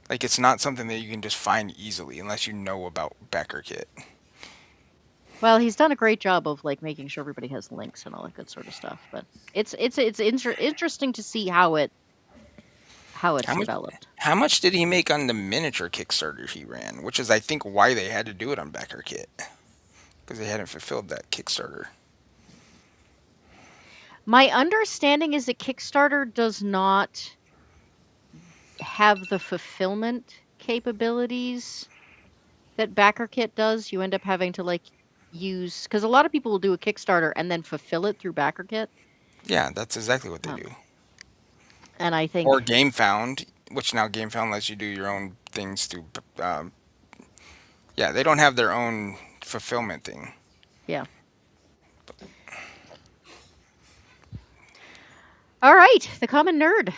Like, it's not something that you can just find easily unless you know about Backer Kit. Well, he's done a great job of like making sure everybody has links and all that good sort of stuff. But it's interesting to see how it's How much, developed. how much did he make on the miniature Kickstarter he ran? Which is, I think, why they had to do it on Backer Kit. Because they hadn't fulfilled that Kickstarter. My understanding is that Kickstarter does not have the fulfillment capabilities that BackerKit does. You end up having to like use, because a lot of people will do a Kickstarter and then fulfill it through BackerKit. Yeah, that's exactly what they Oh. do. And I think, Or GameFound, which now GameFound lets you do your own things through. Yeah, they don't have their own fulfillment thing. yeah. All right, the common nerd.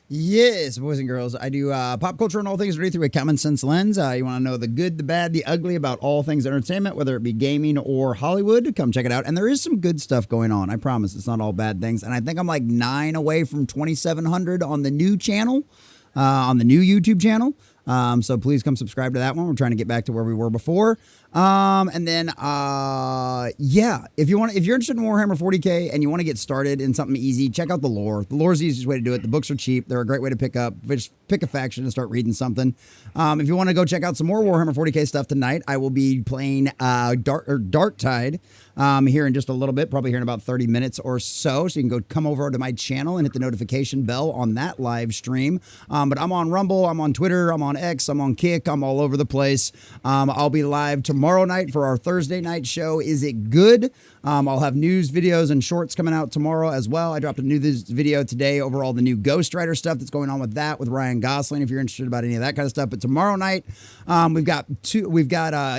Yes, boys and girls, I do pop culture and all things nerdy through a common sense lens. You want to know the good, the bad, the ugly about all things entertainment, whether it be gaming or Hollywood, come check it out. And there is some good stuff going on. I promise it's not all bad things. And I think I'm like 9 away from 2,700 on the new channel, on the new YouTube channel. So please come subscribe to that one. We're trying to get back to where we were before. And then, yeah, if you're interested in Warhammer 40K and you want to get started in something easy, check out the lore. The lore is the easiest way to do it. The books are cheap. They're a great way to pick up. Just pick a faction and start reading something. If you want to go check out some more Warhammer 40K stuff tonight, I will be playing Dark Tide here in just a little bit, probably here in about 30 minutes or so. So you can go come over to my channel and hit the notification bell on that live stream. But I'm on Rumble, I'm on Twitter, I'm on X, I'm on Kick, I'm all over the place. I'll be live tomorrow night for our Thursday night show. Is It Good? I'll have news videos and shorts coming out tomorrow as well. I dropped a new video today over all the new Ghost Rider stuff that's going on with that with Ryan Gosling, if you're interested about any of that kind of stuff. But tomorrow night, we've got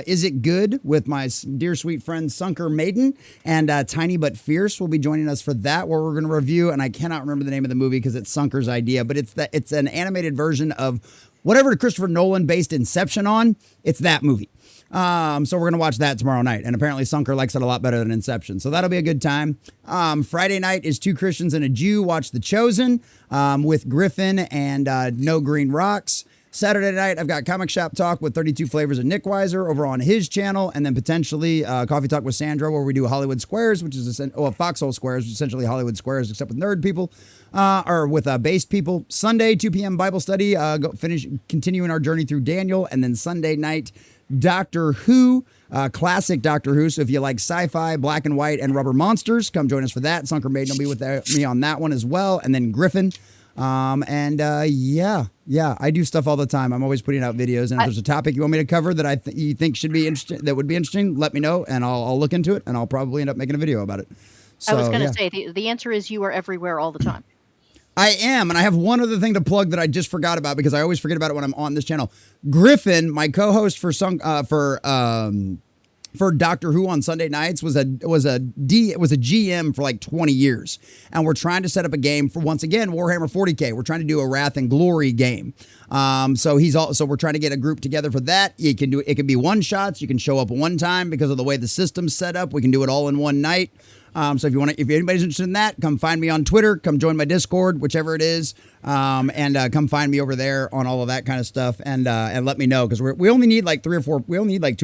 Is It Good with my dear sweet friend Sunker Maiden, and Tiny But Fierce will be joining us for that, where we're going to review, and I cannot remember the name of the movie because it's Sunker's idea, but it's an animated version of whatever Christopher Nolan based Inception on. It's that movie. So we're going to watch that tomorrow night. And apparently Sunker likes it a lot better than Inception. So that'll be a good time. Friday night is Two Christians and a Jew. Watch The Chosen with Griffin and No Green Rocks. Saturday night, I've got Comic Shop Talk with 32 Flavors of Nick Weiser over on his channel. And then potentially Coffee Talk with Sandra, where we do Hollywood Squares, which is Foxhole Squares, which is essentially Hollywood Squares, except with nerd people, or with based people. Sunday, 2 p.m. Bible study, continuing our journey through Daniel. And then Sunday night, Doctor Who, classic Doctor Who. So if you like sci-fi, black and white, and rubber monsters, come join us for that. Sunker Maiden will be with me on that one as well. And then Griffin. Yeah, I do stuff all the time. I'm always putting out videos, and if there's a topic you want me to cover that you think should be interesting, that would be interesting, let me know, and I'll look into it, and I'll probably end up making a video about it. So, I was going to say, the answer is you are everywhere all the time. I am, and I have one other thing to plug that I just forgot about because I always forget about it when I'm on this channel. Griffin, my co-host for Doctor Who on Sunday nights, was a GM for like 20 years, and we're trying to set up a game for, once again, Warhammer 40K. We're trying to do a Wrath and Glory game. So we're trying to get a group together for that. It can be one shots. You can show up one time because of the way the system's set up. We can do it all in one night. So if anybody's interested in that, come find me on Twitter, come join my Discord, whichever it is, and come find me over there on all of that kind of stuff, and let me know, because we only need like 2 or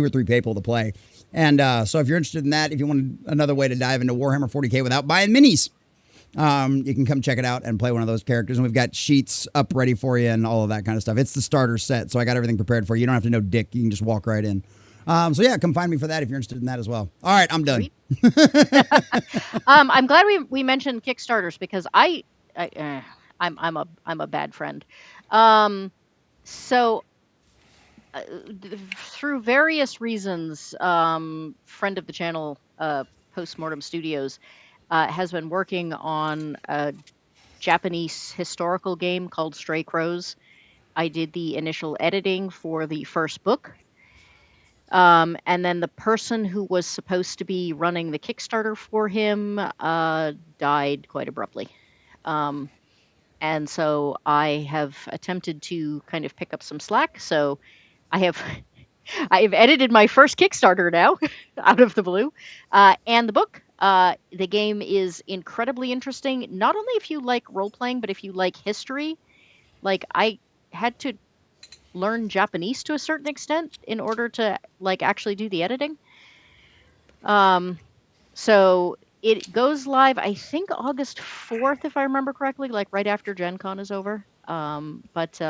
3 people to play. And so if you're interested in that, if you want another way to dive into Warhammer 40K without buying minis, you can come check it out and play one of those characters. And we've got sheets up ready for you and all of that kind of stuff. It's the starter set, so I got everything prepared for you. You don't have to know dick. You can just walk right in. So yeah, come find me for that if you're interested in that as well. All right, I'm done. I'm glad we mentioned Kickstarters, because I'm a bad friend. So through various reasons, friend of the channel, Postmortem Studios, has been working on a Japanese historical game called Stray Crows. I did the initial editing for the first book. And then the person who was supposed to be running the Kickstarter for him died quite abruptly. And so I have attempted to kind of pick up some slack. So I have edited my first Kickstarter now out of the blue, and the book. The game is incredibly interesting, not only if you like role-playing, but if you like history. Like, I had to learn Japanese to a certain extent in order to actually do the editing. So it goes live, I think, August 4th, if I remember correctly, like right after Gen Con is over. But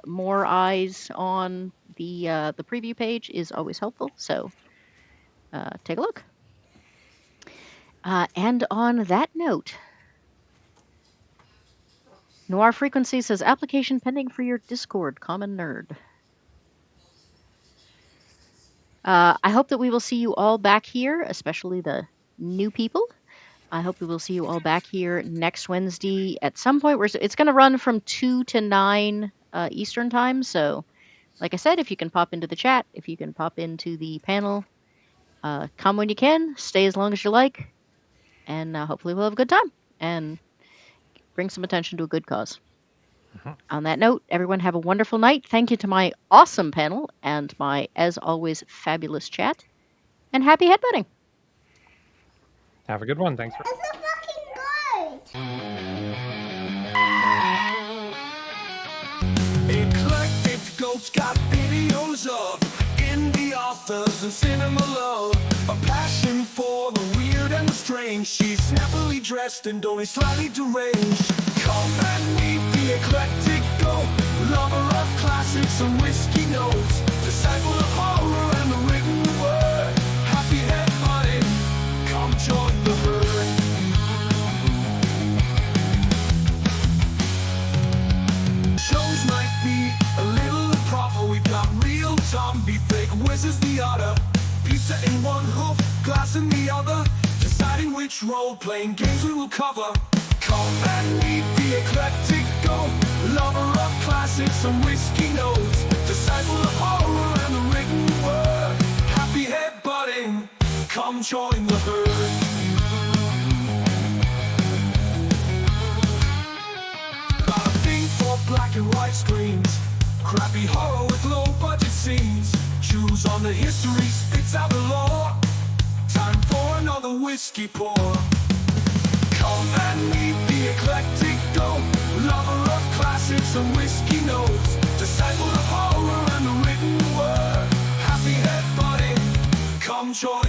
more eyes on the preview page is always helpful. So take a look. And on that note, Noir Frequency says, application pending for your Discord, Common Nerd. I hope that we will see you all back here, especially the new people. I hope we will see you all back here next Wednesday at some point. It's going to run from 2 to 9 Eastern time. So, like I said, if you can pop into the chat, if you can pop into the panel, come when you can, stay as long as you like, and hopefully we'll have a good time and bring some attention to a good cause. On that note, everyone have a wonderful night. Thank you to my awesome panel and my, as always, fabulous chat. And happy headbutting. Have a good one. Thanks for... It's a fucking good! Eclectic World's got videos of indie authors and cinema love. A passion for the weird and the strange. She's snappily dressed and only slightly deranged. Come and meet the eclectic goat, lover of classics and whiskey notes, disciple of horror and the written word. Happy head buddy, come join the herd. Shows might be a little improper. We've got real zombie, fake whizzes the otter, pizza in one hoof, glass in the other, deciding which role-playing games we will cover. Come and meet the eclectic goat, lover of classics and whiskey notes, disciple of horror and the written word. Happy head butting, come join the herd. Got a thing for black and white screens, crappy horror with low budget scenes. Choose on the history, spits out the lore. Time for another whiskey pour. Come and meet the eclectic goat, lover of classics and whiskey notes, disciple of horror and the written word. Happy head buddy, come join